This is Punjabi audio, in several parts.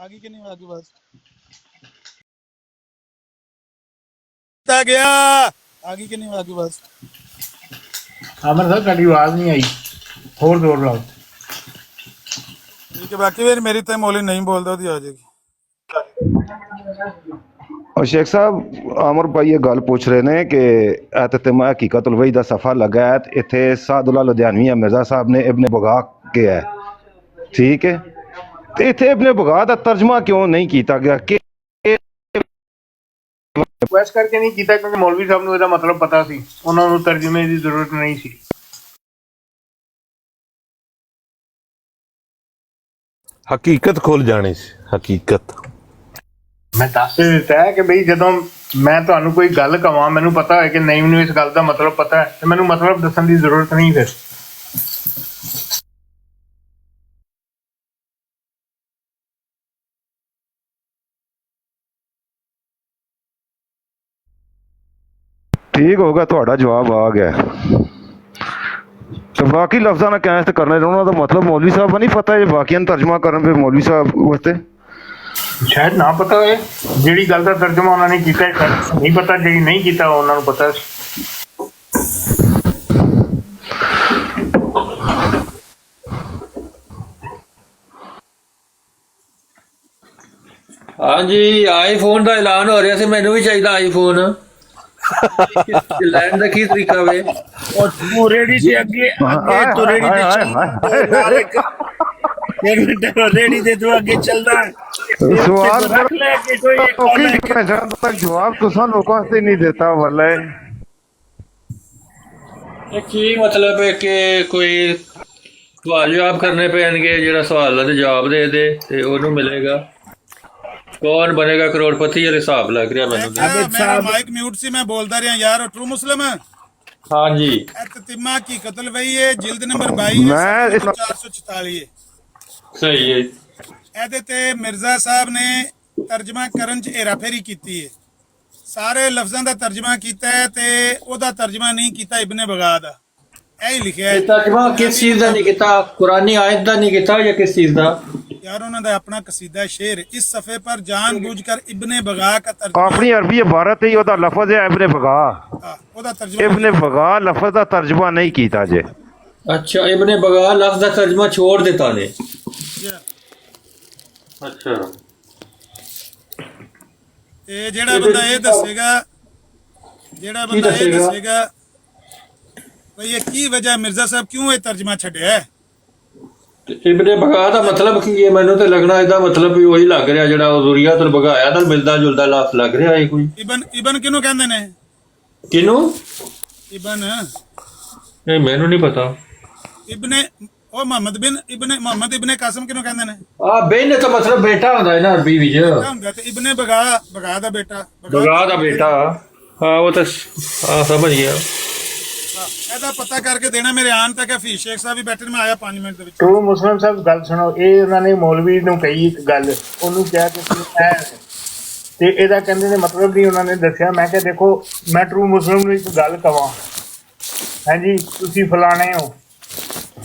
आगे कि नहीं आगे बस आ गया आगे कि नहीं आगे बस अमर सर ਤੁਹਾਡੀ ਆਵਾਜ਼ ਨਹੀਂ ਆਈ ਹੋਰ ਜ਼ੋਰ ਲਾਓ ठीक है बाकी फिर मेरी तो मौली नहीं बोल दो आ जाएगी और शेख साहब अमर भाई ये गल पूछ रहे ने कि एतमा हकीकत उल वही का सफ़ा लगा है इत्थे सादुल्ला लुधियानवी मिर्जा साहब ने इब्ने बगा के है ठीक है तो इत्थे इब्ने बगा का तर्जमा क्यों नहीं किया गया कि ਰਿਕੁਐਸਟ ਕਰਕੇ ਨਹੀਂ ਕੀਤਾ ਕਿਉਂਕਿ ਮੌਲਵੀ ਸਾਹਿਬ ਨੂੰ ਇਹਦਾ ਮਤਲਬ ਪਤਾ ਸੀ ਉਹਨਾਂ ਨੂੰ ਤਰਜਮੇ ਦੀ ਜ਼ਰੂਰਤ ਨਹੀਂ ਸੀ ਹਕੀਕਤ ਖੁੱਲ ਜਾਣੀ ਸੀ ਹਕੀਕਤ ਮੈਂ ਦੱਸ ਦਿੱਤਾ ਹੈ ਕਿ ਬਈ ਜਦੋਂ ਮੈਂ ਤੁਹਾਨੂੰ ਕੋਈ ਗੱਲ ਕਹਾਂ ਮੈਨੂੰ ਪਤਾ ਹੈ ਕਿ ਨਹੀਂ ਮੈਨੂੰ ਇਸ ਗੱਲ ਦਾ ਮਤਲਬ ਪਤਾ ਹੈ ਤੇ ਮੈਨੂੰ ਮਤਲਬ ਦੱਸਣ ਦੀ ਜ਼ਰੂਰਤ ਨਹੀਂ ਫਿਰ ठीक होगा थोड़ा जवाब आ गया तो बाकी लफ्ज़ा ना कैंस करने उन्होंने तो मतलब मौलवी साहब को नहीं पता है बाकी तर्जमा करन पे मौलवी साहब वास्ते ਸ਼ਾਇਦ ਨਾ ਪਤਾ ਹੋਏ ਜਿਹੜੀ ਗੱਲ ਦਾ ਤਰਜਮਾ ਉਹਨਾਂ ਨੇ ਕੀਤਾ ਨਹੀਂ ਪਤਾ ਜਿਹੜੀ ਨਹੀਂ ਕੀਤਾ ਉਹਨਾਂ ਨੂੰ ਪਤਾ ਸੀ ਹਾਂਜੀ ਆਈਫੋਨ ਦਾ ਐਲਾਨ ਹੋ ਰਿਹਾ ਸੀ ਮੈਨੂੰ ਵੀ ਚਾਹੀਦਾ ਆਈਫੋਨ ਲੈਣ ਦਾ ਕੀ ਤਰੀਕਾ ਵੇ ਉਹ ਤੂੰ ਰੇੜੀ ਦੇ ਅੱਗੇ ਤੂੰ ਰੇੜੀ ਦੇ ਚੱਲ ਇੱਕ ਮਿੰਟ ਰੇੜੀ ਦੇ ਤੂੰ ਅੱਗੇ ਚੱਲਦਾ सवाल ਲੈ ਕੇ ਕੋਈ तक जवाब तुसा लोगों से नहीं देता वल्ले ਇਹ ਕੀ ਮਤਲਬ ਹੈ ਕਿ ਕੋਈ ਸਵਾਲ ਜਵਾਬ ਕਰਨੇ ਪੈਣਗੇ ਜਿਹੜਾ ਸਵਾਲ ਦਾ ਜਵਾਬ ਦੇ ਦੇ ਤੇ ਉਹਨੂੰ ਮਿਲੇਗਾ कौन बनेगा करोड़पति वाले हिसाब लग रहा मैंने मेरा माइक म्यूट सी मैं बोलता रहा यार ट्रू मुस्लिम है हाँ जी एतमा की कत्ल वही है जिल्द नंबर 22 444 सही है ਇਹਦੇ ਤੇ ਮਿਰਜ਼ਾ ਸਾਹਿਬ ਨੇ ਤਰਜਮਾ ਕਰਨ ਚ ਹੇਰਾਫੇਰੀ ਕੀਤੀ ਹੈ ਸਾਰੇ ਲਫ਼ਜ਼ਾਂ ਦਾ ਤਰਜਮਾ ਕੀਤਾ ਹੈ ਤੇ ਉਹਦਾ ਤਰਜਮਾ ਨਹੀਂ ਕੀਤਾ ਇਬਨ ਬਗਾ ਦਾ ਇਹ ਹੀ ਲਿਖਿਆ ਹੈ तर्जमा किस चीज का नहीं किया कुरानी आयत का नहीं किया या किस चीज का यार ਉਹਨਾਂ ਦਾ ਆਪਣਾ ਕਸੀਦਾ शेर इस सफ़े पर जानबूझकर इब्ने बगा का तर्जमा अपनी अरबी इबारत ही ओदा लफ्ज़ है इब्ने बगा ਉਹਦਾ तर्जमा इब्ने बगा लफ्ज़ का तर्जमा नहीं किया जे अच्छा इब्ने बगा लफ्ज का तर्जमा छोड़ देता ने अच्छा ਤੇ ਜਿਹੜਾ ਬੰਦਾ ਇਹ ਦੱਸੇਗਾ ਭਈ ਇਹ ਕੀ ਵਜ੍ਹਾ ਮਿਰਜ਼ਾ ਸਾਹਿਬ ਕਿਉਂ ਇਹ ਤਰਜਮਾ ਛੱਡਿਆ ਹੈ इब्ने बगा ਦਾ ਮਤਲਬ ਕੀ ਹੈ ਮੈਨੂੰ ਤੇ ਲੱਗਣਾ ਇਹਦਾ ਮਤਲਬ ਵੀ ਉਹੀ ਲੱਗ ਰਿਹਾ ਜਿਹੜਾ ਜ਼ੁਰੀਅਤੁਲ ਬਗਾਇਆ ਨਾਲ ਮਿਲਦਾ ਜੁਲਦਾ ਲਫ਼ਜ਼ ਲੱਗ ਰਿਹਾ ਹੈ ਕੋਈ ਇਬਨ ਕਿਹਨੂੰ ਕਹਿੰਦੇ ਨੇ ਕਿਨੂੰ ਇਬਨ ਨਹੀਂ ਮੈਨੂੰ ਨਹੀਂ ਪਤਾ ਇਬਨੇ ਉਹ ਮੁਹੰਮਦ ਇਬਨ ਕਾਸਮ ਕਿਹਨੂੰ ਕਹਿੰਦੇ ਨੇ ਆ ਬੇਨ ਤਾਂ ਮਤਲਬ ਬੇਟਾ ਹੁੰਦਾ ਹੈ ਨਾ ਅਰਬੀ ਵਿੱਚ ਹੁੰਦਾ ਤੇ ਇਬਨ ਬਗਾ ਦਾ ਬੇਟਾ ਬਗਾ ਦਾ ਬੇਟਾ ਹਾਂ ਉਹ ਤਾਂ ਸਮਝ ਗਿਆ ਇਹਦਾ ਪਤਾ ਕਰਕੇ ਦੇਣਾ ਮੇਰੇ ਆਨ ਤੱਕ ਹਫੀਜ਼ ਸ਼ੇਖ ਸਾਹਿਬ ਵੀ ਬੈਠੇ ਨੇ ਮੈਂ ਆਇਆ 5 ਮਿੰਟ ਦੇ ਵਿੱਚ ਤੂੰ ਮੁਸਲਮ ਸਾਹਿਬ ਗੱਲ ਸੁਣੋ ਇਹ ਉਹਨਾਂ ਨੇ ਮੌਲਵੀ ਨੂੰ ਕਹੀ ਇੱਕ ਗੱਲ ਉਹਨੂੰ ਕਿਹਾ ਕਿ ਤੂੰ ਤੇ ਇਹਦਾ ਕਹਿੰਦੇ ਨੇ ਮਤਲਬ ਨਹੀਂ ਉਹਨਾਂ ਨੇ ਦੱਸਿਆ ਮੈਂ ਕਿਹਾ ਦੇਖੋ ਮੈਂ ਟਰੂ ਮੁਸਲਮ ਨੂੰ ਇੱਕ ਗੱਲ ਕਵਾਂ ਹਾਂਜੀ ਤੁਸੀਂ ਫਲਾਣੇ ਹੋ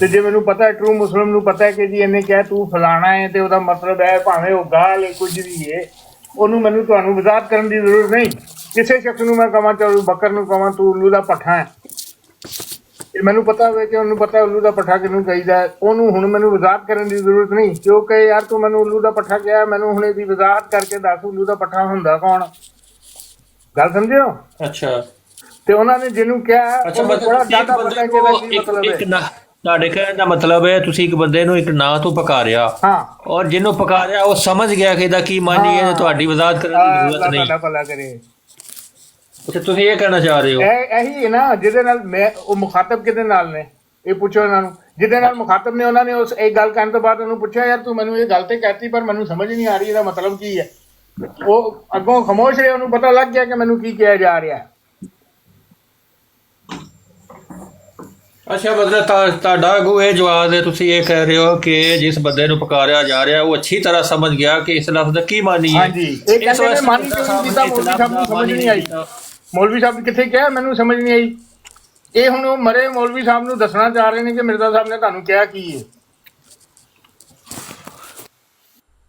ਤੇ ਜੇ ਮੈਨੂੰ ਪਤਾ ਟਰੂ ਮੁਸਲਮ ਨੂੰ ਪਤਾ ਹੈ ਕਿ ਜੀ ਇਹਨੇ ਕਿਹਾ ਤੂੰ ਫਲਾਣਾ ਹੈ ਤੇ ਉਹਦਾ ਮਤਲਬ ਹੈ ਭਾਵੇਂ ਉਹ ਗਾਲ ਹੈ ਕੁਝ ਵੀ ਹੈ ਉਹਨੂੰ ਮੈਨੂੰ ਤੁਹਾਨੂੰ ਵਜ਼ਾਹਤ ਕਰਨ ਦੀ ਜ਼ਰੂਰਤ ਨਹੀਂ ਕਿਸੇ ਸ਼ਖਸ ਨੂੰ ਮੈਂ ਕਵਾਂ ਚਾਹੇ ਬੱਕਰ ਨੂੰ ਕਵਾਂ ਤੂੰ ਉੱਲੂ ਦਾ ਪੱਠਾ ਹੈ ਮੈਨੂੰ ਪਤਾ ਹੋਵੇ ਕਿ ਉਹਨੂੰ ਪਤਾ ਉੱਲੂ ਦਾ ਪੱਠਾ ਕਿਹਨੂੰ ਕਹੀਦਾ ਉਹਨੂੰ ਹੁਣ ਮੈਨੂੰ ਵਜ਼ਾਹਤ ਕਰਨ ਦੀ ਜ਼ਰੂਰਤ ਨਹੀਂ ਕਿਉਂਕਿ ਯਾਰ ਤੂੰ ਮੈਨੂੰ ਉੱਲੂ ਦਾ ਪੱਠਾ ਕਿਹਾ ਮੈਨੂੰ ਹੁਣ ਇਹਦੀ ਵਜ਼ਾਹਤ ਕਰਕੇ ਦੱਸ ਉੱਲੂ ਦਾ ਪੱਠਾ ਹੁੰਦਾ ਕੌਣ ਗੱਲ ਸਮਝਿਓ ਅੱਛਾ ਤੇ ਉਹਨਾਂ ਨੇ ਜਿਹਨੂੰ ਕਿਹਾ ਅੱਛਾ ਬੜਾ ਜ਼ਿਆਦਾ ਪਤਾ ਕਿ ਇਹਦਾ ਕੀ ਮਤਲਬ ਹੈ ਤੁਹਾਡੇ ਕਹਿਣ ਦਾ ਮਤਲਬ ਹੈ ਤੁਸੀਂ ਇੱਕ ਬੰਦੇ ਨੂੰ ਇੱਕ ਨਾਂ ਤੋਂ ਪੁਕਾਰਿਆ ਹਾਂ ਔਰ ਜਿਹਨੂੰ ਪੁਕਾਰਿਆ ਉਹ ਸਮਝ ਗਿਆ ਕਿ ਇਹਦਾ ਕੀ ਮਾਨੀ ਹੈ ਤੁਹਾਡੀ ਵਜ਼ਾਹਤ ਕਰਨ ਦੀ ਜ਼ਰੂਰਤ ਨਹੀਂ ਤੁਹਾਡਾ ਭਲਾ ਕਰੇ ਅੱਛਾ ਤੁਸੀਂ ਇਹ ਕਹਿਣਾ ਚਾਹ ਰਹੇ ਹੋ ਇਹੀ ਹੈ ਨਾ ਜਿਹਦੇ ਨਾਲ ਮੈਂ ਉਹ ਮੁਖਾਤਬ ਕਿਹਦੇ ਨਾਲ ਨੇ ਇਹ ਪੁੱਛੋ ਇਹਨਾਂ ਨੂੰ ਜਿਹਦੇ ਨਾਲ ਮੁਖਾਤਬ ਨੇ ਉਹਨਾਂ ਨੇ ਉਸ ਇੱਕ ਗੱਲ ਕਰਨ ਤੋਂ ਬਾਅਦ ਉਹਨੂੰ ਪੁੱਛਿਆ ਯਾਰ ਤੂੰ ਮੈਨੂੰ ਇਹ ਗੱਲ ਤੇ ਕਹਿਤੀ ਪਰ ਮੈਨੂੰ ਸਮਝ ਨਹੀਂ ਆ ਰਹੀ ਇਹਦਾ ਮਤਲਬ ਕੀ ਹੈ ਉਹ ਅੱਗੋਂ ਖਾਮੋਸ਼ ਰਿਹਾ ਉਹਨੂੰ ਪਤਾ ਲੱਗ ਗਿਆ ਕਿ ਮੈਨੂੰ ਕੀ ਕਿਹਾ ਜਾ ਰਿਹਾ ਅੱਛਾ ਮਤਲਬ ਤੁਹਾਡਾ ਅੱਗੋਂ ਇਹ ਜਵਾਬ ਹੈ ਤੁਸੀਂ ਇਹ ਕਹਿ ਰਹੇ ਹੋ ਕਿ ਜਿਸ ਬੰਦੇ ਨੂੰ ਪੁਕਾਰਿਆ ਜਾ ਰਿਹਾ ਉਹ ਅੱਛੀ ਤਰ੍ਹਾਂ ਸਮਝ ਗਿਆ ਕਿ ਇਸ ਲਫ਼ਜ਼ ਦਾ ਕੀ ਮਾਨੀ ਹੈ ਹਾਂਜੀ ਇਹ ਕਹਿੰਦੇ ਨੇ ਮਾਨੀ ਕਿਉਂ ਨਹੀਂ ਕੀਤਾ ਮੌਲਵੀ ਸਾਹਿਬ ਨੂੰ ਸਮਝ ਨਹੀਂ ਆਈ ਮੌਲਵੀ ਸਾਹਿਬ ਕਿੱਥੇ ਕਿਹਾ ਮੈਨੂੰ ਸਮਝ ਨਹੀਂ ਆਈ ਇਹ ਹੁਣ ਉਹ ਮਰੇ ਮੌਲਵੀ ਸਾਹਿਬ ਨੂੰ ਦੱਸਣਾ ਚਾਹ ਰਹੇ ਨੇ ਕਿ ਮਿਰਜ਼ਾ ਸਾਹਿਬ ਨੇ ਤੁਹਾਨੂੰ ਕਿਹਾ ਕੀ ਹੈ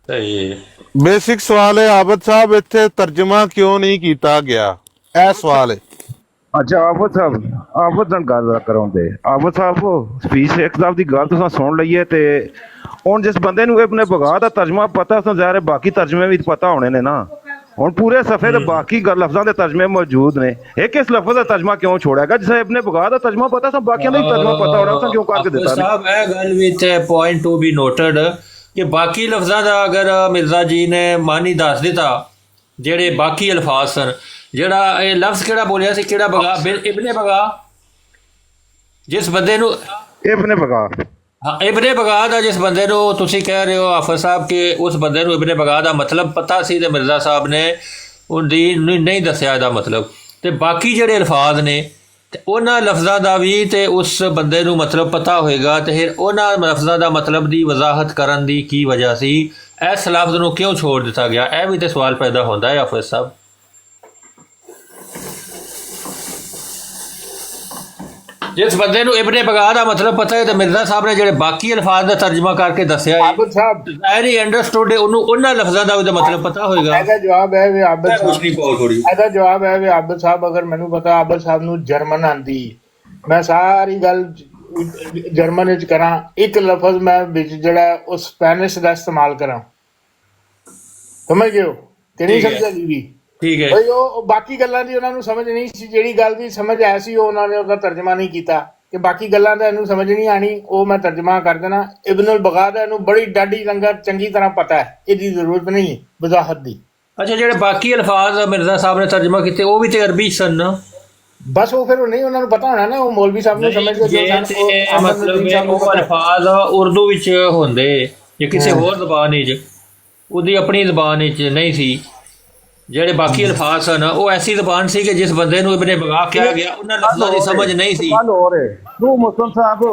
ਸਹੀ ਹੈ। ਬੇਸਿਕ ਸਵਾਲ ਹੈ ਆਬਦ ਸਾਹਿਬ, ਇੱਥੇ ਤਰਜਮਾ ਕਿਉਂ ਨਹੀਂ ਕੀਤਾ ਗਿਆ? ਇਹ ਸਵਾਲ ਹੈ। ਅੱਛਾ ਆਬਦ ਨਾਲ ਗੱਲ ਕਰਾਉਂਦੇ ਆਬਦ ਸਾਹਿਬ ਸਪੀਚ ਸ਼ੇਖ ਸਾਹਿਬ ਦੀ ਗੱਲ ਤੁਸੀਂ ਸੁਣ ਲਈਏ ਤੇ ਹੁਣ ਜਿਸ ਬੰਦੇ ਨੂੰ ਇਬਨ ਬਗਾ ਦਾ ਤਰਜਮਾ ਪਤਾ ਤਾਂ ਜ਼ਾਹਿਰ ਹੈ ਬਾਕੀ ਤਰਜਮੇ ਵੀ ਪਤਾ ਹੋਣੇ ਨੇ ਨਾ। ਹੁਣ ਪੂਰੇ ਸਫੇ ਦੇ ਬਾਕੀ ਲਫ਼ਜ਼ਾਂ ਦੇ ਤਰਜਮੇ ਮੌਜੂਦ ਨੇ, ਇੱਕ ਇਸ ਲਫ਼ਜ਼ ਦਾ ਤਰਜਮਾ ਕਿਉਂ ਛੋੜਿਆਗਾ? ਜਿਸ ਇਬਨ ਬਗਾ ਦਾ ਤਰਜਮਾ ਪਤਾ ਤਾਂ ਬਾਕੀਆਂ ਦਾ ਹੀ ਤਰਜਮਾ ਪਤਾ ਹੋਣਾ, ਉਸ ਕਿਉਂ ਕਰਕੇ ਦਿੱਤਾ ਨਹੀਂ? ਸਾਹਿਬ ਇਹ ਗੱਲ ਵਿੱਚ ਪੁਆਇੰਟ ਟੂ ਬੀ ਨੋਟਡ ਕਿ ਬਾਕੀ ਲਫ਼ਜ਼ਾਂ ਦਾ ਅਗਰ ਮਿਰਜ਼ਾ ਜੀ ਨੇ ਮਾਨੀ ਦੱਸ ਦਿੱਤਾ, ਜਿਹੜੇ ਬਾਕੀ ਅਲਫਾਜ਼ ਸਨ, ਜਿਹੜਾ ਇਹ ਲਫ਼ਜ਼ ਕਿਹੜਾ ਬੋਲਿਆ ਸੀ, ਕਿਹੜਾ ਬਗਾ, ਇਬਨ ਬਗਾ, ਜਿਸ ਬੰਦੇ ਨੂੰ ਇਬਨ ਬਗਾ, ਹਾਂ ਇਬਨ ਬਗਾ ਦਾ ਜਿਸ ਬੰਦੇ ਨੂੰ ਤੁਸੀਂ ਕਹਿ ਰਹੇ ਹੋ ਹਾਫਿਜ਼ ਸਾਹਿਬ ਕਿ ਉਸ ਬੰਦੇ ਨੂੰ ਇਬਨ ਬਗਾ ਦਾ ਮਤਲਬ ਪਤਾ ਸੀ ਤੇ ਮਿਰਜ਼ਾ ਸਾਹਿਬ ਨੇ ਉਹਦੀ ਨਹੀਂ ਦੱਸਿਆ ਇਹਦਾ ਮਤਲਬ, ਤੇ ਬਾਕੀ ਜਿਹੜੇ ਅਲਫਾਜ਼ ਨੇ ਤੇ ਉਹਨਾਂ ਲਫ਼ਜ਼ਾਂ ਦਾ ਵੀ ਤੇ ਉਸ ਬੰਦੇ ਨੂੰ ਮਤਲਬ ਪਤਾ ਹੋਏਗਾ, ਤੇ ਫਿਰ ਉਹਨਾਂ ਲਫ਼ਜ਼ਾਂ ਦਾ ਮਤਲਬ ਦੀ ਵਜ਼ਾਹਤ ਕਰਨ ਦੀ ਕੀ ਵਜ੍ਹਾ ਸੀ, ਇਸ ਲਫ਼ਜ਼ ਨੂੰ ਕਿਉਂ ਛੋੜ ਦਿੱਤਾ ਗਿਆ? ਇਹ ਵੀ ਤੇ ਸਵਾਲ ਪੈਦਾ ਹੁੰਦਾ ਹੈ ਹਾਫਿਜ਼ ਸਾਹਿਬ। ਜਿਸ ਬੰਦੇ ਨੂੰ ਇਬਨ ਬਗਾ ਦਾ ਮਤਲਬ ਪਤਾ ਹੈ ਤੇ ਮਿਰਜ਼ਾ ਸਾਹਿਬ ਨੇ ਜਿਹੜੇ ਬਾਕੀ ਅਲਫਾਜ਼ ਦਾ ਤਰਜਮਾ ਕਰਕੇ ਦੱਸਿਆ ਹੈ, ਆਬਦ ਸਾਹਿਬ ਵੈਰੀ ਅੰਡਰਸਟੂਡ, ਉਹਨੂੰ ਉਹਨਾਂ ਲਫ਼ਜ਼ਾਂ ਦਾ ਉਹਦਾ ਮਤਲਬ ਪਤਾ ਹੋਏਗਾ। ਇਹਦਾ ਜਵਾਬ ਹੈ ਵੀ ਆਬਦ ਸਾਹਿਬ, ਕੁਛ ਨਹੀਂ ਬੋਲ ਥੋੜੀ, ਇਹਦਾ ਜਵਾਬ ਹੈ ਵੀ ਆਬਦ ਸਾਹਿਬ, ਅਗਰ ਮੈਨੂੰ ਪਤਾ ਆਬਦ ਸਾਹਿਬ ਨੂੰ ਜਰਮਨ ਆਂਦੀ, ਮੈਂ ਸਾਰੀ ਗੱਲ ਜਰਮਨ ਵਿੱਚ ਕਰਾਂ, ਇੱਕ ਲਫ਼ਜ਼ ਮੈਂ ਵਿੱਚ ਜਿਹੜਾ ਉਹ ਸਪੈਨਿਸ਼ ਦਾ ਇਸਤੇਮਾਲ ਕਰਾਂ, ਸਮਝ ਗਏ ਹੋ ਕਿ ਨਹੀਂ? ਠੀਕ ਹੈ। ਸਮਝ ਵੀ ਠੀਕ ਹੈ। ਬਈ ਉਹ ਬਾਕੀ ਗੱਲਾਂ ਦੀ ਉਹਨਾਂ ਨੂੰ ਸਮਝ ਨਹੀਂ ਸੀ, ਜਿਹੜੀ ਗੱਲ ਦੀ ਸਮਝ ਆਈ ਸੀ ਉਹ ਉਹਨਾਂ ਨੇ ਉਹਦਾ ਤਰਜਮਾ ਨਹੀਂ ਕੀਤਾ, ਕਿ ਬਾਕੀ ਗੱਲਾਂ ਦਾ ਇਹਨੂੰ ਸਮਝ ਨਹੀਂ ਆਣੀ, ਉਹ ਮੈਂ ਤਰਜਮਾ ਕਰ ਦੇਣਾ। ਇਬਨ ਬਗਾ ਦਾ ਇਹਨੂੰ ਬੜੀ ਡਾਢੀ ਲੰਗਰ ਚੰਗੀ ਤਰ੍ਹਾਂ ਪਤਾ ਹੈ, ਇਹਦੀ ਜ਼ਰੂਰਤ ਨਹੀਂ ਵਜ਼ਾਹਤ ਦੀ। ਅੱਛਾ, ਜਿਹੜੇ ਬਾਕੀ ਅਲਫਾਜ਼ ਮਿਰਜ਼ਾ ਸਾਹਿਬ ਨੇ ਤਰਜਮਾ ਕੀਤੇ ਉਹ ਵੀ ਤੇ ਅਰਬੀ ਸਨ ਨਾ? ਬਸ ਉਹ ਫਿਰ ਨਹੀਂ ਉਹਨਾਂ ਨੂੰ ਪਤਾ ਹੋਣਾ ਨਾ, ਉਹ ਮੌਲਵੀ ਸਾਹਿਬ ਨੂੰ ਸਮਝ ਕੇ ਮਤਲਬ ਉਹ ਅਲਫਾਜ਼ ਉਰਦੂ ਵਿੱਚ ਹੁੰਦੇ ਜਾਂ ਕਿਸੇ ਹੋਰ ਜ਼ਬਾਨ ਵਿੱਚ, ਉਹਦੀ ਆਪਣੀ ਜ਼ਬਾਨ ਵਿੱਚ ਨਹੀਂ ਸੀ। ਜਿਹੜੇ ਬਾਕੀ ਅਲਫਾਜ਼ ਸਨ ਉਹ ਐਸੀ ਜ਼ਬਾਨ ਸੀ ਕਿ ਜਿਸ ਬੰਦੇ ਨੂੰ ਇਬਨ ਬਗਾ ਕਿਹਾ ਗਿਆ ਉਹਨਾਂ ਲਫ਼ਜ਼ਾਂ ਦੀ ਸਮਝ ਨਹੀਂ ਸੀ। ਗੱਲ ਹੋ ਰਹੇ ਟਰੂ ਮੁਸਲਮ ਸਾਹਿਬ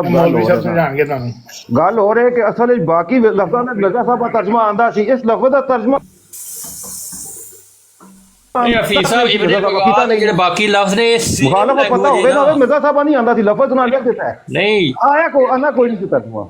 ਮੌਲਵੀ ਸਾਹਿਬ ਸਮਝਾਣਗੇ ਤੁਹਾਨੂੰ। ਗੱਲ ਹੋ ਰਹੀ ਕਿ ਅਸਲ ਵਿੱਚ ਬਾਕੀ ਲਫ਼ਜ਼ਾਂ ਦਾ ਮਿਰਜ਼ਾ ਸਾਹਿਬ ਦਾ ਤਰਜਮਾ ਆਂਦਾ ਸੀ, ਇਸ ਲਫ਼ਜ਼ ਦਾ ਤਰਜਮਾ ਇਹ ਹਫੀਜ਼ ਸਾਹਿਬ ਇਬਨ ਬਗਾ ਦੇ ਜਿਹੜੇ ਬਾਕੀ ਲਫ਼ਜ਼ ਨੇ ਮੁਖਾਲਫ ਪਤਾ ਹੋਵੇ ਨਾ, ਮਿਰਜ਼ਾ ਸਾਹਿਬ ਨਹੀਂ ਆਂਦਾ ਸੀ, ਲਫ਼ਜ਼ ਨਾਲ ਲਿਖ ਦਿੱਤਾ ਹੈ ਨਹੀਂ ਆਇਆ ਕੋਈ ਨਹੀਂ ਸੀ ਤਰਜਮਾ।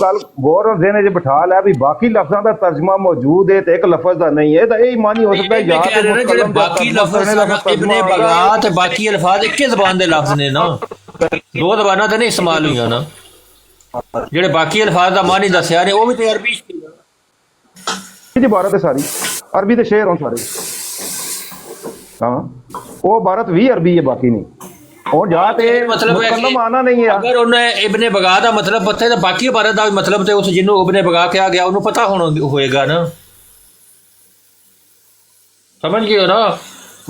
ਗੱਲ ਗੌਰ ਔਰ ਜ਼ਹਿਨ 'ਚ ਬਿਠਾ ਲਿਆ ਵੀ ਬਾਕੀ ਲਫ਼ਜ਼ਾਂ ਦਾ ਤਰਜਮਾ ਮੌਜੂਦ ਹੈ ਤੇ ਇੱਕ ਲਫ਼ਜ਼ ਦਾ ਨਹੀਂ ਹੈ, ਤਾਂ ਇਹ ਮਾਨੀ ਹੋ ਸਕਦਾ ਹੈ ਜਾਂ ਜਿਹੜੇ ਬਾਕੀ ਲਫ਼ਜ਼ ਇਬਨ ਬਗਾ ਤੇ ਬਾਕੀ ਅਲਫਾਜ਼ ਇੱਕੇ ਜ਼ਬਾਨ ਦੇ ਲਫ਼ਜ਼ ਨੇ ਨਾ, ਦੋ ਜ਼ਬਾਨਾਂ ਤੇ ਨਹੀਂ ਇਸਤੇਮਾਲ ਹੋਈਆਂ ਨਾ। ਜਿਹੜੇ ਬਾਕੀ ਅਲਫਾਜ਼ ਦਾ ਮਾਨੀ ਦੱਸਿਆ ਨੇ ਉਹ ਵੀ ਤੇ ਅਰਬੀ ਦੀ ਇਬਾਰਤ ਹੈ ਸਾਰੀ, ਅਰਬੀ ਦੇ ਸ਼ੇਰ ਹੋਣ ਸਾਰੇ, ਹਾਂ ਉਹ ਇਬਾਰਤ ਵੀ ਅਰਬੀ ਹੈ ਬਾਕੀ ਨਹੀਂ। ਉਹ ਜਾ ਤੇ ਮਤਲਬ ਆਣਾ ਨਹੀਂ ਹੈ। ਅਗਰ ਉਹਨੇ ਇਬਨ ਬਗਾ ਦਾ ਮਤਲਬ ਪਤਾ ਹੈ ਤਾਂ ਬਾਕੀ ਇਬਾਰਤ ਦਾ ਵੀ ਮਤਲਬ ਤੇ ਉਸ ਜਿਹਨੂੰ ਇਬਨ ਬਗਾ ਕਿਹਾ ਗਿਆ ਉਹਨੂੰ ਪਤਾ ਹੋਏਗਾ ਨਾ, ਸਮਝ ਗਏ ਹੋ ਨਾ?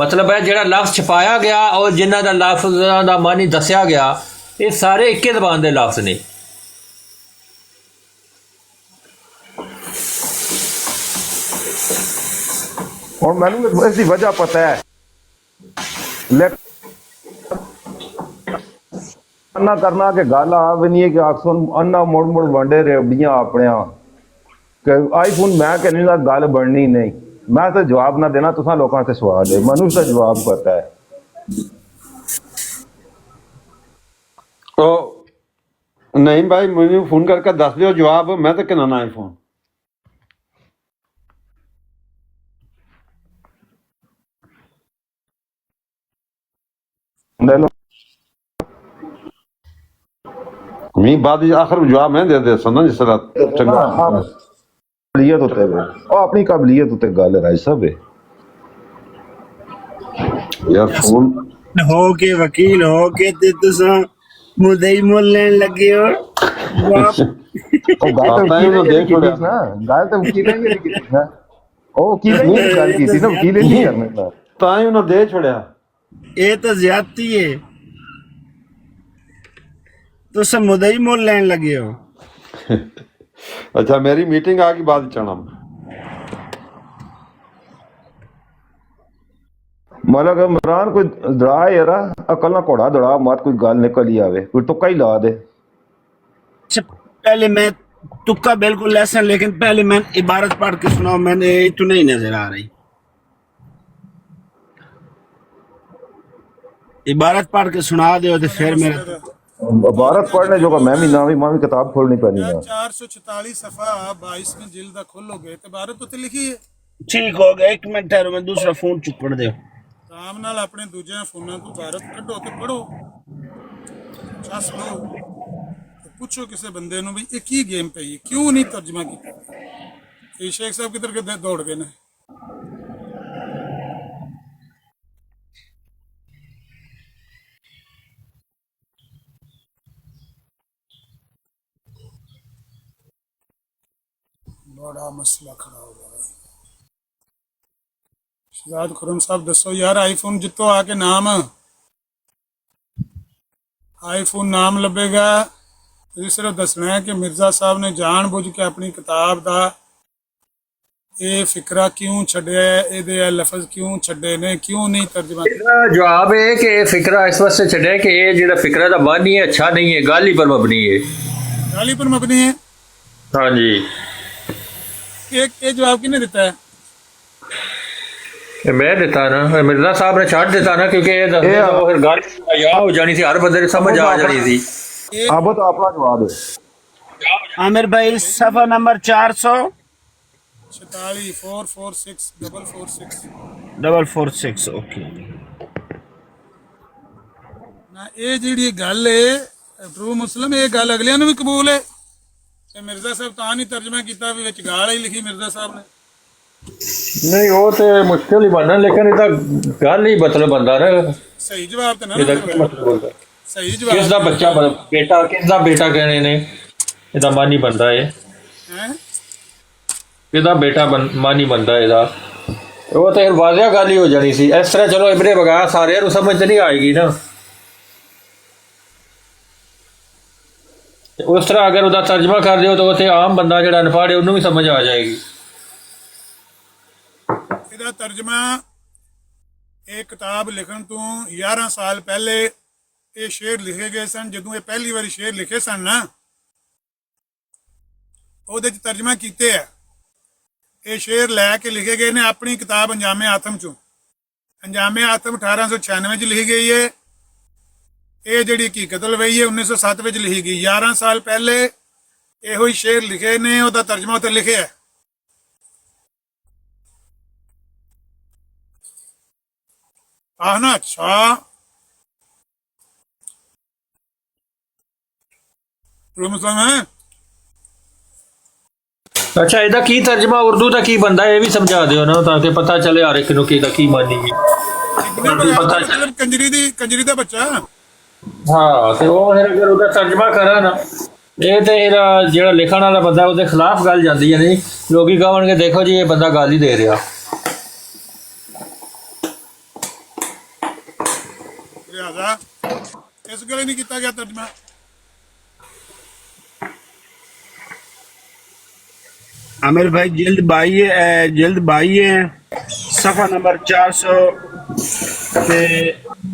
ਮਤਲਬ ਹੈ ਜਿਹੜਾ ਲਫ਼ਜ਼ ਛਪਾਇਆ ਗਿਆ ਔਰ ਜਿਨ੍ਹਾਂ ਦਾ ਲਫ਼ਜ਼ਾਂ ਦਾ ਮਾਨੀ ਦੱਸਿਆ ਗਿਆ ਇਹ ਸਾਰੇ ਇੱਕੇ ਜ਼ਬਾਨ ਦੇ ਲਫ਼ਜ਼ ਨੇ। ਹੁਣ ਮੈਨੂੰ ਇਸ ਦੀ ਵਜ੍ਹਾ ਪਤਾ ਹੈ, ਅੰਨਾ ਕਰਨਾ ਕਿ ਗੱਲ ਆ ਵੀ ਨਹੀਂ ਹੈ ਕਿ ਆਖਸਨ ਅੰਨਾ ਮੁੜ ਵੰਡੇ ਰੇਵੜੀਆਂ ਆਪਣਿਆਂ ਕਿ ਆਈਫੋਨ ਮੈਂ ਕਹਿੰਦੀ ਦਾ ਗੱਲ ਬਣਨੀ ਨਹੀਂ। ਮੈਂ ਤਾਂ ਜਵਾਬ ਨਾ ਦੇਣਾ, ਤੁਸੀਂ ਲੋਕਾਂ ਤੇ ਸਵਾਲ ਹੈ, ਮੈਨੂੰ ਤਾਂ ਜਵਾਬ ਪਤਾ ਹੈ। ਉਹ ਨਹੀਂ ਭਾਈ ਮੈਨੂੰ ਫੋਨ ਕਰਕੇ ਦੱਸ ਦਿਓ ਜਵਾਬ, ਮੈਂ ਤਾਂ ਕਿਹਨਾਂ ਨਾ ਆਈਫੋਨ। मी बाद आखिर जवाब मैं दे सुना जिस तरह चंगा ਕਾਬਲੀਅਤ ਉੱਤੇ ਉਹ ਆਪਣੀ ਕਾਬਲੀਅਤ ਉੱਤੇ ਗੱਲ ਰਾਜ ਸਾਹਿਬ ਹੈ यार फोन हो के वकील हो के ते तुसा मुदई मोल लेन लगे हो वाह ਉਹ ਗੱਲ ਤਾਂ ਵਕੀਲ ਨੇ ਕੀਤੀ ਨਾ, ਗੱਲ ਤਾਂ ਵਕੀਲ ਨੇ ਕੀਤੀ ਨਾ, ਉਹ ਵਕੀਲ ਨੇ ਗੱਲ ਕੀਤੀ ਨਾ, ਵਕੀਲ ਨਹੀਂ ਕਰਨਾ ਤਾਂ ਹੀ ਉਹਨਾਂ ਦੇ ਛੜਿਆ। ये तो ज्यादती है, तुसा मुदई मोल लेन लगे हो। अच्छा मेरी मीटिंग आ गई बाद चना ਮਤਲਬ ਇਮਰਾਨ ਕੋਈ ਦੜਾ ਯਾਰ ਅਕਲ ਨਾਲ ਘੋੜਾ ਦੜਾ ਮਤ, ਕੋਈ ਗੱਲ ਨਿਕਲ ਹੀ ਆਵੇ, ਕੋਈ ਤੁੱਕਾ ਹੀ ਲਾ ਦੇ। पहले मैं तुक्का बिल्कुल लेसन, लेकिन पहले मैं इबारत पढ़ के सुनाओ, मैंने तो नहीं नजर आ रही। इबारत पढ़ के सुना दो तो फिर मेरा भारत पढ़ने जो का मैं भी किताब खोलनी पैनी है 446 सफा 22वीं जिल्द दा खोलोगे ते भारत उत्ते लिखी है। ठीक हो गया, 1 मिनट ठहरो, मैं दूसरा फोन चुकड़ दो। ਆਰਾਮ ਨਾਲ ਆਪਣੇ ਦੂਜਿਆਂ ਫੋਨਾਂ ਤੋਂ ਭਾਰਤ ਕੱਢੋ ਤੇ ਪੜੋ, ਚਸ ਲਓ ਤੇ ਪੁੱਛੋ ਕਿਸੇ ਬੰਦੇ ਨੂੰ ਵੀ ਇਹ ਕੀ ਗੇਮ ਪਈ ਹੈ, ਕਿਉਂ ਨਹੀਂ ਤਰਜਮਾ ਕੀਤਾ। ਇਹ ਸ਼ੇਖ ਸਾਹਿਬ ਕਿੱਧਰ ਕਿੱਧਰ ਦੌੜ ਗਏ ਨੇ। बड़ा मसला खड़ा हो गया। शहजाद खुरम साहब दसो यार, आईफोन जितो आके नाम आईफोन नाम लभेगा। ਤੁਸੀਂ ਸਿਰਫ ਦੱਸਣਾ ਹੈ ਕਿ ਮਿਰਜ਼ਾ ਸਾਹਿਬ ਨੇ ਜਾਣਬੁੱਝ ਕੇ ਆਪਣੀ ਕਿਤਾਬ ਦਾ ਇਹ ਫਿਕਰਾ ਕਿਉਂ ਛੱਡਿਆ ਹੈ, ਇਹਦੇ ਇਹ ਲਫ਼ਜ਼ ਕਿਉਂ ਛੱਡੇ ਨੇ, ਕਿਉਂ ਨਹੀਂ ਤਰਜਮਾ ਕੀਤਾ। जवाब है कि ये फिक्रा इस वास्ते छड़े कि ये जो फिक्रा का बानी है अच्छा नहीं है, गाली पर मबनी है। गाली पर मबनी है। हाँ जी, ये जवाब किसने दिता है? ये मैं देता ना, मिर्जा साहब ने छाट देता ना, क्योंकि ये दसदे तो फिर गाली या हो जानी थी, हर बंदे ने समझ आ जानी थी। अब तो अपना जवाब है। आमिर भाई सफा नंबर 46 446 446 446 ओके ਨਾ ਇਹ ਜਿਹੜੀ ਗੱਲ ਹੈ ਟਰੂ ਮੁਸਲਮ, ਇਹ ਗੱਲ ਅਗਲਿਆਂ ਨੂੰ ਵੀ ਕਬੂਲ ਹੈ ਤੇ ਮਿਰਜ਼ਾ ਸਾਹਿਬ ਤਾਂ ਨਹੀਂ ਤਰਜਮਾ ਕੀਤਾ ਵੀ ਵਿੱਚ ਗਾਲ ਹੀ ਲਿਖੀ ਮਿਰਜ਼ਾ ਸਾਹਿਬ ਨੇ। नहीं वो तो मुश्किल ही बनना, लेकिन ये तो गल ही मतलब बनता ना, ਸਹੀ ਜਵਾਬ ਤਾਂ ਨਾ ਇਹਦਾ ਨਾ ਕੀ ਮਤਲਬ ਹੁੰਦਾ? ਸਹੀ किस ਜਵਾਬ दा बच्चा बेटा, किस दा बेटा कहने ने ਇਹਦਾ ਮਾਨੀ ਬੰਦਾ ਹੈ, ਹੈ। ਇਹਦਾ ਬੇਟਾ ਮਾਨੀ ਬੰਦਾ ਇਹਦਾ, ਉਹ ਤਾਂ ਵਾਜ਼ਿਆ ਗੱਲ ਹੀ ਹੋ ਜਾਣੀ ਸੀ। ਇਸ ਤਰ੍ਹਾਂ ਚਲੋ ਇਬਰੇ ਬਗਾ ਸਾਰਿਆਂ ਨੂੰ ਸਮਝ ਤੇ ਨਹੀਂ ਆਏਗੀ ਨਾ, ਤੇ ਉਸ ਤਰ੍ਹਾਂ ਅਗਰ ਉਹਦਾ ਤਰਜਮਾ ਕਰ ਦਿਓ ਤਾਂ ਉੱਥੇ ਆਮ ਬੰਦਾ ਜਿਹੜਾ ਅਨਪੜ੍ਹ ਹੈ ਉਹਨੂੰ ਵੀ ਸਮਝ ਆ ਜਾਏਗੀ। ਇਹਦਾ ਤਰਜਮਾ ਇਹ ਕਿਤਾਬ ਲਿਖਣ ਤੋਂ 11 ਸਾਲ ਪਹਿਲੇ ਇਹ ਸ਼ੇਰ ਲਿਖੇ ਗਏ ਸਨ। ਜਦੋਂ ਇਹ ਪਹਿਲੀ ਵਾਰੀ ਸ਼ੇਰ ਲਿਖੇ ਸਨ ਨਾ, ਉਹਦੇ ਚ ਤਰਜਮਾ ਕੀਤੇ ਆ। ਇਹ ਸ਼ੇਰ ਲੈ ਕੇ ਲਿਖੇ ਗਏ ਨੇ ਆਪਣੀ ਕਿਤਾਬ ਅੰਜਾਮੇ ਆਤਮ ਚੋਂ। ਅੰਜਾਮੇ ਆਤਮ 1896 ਚ ਲਿਖੀ ਗਈ ਹੈ। ਇਹ ਜਿਹੜੀ ਹਕੀਕਤ ਲਵਈ ਹੈ 1907 ਵਿੱਚ ਲਿਖੀ ਗਈ। 11 ਸਾਲ ਪਹਿਲੇ ਇਹੋ ਹੀ ਸ਼ੇਰ ਲਿਖੇ ਨੇ, ਉਹਦਾ ਤਰਜਮਾ ਉੱਤੇ ਲਿਖਿਆ। ਆਹ ਨਾ ਅੱਛਾ ਮੁਸਲਮਾਨ ਹੈ। ਅੱਛਾ, ਇਹਦਾ ਕੀ ਤਰਜਮਾ ਉਰਦੂ ਦਾ ਕੀ ਬੰਦਾ ਇਹ ਵੀ ਸਮਝਾ ਦਿਓ ਨਾ, ਤਾਂ ਕਿ ਪਤਾ ਚੱਲੇ ਹਰ ਇੱਕ ਨੂੰ ਕਿ ਇਹਦਾ ਕੀ ਮਾਨੀ ਹੈ। ਮਤਲਬ ਕੰਜਰੀ ਦਾ ਬੱਚਾ। ਹਾਂ, ਤੇ ਉਹ ਫਿਰ ਅਗਰ ਉਹਦਾ ਤਰਜਮਾ ਕਰਾਂ ਨਾ, ਇਹ ਤੇ ਇਹਦਾ ਜਿਹੜਾ ਲਿਖਣ ਵਾਲਾ ਬੰਦਾ ਉਹਦੇ ਖਿਲਾਫ ਗੱਲ ਜਾਂਦੀ ਹੈ। ਨਹੀਂ ਲੋਕੀ ਕਹਣਗੇ ਦੇਖੋ ਜੀ ਇਹ ਬੰਦਾ ਗੱਲ ਹੀ ਦੇ ਰਿਹਾ। ਲਿਹਾਜ਼ਾ ਇਸ ਗੱਲ ਨਹੀਂ ਕੀਤਾ ਗਿਆ ਤਰਜਮਾ। आमिर भाई जल्द बाई है सफा नंबर 400 ते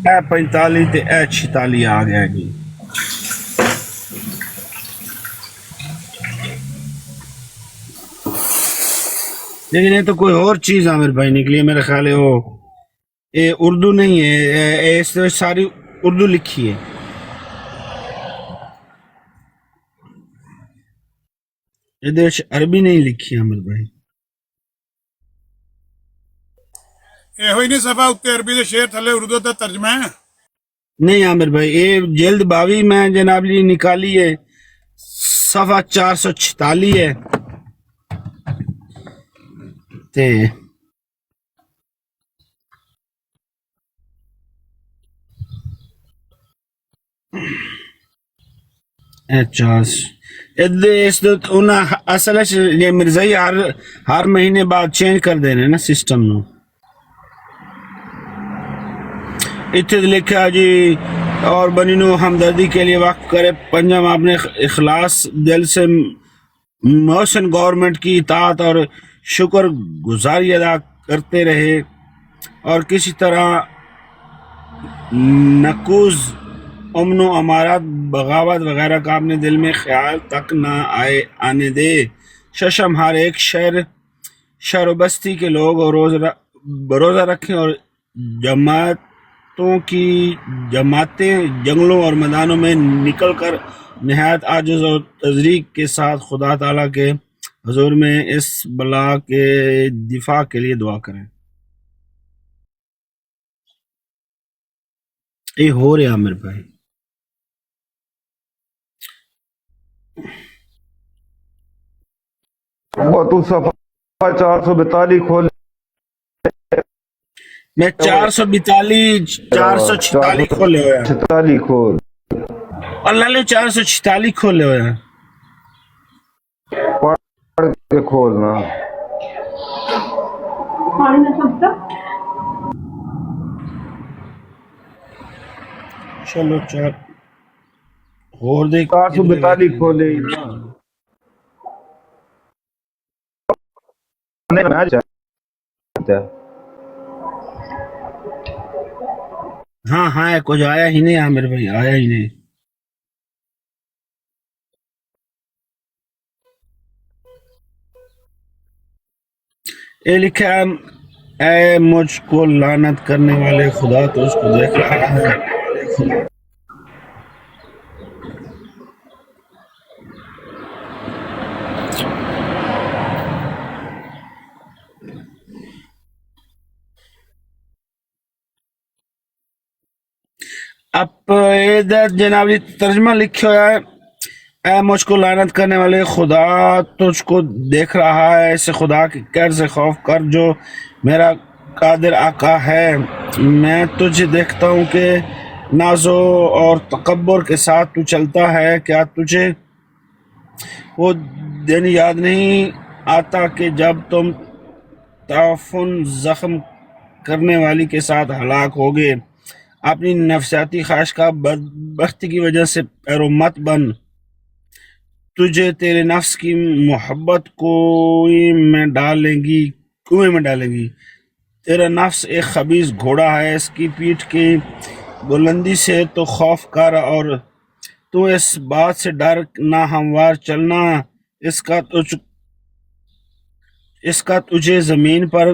45 ते 46 आ गया जी। लेकिन ये तो कोई और चीज आमिर भाई निकली है मेरा ख्याल है। वो ये उर्दू नहीं है, इस सारी उर्दू लिखी है। ये अरबी नहीं लिखी आमिर भाई। ਇਹੋ ਹੀ ਨਹੀਂ ਸਫਾ ਉੱਤੇ ਅਰਬੀ ਦੇ ਸ਼ੇਰ ਥੱਲੇ ਉਰਦੂ ਦਾ ਤਰਜਮਾ ਹੈ। नहीं आमिर भाई ये जल्द बावी में जनाब जी निकाली है सफा 446 है ते असल ये मिर्जाई हर महीने बाद चेंज कर देने ना सिस्टम नु। इतने लिखा जी और बनी नो हमदर्दी के लिए वक्त करे पंजाब आपने इखलास दिल से मोहसिन गवर्नमेंट की इताअत और शुक्र गुजारी अदा करते रहे और किसी तरह नकूज अमन अमारात बगावत वगैरह का अपने दिल में ख्याल तक ना आने दे। शशम हर एक शहर बस्ती के लोग और रोज़ा रखें और जमात فرشتوں کی جماعتیں جنگلوں اور میدانوں میں نکل کر نہایت عاجز اور تذریق کے ساتھ خدا تعالیٰ کے حضور میں اس بلا کے دفاع کے لیے دعا کریں۔ یہ ہو رہا عامر بھائی، وہ تو صفحہ 442 کھول، میں 442 446 کھولے ہوئے ہیں 46 کھول، اللہ نے 446 کھولے ہوئے ہیں۔ پڑھ کے کھولنا۔ چلو چار اور دیکھ 442 کھولے نا۔ ہاں ہاں کچھ آیا ہی نہیں عامر بھائی، آیا ہی نہیں۔ یہ لکھا ہے اے مجھ کو لعنت کرنے والے خدا تو اس کو دیکھ رہا ہے۔ اب ادھر جناب یہ ترجمہ لکھا ہے اے مجھ کو لعنت کرنے والے خدا تجھ کو دیکھ رہا ہے، اسے خدا کے قہر سے خوف کر جو میرا قادر آقا ہے۔ میں تجھے دیکھتا ہوں کہ نازو اور تکبر کے ساتھ تو چلتا ہے، کیا تجھے وہ دن یاد نہیں آتا کہ جب تم تعفن زخم کرنے والی کے ساتھ ہلاک ہوگے؟ اپنی نفسیاتی خواہش کا بدبختی کی وجہ سے پیرو مت بن، تجھے تیرے نفس کی محبت کنویں میں ڈالیں گی۔ تیرا نفس ایک خبیث گھوڑا ہے، اس کی پیٹھ کی بلندی سے تو خوف کر اور تو اس بات سے ڈر نہ ہموار چلنا، اس کا تجھے زمین پر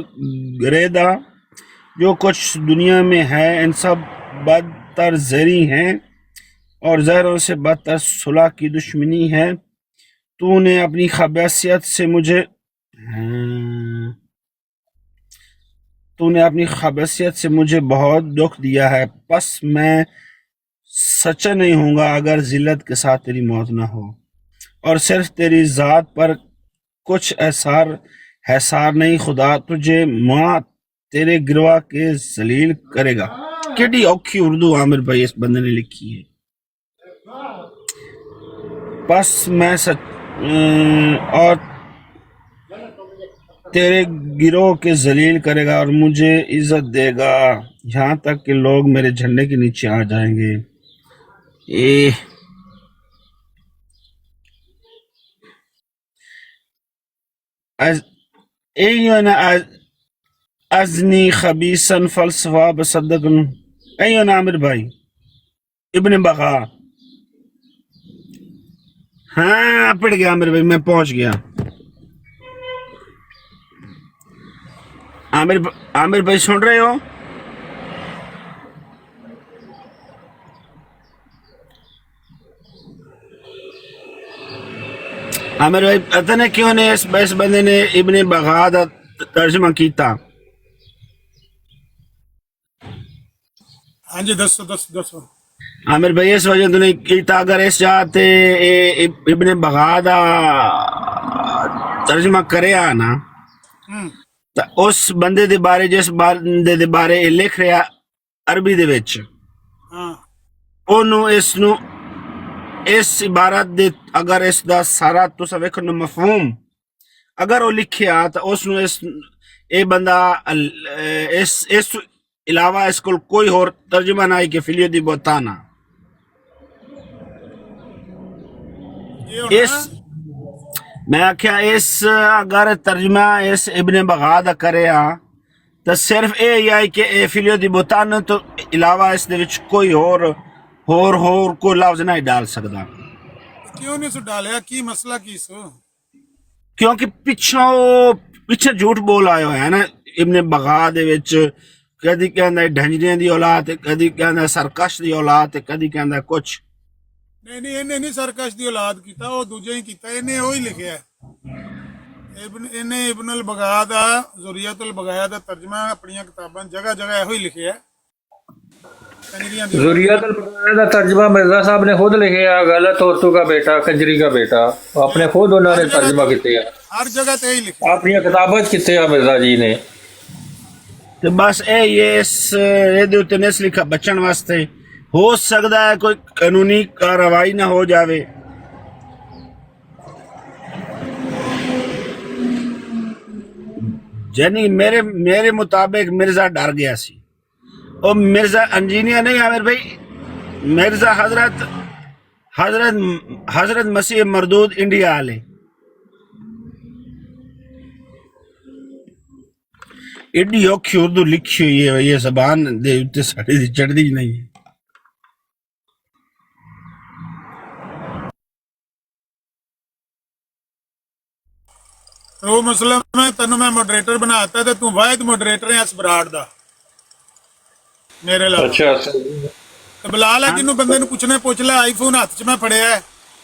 گریدا۔ جو کچھ دنیا میں ہے ان سب بدتر زہری ہیں اور زہروں سے بدتر صلح کی دشمنی ہے۔ تو نے اپنی خبیثیت سے مجھے بہت دکھ دیا ہے، پس میں سچا نہیں ہوں گا اگر ذلت کے ساتھ تیری موت نہ ہو، اور صرف تیری ذات پر کچھ حصار نہیں۔ خدا تجھے ماں تیرے گروہ کے ذلیل کرے گا۔ کیڑی اوکھی اردو عامر بھائی اس بندے نے لکھی ہے۔ پس میں اور تیرے گروہ کے ذلیل کرے گا اور مجھے عزت دے گا، یہاں تک کہ لوگ میرے جھنڈے کے نیچے آ جائیں گے۔ ازنی خبیثن فلسفہ بصدقن۔ ایون عامر بھائی ابن بغا، ہاں پڑ گیا عامر بھائی، میں پہنچ گیا۔ عامر بھائی سن رہے ہو؟ عامر بھائی پتہ نہیں کیوں نے اس بندے نے ابن بغا دا ترجمہ کیتا۔ ہاں جی دسو عامر بھائی اس وجہ تو نہیں کیتا، اگر اس جاتے ابن بغا دا ترجمہ کرے نا ਤਾਂ ਉਸ ਬੰਦੇ ਦੇ ਬਾਰੇ ਜਿਸ ਬੰਦੇ ਦੇ ਬਾਰੇ ਇਹ ਲਿਖ ਰਿਹਾ ਅਰਬੀ ਦੇ ਵਿੱਚ ਉਹਨੂੰ ਇਸ ਇਬਾਰਤ ਦੇ ਅਗਰ ਇਸ ਦਾ ਸਾਰਾ ਤੁਸੀਂ ਵੇਖੋ ਨਾ ਮਫਹੂਮ ਅਗਰ ਉਹ ਲਿਖਿਆ ਤਾਂ ਉਸ ਨੂੰ ਇਹ ਬੰਦਾ ਇਸ ਇਲਾਵਾ ਇਸ ਕੋਲ ਕੋਈ ਹੋਰ ਤਰਜਮਾ ਨਾ ਹੈ ਕਿ ਫਿਲੀਓ ਦੀ ਬੋਤਾਨਾ ਇਸ میں آکھیا اس اگر ترجمہ اس ابن بغا دا کرے تو صرف ہے کہ اے فلیو دی بوتان تو علاوہ اس دے وچ کوئی ہور کوئی لفظ نہیں ڈال سکتا۔ کیوں نہیں سو ڈالیا؟ کی مسئلہ کی سو؟ کیونکہ پیچھے جھوٹ بول آئے ہوئے ہیں نا ابن بغا دے وچ कदी कहंदा ढंजरियां दी औलाद है, कदी कहंदा सरकश दी औलाद है, कदी कहंदा कुछ। ਨਹੀਂ ਨਹੀਂ ਇਹਨੇ ਨਹੀਂ ਸਰਕਸ਼ ਦੀ ਔਲਾਦ ਕੀਤਾ, ਉਹ ਦੂਜਾ ਹੀ ਕੀਤਾ। ਇਹਨੇ ਉਹ ਹੀ ਲਿਖਿਆ ਇਹਨੇ ਇਬਨ ਅਲ ਬਗਾ ਦਾ ਜ਼ੁਰੀਅਤੁਲ ਬਗਾ ਦਾ ਤਰਜਮਾ ਆਪਣੀਆਂ ਕਿਤਾਬਾਂ ਜਗ੍ਹਾ ਜਗ੍ਹਾ ਇਹੋ ਹੀ ਲਿਖਿਆ ਕੰਜਰੀਆਂ ਦੀ ਜ਼ੁਰੀਅਤ ਅਲ-ਬਗਾਇਆ ਦਾ ਤਰਜਮਾ ਮਿਰਜ਼ਾ ਸਾਹਿਬ ਨੇ ਖੁਦ ਲਿਖਿਆ, ਗਲਤ ਔਰਤੋਂ का बेटा, कंजरी का बेटा, ਆਪਣੇ ਖੁਦ ਉਹਨਾਂ ਨੇ ਤਰਜਮਾ ਕੀਤੇ ਆ, ਹਰ ਜਗ੍ਹਾ ਤੇ ਹੀ ਲਿਖਿਆ ਆਪਣੀਆਂ ਕਿਤਾਬਾਂ 'ਚ ਕੀਤੇ ਆ ਮਿਰਜ਼ਾ ਜੀ ਨੇ। ਤੇ ਬਸ ਇਹ ਇਸ ਇਹਦੇ ਉੱਤੇ ਨਸ ਲਿਖਾ ਬਚਣ ਵਾਸਤੇ ਹੋ ਸਕਦਾ ਹੈ ਕੋਈ ਕਾਨੂੰਨੀ ਕਾਰਵਾਈ ਨਾ ਹੋ ਜਾਵੇ। ਜਾਨੀ ਮੇਰੇ ਮੁਤਾबिक मिर्जा डर गया सी। और मिर्जा इंजीनियर नहीं आमिर भाई, मिर्जा हजरत मसीह मरदूद इंडिया वाले एडी औखी उर्दू लिखी हुई है, ये जबान दे उत्ते साड़ी दी चढ़दी नहीं है। ਉਹ ਮਸਲਾ ਮੈਂ ਤੈਨੂੰ ਮੈਂ ਮੋਡਰੇਟਰ ਬਣਾਤਾ ਤੇ ਤੂੰ ਵਾਹਿਦ ਮੋਡਰੇਟਰ ਹੈ ਇਸ ਬਰਾੜ ਦਾ ਮੇਰੇ ਲਈ। ਅੱਛਾ ਤੇ ਬੁਲਾ ਲੈ ਜਿਹਨੂੰ ਬੰਦੇ ਨੂੰ ਪੁੱਛਣਾ ਪੁੱਛ ਲੈ। ਆਈਫੋਨ ਹੱਥ 'ਚ ਮੈਂ ਫੜਿਆ ਹੈ,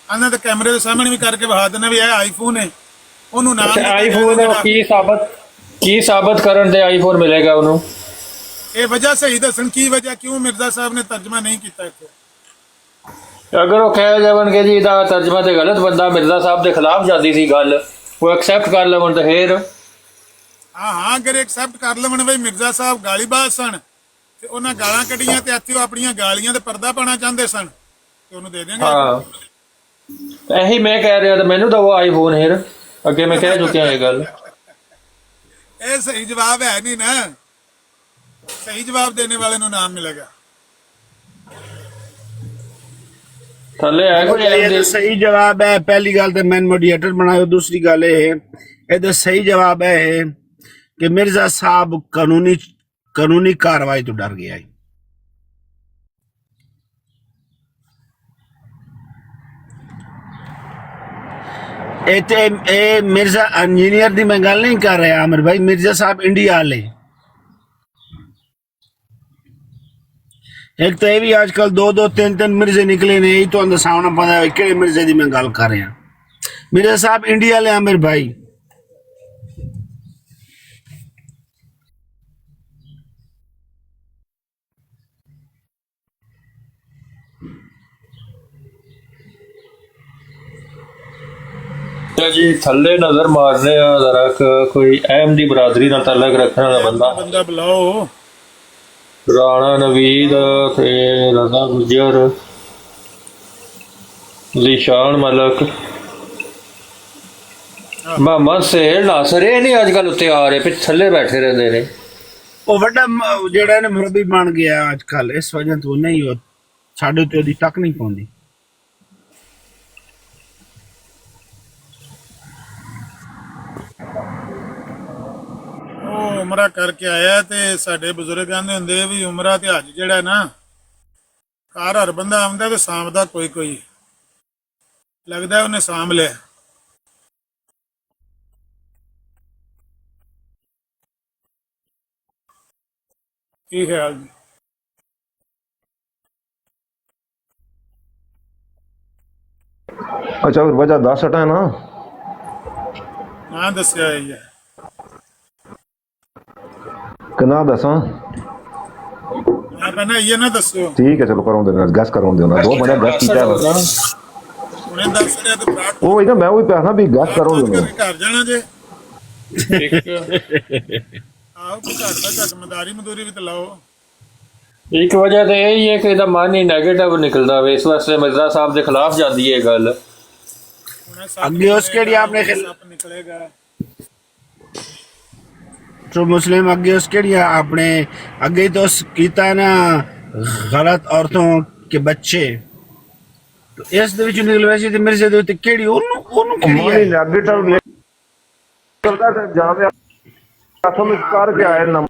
ਆਂਦਾ ਤੇ ਕੈਮਰੇ ਦੇ ਸਾਹਮਣੇ ਵੀ ਕਰਕੇ ਵਿਖਾ ਦੇਣਾ ਵੀ ਇਹ ਆਈਫੋਨ ਹੈ। ਉਹਨੂੰ ਨਾਮ ਆਈਫੋਨ ਕੀ ਸਾਬਤ ਕਰਨ ਤੇ ਆਈਫੋਨ ਮਿਲੇਗਾ ਉਹਨੂੰ? ਇਹ ਵਜ੍ਹਾ ਸਹੀ ਦੱਸਣ ਕੀ ਵਜ੍ਹਾ ਕਿਉਂ ਮਿਰਜ਼ਾ ਸਾਹਿਬ ਨੇ ਤਰਜਮਾ ਨਹੀਂ ਕੀਤਾ ਇੱਥੇ। ਅਗਰ ਉਹ ਕਹਿ ਜਾਵਣਗੇ ਜੀ ਇਹਦਾ ਤਰਜਮਾ ਤੇ ਗਲਤ ਬੰਦਾ ਮਿਰਜ਼ਾ ਸਾਹਿਬ ਦੇ ਖਿਲਾਫ ਜਾਂਦੀ ਸੀ ਗੱਲ, ਉਹ ਐਕਸੈਪਟ ਕਰ ਲਵਣ ਤੇ ਫੇਰ ਹਾਂ ਅਗਰ ਐਕਸੈਪਟ ਕਰ ਲਵਣ ਬਈ ਮਿਰਜ਼ਾ ਸਾਹਿਬ ਗਾਲੀਬਾਜ਼ ਸਨ ਤੇ ਉਹਨਾਂ ਗਾਲਾਂ ਕੱਢੀਆਂ ਤੇ ਇੱਥੇ ਉਹ ਆਪਣੀਆਂ ਗਾਲੀਆਂ ਤੇ ਪਰਦਾ ਪਾਣਾ ਚਾਹੁੰਦੇ ਸਨ ਤੇ ਉਹਨੂੰ ਦੇ ਦੇਣਗੇ। ਹਾਂ ਇਹੀ ਮੈਂ ਕਹਿ ਰਿਹਾ, ਤੇ ਮੈਨੂੰ ਤਾਂ ਉਹ ਆਈਫੋਨ ਫੇਰ ਅੱਗੇ ਮੈਂ ਕਹਿ ਚੁੱਕਿਆ ਇਹ ਗੱਲ। ਇਹ ਸਹੀ ਜਵਾਬ ਹੈ ਨਹੀਂ ਨਾ, ਸਹੀ ਜਵਾਬ ਦੇਣੇ ਵਾਲੇ ਨੂੰ ਨਾਮ ਮਿਲੇਗਾ। ਥੱਲੇ ਹੈ ਕੋਈ ਇਹ ਸਹੀ ਜਵਾਬ ਹੈ। ਪਹਿਲੀ ਗੱਲ ਤੇ ਮੈਂ ਮੋਡਰੇਟਰ ਬਣਾਇਓ, ਦੂਸਰੀ ਗੱਲ ਇਹ ਇਹਦਾ ਸਹੀ ਜਵਾਬ ਹੈ ਕਿ ਮਿਰਜ਼ਾ ਸਾਹਿਬ ਕਾਨੂੰਨੀ ਕਾਰਵਾਈ ਤੋਂ ਡਰ ਗਿਆ ਹੈ। ਇਹ ਮਿਰਜ਼ਾ ਇੰਜੀਨੀਅਰ ਦੀ ਮੈਂ ਗੱਲ ਨਹੀਂ ਕਰ ਰਿਹਾ ਆਮਿਰ ਭਾਈ, ਮਿਰਜ਼ਾ ਸਾਹਿਬ ਇੰਡੀਆ ਵਾਲੇ। एक तो ये भी आजकल 2-2 3-3 मिर्जे निकले ने, यही तो दसाना पता है कि मिर्जे की मैं गल कर रहा। मिर्जा साहब इंडिया ले आमिर भाई, जी थल्ले नजर मारने जरा कोई अहमदी बरादरी ना तलक रखने वाला ਬੰਦਾ ਬੁਲਾਓ। ਰਾਣਾ ਨਵੀਦ ਤੇ ਰਜ਼ਾ ਗੁਜਰ, ਲੀਸ਼ਾਨ ਮਲਕ, ਮੁਹੰਮਦ ਸਹਿਲ ਨਾਸਰ, ਇਹ ਨਹੀਂ ਅੱਜ ਕੱਲ ਉੱਤੇ ਆ ਰਹੇ, ਪਿੱਛੇ ਥੱਲੇ ਬੈਠੇ ਰਹਿੰਦੇ ਨੇ। ਉਹ ਵੱਡਾ ਜਿਹੜਾ ਨੇ ਮੁਰੱਬੀ ਬਣ ਗਿਆ ਅੱਜ ਕੱਲ, ਇਸ ਵਜ੍ਹਾ ਤੋਂ ਨਹੀਂ ਹੋ ਸਾਡੇ ਤੇ ਉਹਦੀ ਟੱਕ ਨਹੀਂ ਪਾਉਂਦੀ। ਉਹ ਉਮਰਾ ਕਰਕੇ ਆਇਆ ਤੇ ਸਾਡੇ ਬਜ਼ੁਰਗ ਕਹਿੰਦੇ ਹੁੰਦੇ ਵੀ ਉਮਰਾ ਤੇ ਹੱਜ ਜਿਹੜਾ ਨਾ ਘਰ ਹਰ ਬੰਦਾ ਆਉਂਦਾ ਤੇ ਸਾਂਭਦਾ ਕੋਈ ਲੱਗਦਾ ਉਹਨੇ ਸਾਂਭ ਲਿਆ। ਕੀ ਖਿਆਲ ਜੀ? अच्छा फिर वजह दस हटा है ना? ਨਾ ਦੱਸਿਆ ਹੀ ਹੈ कि ना दसा? ਮੈਂ ਕਹਿੰਦਾ ਇਹ ਨਾ ਦੱਸਿਓ। ठीक है चलो करो देना, गैस करो देना, दो बड़ा गैस कीता है। ਹੁਣੇ ਦੱਸ ਰਿਹਾ ਤੇ ਬਰਾੜ वो इधर मैं वही पैसा भी गैस करो देना। ਘਰ ਜਾਣਾ ਜੇ ਇੱਕ ਆਓ ਕੋਈ ਘਰ ਦਾ ਜ਼ਿੰਮੇਦਾਰੀ ਮਦੂਰੀ ਵੀ ਤੇ ਲਾਓ। ਇੱਕ ਵਜ੍ਹਾ ਤੇ ਇਹ ਹੀ ਹੈ ਕਿ ਇਹਦਾ ਮਨ ਹੀ ਨੈਗੇਟਿਵ ਨਿਕਲਦਾ ਵੇ, ਇਸ ਵਾਸਤੇ ਮਿਰਜ਼ਾ ਸਾਹਿਬ ਦੇ ਖਿਲਾਫ ਜਾਂਦੀ ਹੈ ਗੱਲ। ਹੁਣੇ ਸੱਪ ਅੱਗੇ ਉਸ ਕਿਹੜੀ ਆਪਣੇ ਸੱਪ ਨਿਕਲੇਗਾ। तो मुस्लिम अगे उस अपने अगे तो कीता ना गलत औरतों के बच्चे, तो इस दे विच निकल वैसे ते मिर्जे दे उत्ते केड़ी ओनु केड़ी है नेगेटिव निकलदा ते जावे कसम कर के आए ना।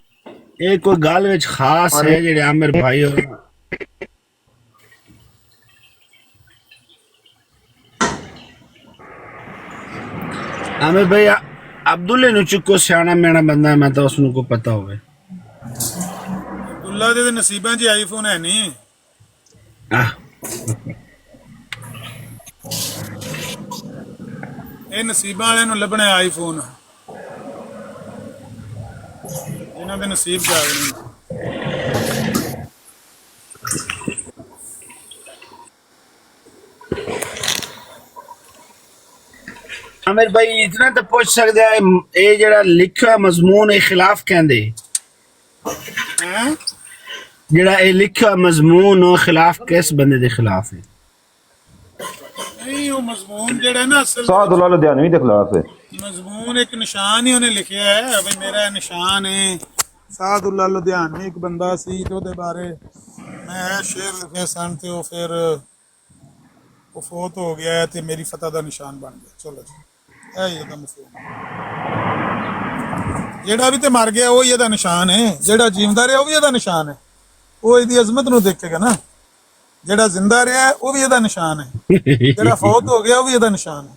ये कोई गल विच खास है जेड़े आमिर भाई हो आमिर भाई अब्दुल्ले नु चुको सियाना मेना बंदा, मैं तो उसनु को पता होवे। ਮੁੱਲਾ ਦੇ ਨਸੀਬਾਂ 'ਚ ਆਈਫੋਨ ਹੈ ਨਹੀਂ। आह, ਇਹ ਨਸੀਬਾਂ ਵਾਲਿਆਂ ਨੂੰ ਲੱਭਣਾ ਆਈਫੋਨ, ਜਿਨ੍ਹਾਂ ਦੇ ਨਸੀਬ ਜਾਗਣੇ। आमिर भाई इतना तो पूछ सकते हैं ये जरा लिखा मजमून के खिलाफ कहते ਹੈਂ? जरा ये लिखा मजमून और खिलाफ किस बंदे के खिलाफ है? ਨਹੀਂ ਉਹ ਮਜ਼ਮੂਨ ਜਿਹੜਾ ਨਾ ਅਸਲ ਸਾਦੁੱਲਾ ਲੁਧਿਆਣਵੀ ਦੇ ਖਿਲਾਫ ਹੈ। ਮਜ਼ਮੂਨ ਇੱਕ ਨਿਸ਼ਾਨ ਹੀ ਉਹਨੇ ਲਿਖਿਆ ਹੈ ਵੀ ਮੇਰਾ ਇਹ ਨਿਸ਼ਾਨ ਹੈ। ਸਾਦੁੱਲਾ ਲੁਧਿਆਣਵੀ ਇੱਕ ਬੰਦਾ ਸੀ ਤੇ ਉਹਦੇ ਬਾਰੇ ਮੈਂ ਸ਼ੇਰ ਲਿਖੇ ਸਨ ਤੇ ਉਹ ਫਿਰ ਉਹ ਫੌਤ ਹੋ ਗਿਆ ਤੇ ਮੇਰੀ ਫਤਹ ਦਾ ਨਿਸ਼ਾਨ ਬਣ ਗਿਆ। ਚਲੋ ਜੀ ਇਹ ਹੀ ਇਹਦਾ ਮਫਹੂਮ। ਜਿਹੜਾ ਵੀ ਤੇ ਮਰ ਗਿਆ ਉਹ ਹੀ ਇਹਦਾ ਨਿਸ਼ਾਨ ਹੈ, ਜਿਹੜਾ ਜਿਉਂਦਾ ਰਿਹਾ ਉਹ ਵੀ ਇਹਦਾ ਨਿਸ਼ਾਨ ਹੈ। ਉਹ ਇਹਦੀ ਅਜ਼ਮਤ ਨੂੰ ਦੇਖੇਗਾ ਨਾ। ਜਿਹੜਾ ਜ਼ਿੰਦਾ ਰਿਹਾ ਹੈ, ਉਹ ਵੀ ਇਹਦਾ ਨਿਸ਼ਾਨ ਹੈ। ਜਿਹੜਾ ਫੌਤ ਹੋ ਗਿਆ ਉਹ ਵੀ ਇਹਦਾ ਨਿਸ਼ਾਨ ਹੈ।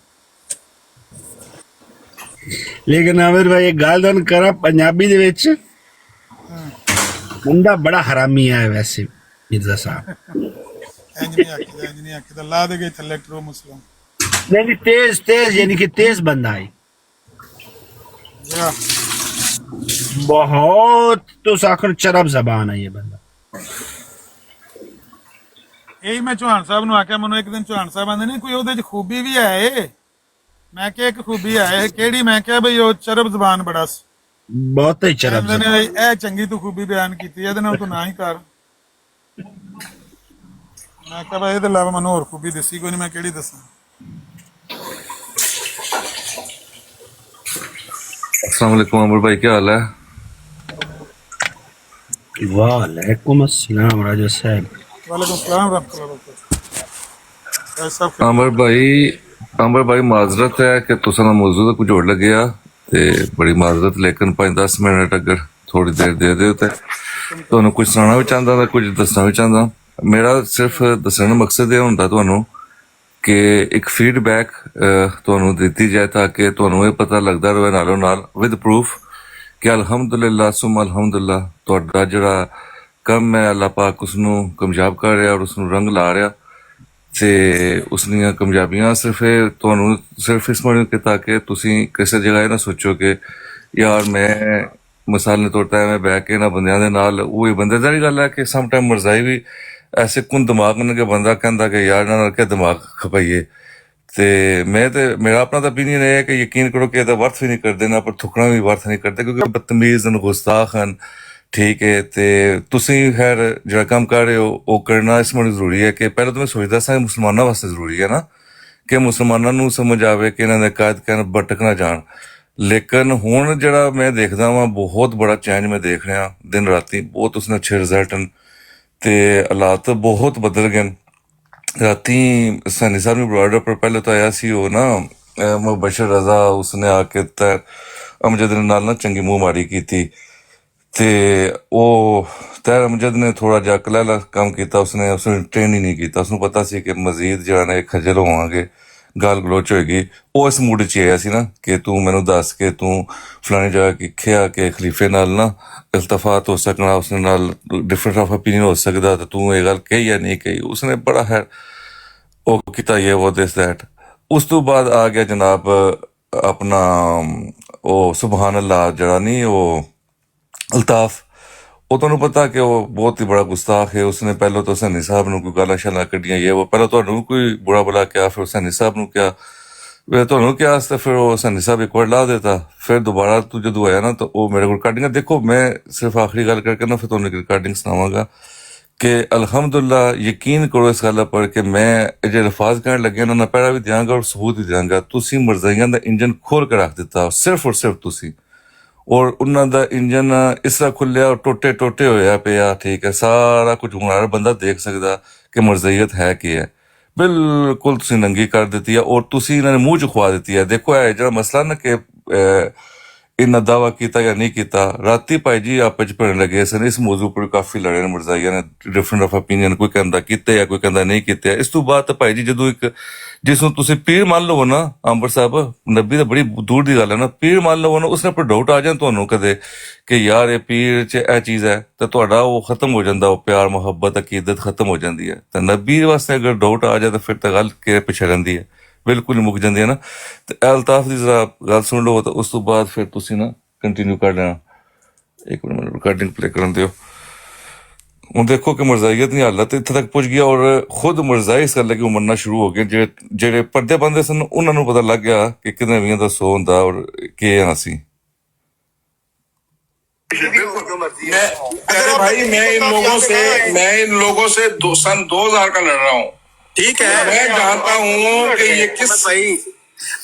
लेकिन आमिर भाई एक गल दन करा पंजाबी दे विच बंदा बड़ा हरामी है वैसे मिर्जा साहब। ਇੰਜ ਨਹੀਂ ਆਖੀਦਾ ਲਾ ਦੇ ਗਏ ਥੱਲੇ ਟਰੂ ਮੁਸਲਮ नहीं तेज तेज यानी कि तेज बंदा है ਯਾ बहुत। तो आखिर चरब जबान है ये बंदा। ਇਹੀ ਮੈਂ ਚੌਹਾਨ ਸਾਹਿਬ ਨੂੰ ਆਖਿਆ, ਮੈਨੂੰ ਇੱਕ ਦਿਨ ਚੌਹਾਨ ਸਾਹਿਬ ਆਂਦੇ ਨੇ ਕੋਈ ਉਹਦੇ 'ਚ ਖੂਬੀ ਵੀ ਹੈ ਏ। ਮੈਂ ਕਿਹਾ ਇੱਕ ਖੂਬੀ ਹੈ ਕਿਹੜੀ? ਮੈਂ ਕਿਹਾ ਬਈ ਉਹ ਚਰਬ ਜ਼ਬਾਨ ਬੜਾ ਸੀ। बहुत ही चरब ਕਹਿੰਦੇ जबान। ਨੇ ਬਈ ਇਹ ਚੰਗੀ ਤੂੰ ਖੂਬੀ ਬਿਆਨ ਕੀਤੀ, ਇਹਦੇ ਨਾਲ ਤੂੰ ਨਾ ਹੀ ਕਰ। ਮੈਂ ਕਿਹਾ ਬਈ ਇਹਦੇ ਇਲਾਵਾ ਮੈਨੂੰ ਹੋਰ ਖੂਬੀ ਦੱਸੀ ਕੋਈ ਨਹੀਂ, ਮੈਂ ਕਿਹੜੀ ਦੱਸਾਂ। अस्सलाम वालेकुम अमर भाई, क्या हाल है? वालेकुम अस्सलाम राजा साहब। वालेकुम सलाम रहमतुल्लाह वबरकातुहू। सब अंबर भाई माजरत है कि तुसा ना मौजू का कुछ होड़ लगे आ ते बड़ी माजरत, लेकिन 5-10 मिनट अगर थोड़ी देर दे दे तो तुहानू कुछ सुनाना भी चाहता था, कुछ दसना भी चाहता। मेरा सिर्फ दसने का मकसद यह होंदा तुहानू कि एक फीडबैक तुहानू दिती जाए ताकि तुहानू ये पता लगता रहे नालों नाल विद प्रूफ कि अल्हम्दुलिल्लाह सुम अल्हम्दुलिल्लाह तुहाडा जिहड़ा कम है अल्लाह पाक उसनू कामयाब कर रहा और उसनू रंग ला रहा ते उसनियां कामयाबियां सिर्फ तुहानू सिर्फ इस मौके कि ताकि तुसी किसी जगह ना सोचो कि यार मैं मिसाल ने तौर पर मैं बह के ना बंदियां दे नाल वो बंदे दी गल है कि सम टाइम मरजाई भी ऐसे कुन दिमाग ने कि बंदा कहता कि यार ना के दिमाग खपाइए। ते मैं ते मेरा अपना तो ओपीनियन है कि यकीन करो कि ਇਹਦਾ ਵਰਥ ਵੀ ਨਹੀਂ ਕਰਦੇ ਨਾ ਪਰ ਥੁਕਣਾ ਵੀ ਵਰਥ ਨਹੀਂ ਕਰਦੇ ਕਿਉਂਕਿ ਬਦਤਮੀਜ਼ ਹਨ, ਗੁਸਤਾਖ ਹਨ। ਠੀਕ ਹੈ ਤੇ ਤੁਸੀਂ ਖੈਰ ਜਿਹੜਾ ਕੰਮ ਕਰ ਰਹੇ ਹੋ ਉਹ ਕਰਨਾ ਇਸ ਲਈ ਜ਼ਰੂਰੀ ਹੈ ਕਿ ਪਹਿਲਾਂ ਤਾਂ ਮੈਂ ਸੋਚਦਾ ਸਾਂ ਮੁਸਲਮਾਨਾਂ ਵਾਸਤੇ ਜ਼ਰੂਰੀ ਹੈ ਨਾ ਕਿ ਮੁਸਲਮਾਨਾਂ ਨੂੰ ਸਮਝ ਆਵੇ ਕਿ ਇਹਨਾਂ ਦੇ ਕਾਇਦ ਕਹਿਣ ਭਟਕ ਨਾ ਜਾਣ। ਲੇਕਿਨ ਹੁਣ ਜਿਹੜਾ ਮੈਂ ਦੇਖਦਾ ਵਾਂ ਬਹੁਤ ਬੜਾ ਚੇਂਜ ਮੈਂ ਦੇਖ ਰਿਹਾ ਦਿਨ ਰਾਤੀ, ਬਹੁਤ ਉਸਨੇ ਅੱਛੇ ਰਿਜ਼ਲਟ ਹਨ ਤੇ ਹਾਲਾਤ ਬਹੁਤ ਬਦਲ ਗਏ। ਰਾਤੀ ਸਨੀ ਸਾਹਿਬ ਨੂੰ ਬਰਾਡਰ ਪਰ ਪਹਿਲੇ ਤਾਂ ਆਇਆ ਸੀ ਉਹ ਨਾ ਮੁਬਸ਼ਰ ਰਜ਼ਾ, ਉਸਨੇ ਆ ਕੇ ਤਾਂ ਅਮਜਦ ਦੇ ਨਾਲ ਨਾ ਚੰਗੀ ਮੂੰਹ ਮਾਰੀ ਕੀਤੀ ਤੇ ਉਹ ਤੈਰ ਅਮਜਦ ਨੇ ਥੋੜਾ ਜਿਹਾ ਕਲੈਲਾ ਕੰਮ ਕੀਤਾ, ਉਸਨੇ ਟ੍ਰੇਨ ਹੀ ਨਹੀਂ ਕੀਤਾ। ਉਸਨੂੰ ਪਤਾ ਸੀ ਕਿ ਮਜ਼ੀਦ ਜਿਹੜਾ ਨੇ ਖਜਲ ਹੋਵਾਂਗੇ, ਗਾਲ ਗਲੋਚ ਹੋਏਗੀ। ਉਹ ਇਸ ਮੂਡ 'ਚ ਆਇਆ ਸੀ ਨਾ ਕਿ ਤੂੰ ਮੈਨੂੰ ਦੱਸ ਕੇ ਤੂੰ ਫਲਾਣੀ ਜਗ੍ਹਾ ਕਿਹਾ ਕਿ ਖਲੀਫੇ ਨਾਲ ਨਾ ਇਲਤਫਾਤ ਹੋ ਸਕਣਾ, ਉਸਨੇ ਨਾਲ ਡਿਫਰੈਂਟ ਆਫ ਓਪੀਨੀਅਨ ਹੋ ਸਕਦਾ ਤੇ ਤੂੰ ਇਹ ਗੱਲ ਕਹੀ ਜਾਂ ਨਹੀਂ ਕਹੀ। ਉਸਨੇ ਬੜਾ ਹੈ ਉਹ ਕੀਤਾ ਇਹ ਉਹ ਦਿਸ ਦੈਟ। ਉਸ ਤੋਂ ਬਾਅਦ ਆ ਗਿਆ ਜਨਾਬ ਆਪਣਾ ਉਹ ਸੁਬਹਾਨ ਅੱਲਾ ਜਿਹੜਾ ਨਹੀਂ ਉਹ ਅਲਤਾਫ। ਉਹ ਤੁਹਾਨੂੰ ਪਤਾ ਕਿ ਉਹ ਬਹੁਤ ਹੀ ਬੜਾ ਗੁਸਤਾਖ ਹੈ। ਉਸਨੇ ਪਹਿਲਾਂ ਤਾਂ ਸਨੀ ਸਾਹਿਬ ਨੂੰ ਕੋਈ ਗਾਲਾਂ ਸ਼ਾਲਾਂ ਕੱਢੀਆਂ ਇਹ ਉਹ, ਪਹਿਲਾਂ ਤੁਹਾਨੂੰ ਕੋਈ ਬੁਰਾ ਬੁਲਾ ਕਿਹਾ, ਫਿਰ ਸਨੀ ਸਾਹਿਬ ਨੂੰ ਕਿਹਾ, ਫਿਰ ਤੁਹਾਨੂੰ ਕਿਹਾ ਤਾਂ ਫਿਰ ਉਹ ਸਨੀ ਸਾਹਿਬ ਇੱਕ ਵਾਰ ਲਾ ਦੇਤਾ। ਫਿਰ ਦੁਬਾਰਾ ਤੂੰ ਜਦੋਂ ਆਇਆ ਨਾ ਤਾਂ ਉਹ ਮੇਰੇ ਕੋਲ ਰਿਕਾਰਡਿੰਗ ਦੇਖੋ। ਮੈਂ ਸਿਰਫ ਆਖਰੀ ਗੱਲ ਕਰਕੇ ਨਾ ਫਿਰ ਤੁਹਾਨੂੰ ਇੱਕ ਰਿਕਾਰਡਿੰਗ ਸੁਣਾਵਾਂਗਾ ਕਿ ਅਲਹਮਦੁਲਿਲਾ ਯਕੀਨ ਕਰੋ ਇਸ ਗੱਲ ਪਰ ਕਿ ਮੈਂ ਇਹ ਜਿਹੜੇ ਅਲਫਾਜ਼ ਕਹਿਣ ਲੱਗੇ ਉਹਨਾਂ ਦਾ ਪਹਿਰਾ ਵੀ ਦਿਆਂਗਾ ਔਰ ਸਬੂਤ ਵੀ ਦਿਆਂਗਾ। ਤੁਸੀਂ ਮਰਜ਼ਾਈਆਂ ਦਾ ਇੰਜਨ ਖੋਲ ਕੇ ਰੱਖ ਦਿੱਤਾ ਸਿਰਫ ਔਰ ਸਿਰਫ ਤੁਸੀਂ, ਔਰ ਉਹਨਾਂ ਦਾ ਇੰਜਨ ਇਸ ਤਰ੍ਹਾਂ ਖੁੱਲਿਆ ਔਰ ਟੋਟੇ ਟੋਟੇ ਹੋਇਆ ਪਿਆ। ਠੀਕ ਹੈ, ਸਾਰਾ ਕੁਝ ਹੁਣ ਹਰ ਬੰਦਾ ਦੇਖ ਸਕਦਾ ਕਿ ਮਰਜ਼ਈਅਤ ਹੈ ਕੀ ਹੈ। ਬਿਲਕੁਲ ਤੁਸੀਂ ਨੰਗੀ ਕਰ ਦਿੱਤੀ ਹੈ ਔਰ ਤੁਸੀਂ ਇਹਨਾਂ ਨੇ ਮੂੰਹ 'ਚ ਖਵਾ ਦਿੱਤੀ ਹੈ। ਦੇਖੋ ਇਹ ਜਿਹੜਾ ਮਸਲਾ ਨਾ ਕਿ ਇਹਨਾਂ ਦਾਵਾ ਕੀਤਾ ਜਾਂ ਨਹੀਂ ਕੀਤਾ। ਰਾਤੀ ਭਾਈ ਜੀ ਆਪਸ ਚ ਭਿੜਨ ਲੱਗੇ ਸਨ, ਇਸ ਮੌਜੂ ਉੱਪਰ ਕਾਫੀ ਲੜੇ ਨੇ ਮਿਰਜ਼ਾਈਆਂ ਨੇ, ਡਿਫਰੈਂਟ ਆਫ ਓਪੀਨੀਅਨ, ਕੋਈ ਕਹਿੰਦਾ ਕੀਤੇ ਆ, ਕੋਈ ਕਹਿੰਦਾ ਨਹੀਂ ਕੀਤੇ। ਇਸ ਤੋਂ ਬਾਅਦ ਤਾਂ ਭਾਈ ਜੀ ਜਦੋਂ ਇੱਕ ਜਿਸ ਨੂੰ ਤੁਸੀਂ ਪੀਰ ਮੰਨ ਲਵੋ ਨਾ, ਅੰਬਰ ਸਾਹਿਬ ਨਬੀ ਤਾਂ ਬੜੀ ਦੂਰ ਦੀ ਗੱਲ ਹੈ ਨਾ, ਪੀਰ ਮੰਨ ਲਵੋ ਨਾ, ਉਸਨੇ ਆਪਣਾ ਡਾਊਟ ਆ ਜਾਣ ਤੁਹਾਨੂੰ ਕਦੇ ਕਿ ਯਾਰ ਇਹ ਪੀਰ ਚ ਇਹ ਚੀਜ਼ ਹੈ, ਤਾਂ ਤੁਹਾਡਾ ਉਹ ਖਤਮ ਹੋ ਜਾਂਦਾ, ਉਹ ਪਿਆਰ ਮੁਹੱਬਤ ਅਕੀਦਤ ਖਤਮ ਹੋ ਜਾਂਦੀ ਹੈ। ਤਾਂ ਨਬੀ ਵਾਸਤੇ ਅਗਰ ਡਾਊਟ ਆ ਜਾਏ ਤਾਂ ਫਿਰ ਤਾਂ ਗੱਲ ਕਿ ਪਿੱਛੇ ਰਹਿੰਦੀ ਹੈ, ਬਿਲਕੁਲ ਹੀ ਮੁੱਕ ਜਾਂਦੀ ਹੈ ਨਾ। ਤੇ ਅਲਤਾਫ ਦੀ ਜ਼ਰਾ ਗੱਲ ਸੁਣ ਲਓ, ਤਾਂ ਉਸ ਤੋਂ ਬਾਅਦ ਫਿਰ ਤੁਸੀਂ ਨਾ ਕੰਟੀਨਿਊ ਕਰ ਲੈਣਾ। ਇੱਕ ਮਿੰਟ ਮੈਨੂੰ ਰਿਕਾਰਡਿੰਗ ਪਲੇ ਕਰਨ ਦਿਓ। ਹੁਣ ਦੇਖੋ ਕਿ ਮਰਜ਼ਾਈਅਤ ਦੀ ਹਾਲਤ ਇੱਥੇ ਤੱਕ ਪਹੁੰਚ ਗਿਆ, ਔਰ ਖੁਦ ਮਰਜ਼ਾਈ ਇਸ ਗੱਲ ਲੱਗੇ ਮੰਨਣਾ ਸ਼ੁਰੂ ਹੋ ਗਏ। ਜਿਹੜੇ ਪਰਦੇ ਬੰਦੇ ਸਨ ਉਹਨਾਂ ਨੂੰ ਪਤਾ ਲੱਗ ਗਿਆ ਕਿ ਕਿੰਨੇ ਵੀਆਂ ਦਾ ਸੌ ਹੁੰਦਾ ਔਰ ਕੀ ਹਾਂ ਸੀ। अरे भाई मैं इन लोगों से सन 2000 का लड़ रहा हूँ, ठीक है। मैं जानता हूँ कि ये किस भाई,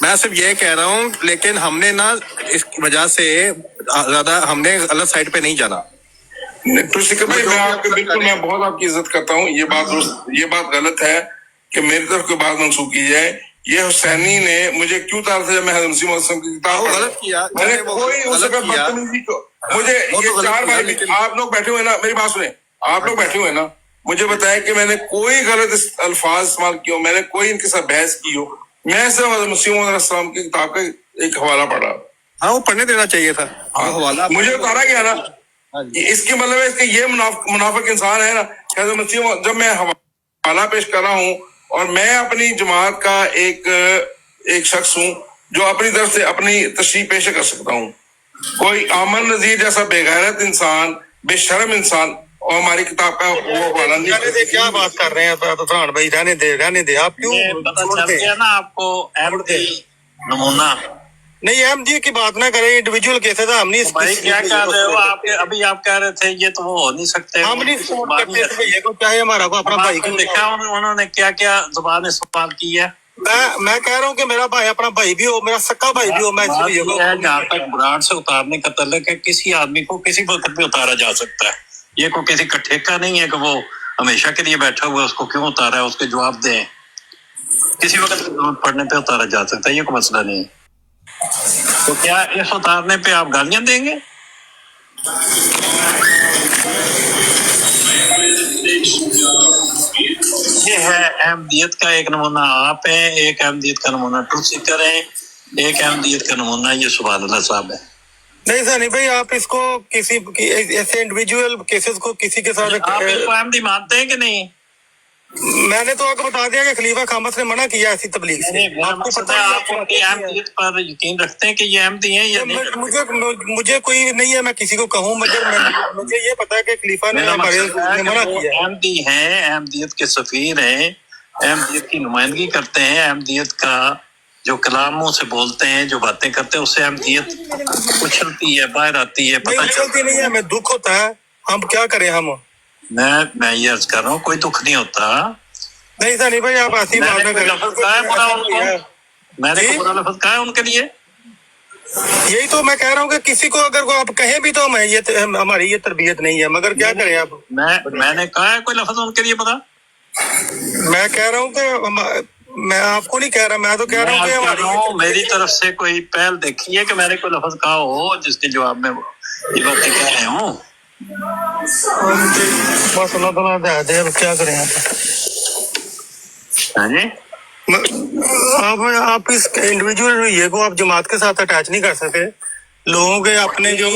मैं सिर्फ ये कह रहा हूँ, लेकिन हमने ना इस वजह से ज्यादा हमने गलत साइड पे नहीं जाना। भाई मैं आपके बिल्कुल, मैं बहुत आपकी इज्जत करता हूँ। ये बात गलत है कि मेरी तरफ कोई बात मंसूब की जाए। ये हुसैनी ने मुझे क्यों तारा था जब मैं हज़रत मसीह मौद की किताब गलत किया, मैंने कोई उस वक्त बदतमीजी को मुझे ये चार भाई आप लोग बैठे हुए ना, मेरी बात सुने, आप लोग बैठे हुए ना, मुझे बताया कि मैंने कोई गलत अल्फाज इस्तेमाल किए हो, मैंने कोई इनके साथ बहस की हो। मैं सिर्फ हज़रत मसीह मौद की किताब का एक हवाला पढ़ा। हाँ वो पढ़ने देना चाहिए था हवाला, मुझे उतारा गया ना। इसकी मतलब है कि ये मुनाफिक इंसान है ना। हज़रत मसीह जब मैं हवाला पेश कर रहा हूँ और मैं अपनी जमात का एक शख्स हूँ जो अपनी तरफ से अपनी तशरीह पेश कर सकता हूँ। कोई आमन नजीर जैसा बेगैरत इंसान, बेशर्म इंसान और हमारी किताब का वो हवाला नहीं। रहने दे, क्या बात कर रहे हैं फरहान भाई, रहने दे। आप क्यों पता चल गया ना आपको अहमदी नमूना नहीं, अहमदी की बात ना करें, इंडिविजुअल केसेस हम नहीं। भाई क्या कह रहे हो आप? अभी आप कह रहे थे ये तो वो हो नहीं सकते, हम नहीं सपोर्ट करते थे भैया को, चाहे हमारा को अपना भाई को देखा उन्होंने क्या क्या जुबान इस्तेमाल की है। मैं कह रहा हूँ कि मेरा भाई अपना भाई भी हो, मेरा सक्का भाई भी हो। मैं जहाँ तक ब्रांड से उतारने का तल्लुक है, किसी आदमी को किसी वक्त भी उतारा जा सकता है। ये कोई किसी का ठेका नहीं है कि वो हमेशा के लिए बैठा हुआ है, उसको क्यों उतारा है, उसके जवाब दें। किसी वक्त जरूरत पड़ने पे उतारा जा सकता है, ये कोई मसला नहीं है। तो क्या इस उतारने पे आप गालियां देंगे? ये है अहमदियत का एक नमूना आप हैं, एक अहमदियत का नमूना ट्रूथ सीकर है, एक अहमदियत का नमूना ये सुभान अल्लाह साहब है। नहीं सर नहीं भाई, आप इसको किसी ऐसे इंडिविजुअल केसेस को किसी के साथ आप इसको अहमदी मानते हैं कि नहीं? मैंने तो आपको बता दिया कि खलीफा खामस ने मना किया ऐसी तबलीग से। आपको पता है, आप उनकी अहमदियत पर यकीन रखते हैं कि ये अहमदी हैं या नहीं? मुझे कोई नहीं है मैं किसी को कहूँ, मगर मुझे ये पता है कि खलीफा ने मना किया। अहमदी हैं, अहमदियत के सफीर हैं, अहमदियत की नुमाइंदगी करते हैं, अहमदियत का जो कलाम मुंह से बोलते हैं, जो बातें करते हैं, उससे अहमदियत उछलती है, बाहर आती है। पता चलती नहीं है, हमें दुख होता है, हम क्या करें। हम मैं ये अर्ज कर रहा हूँ, कोई दुख नहीं होता। नहीं सर नहीं भाई, आप ऐसी बात ना करें। मैंने बुरा लफ्ज कहा है उनके लिए, यही तो मैं कह रहा हूँ कि किसी को अगर आप कहें भी तो हमारी ये तरबियत नहीं है, मगर क्या करें आप। मैंने कहा है कोई लफ्ज उनके लिए पता? मैं कह रहा हूँ कि मैं आपको नहीं कह रहा, मैं तो कह रहा हूँ कि हमारी मेरी तरफ से कोई पहल देखी है कि मैंने कोई लफ्ज कहा हो जिसके जवाब में ये बातें कह रहे हूँ। बस अल्लाह ताला दे, अब क्या करें आप इस इंडिविजुअल ये को आप जमात के साथ अटैच नहीं कर सकते। लोगों के अपने जो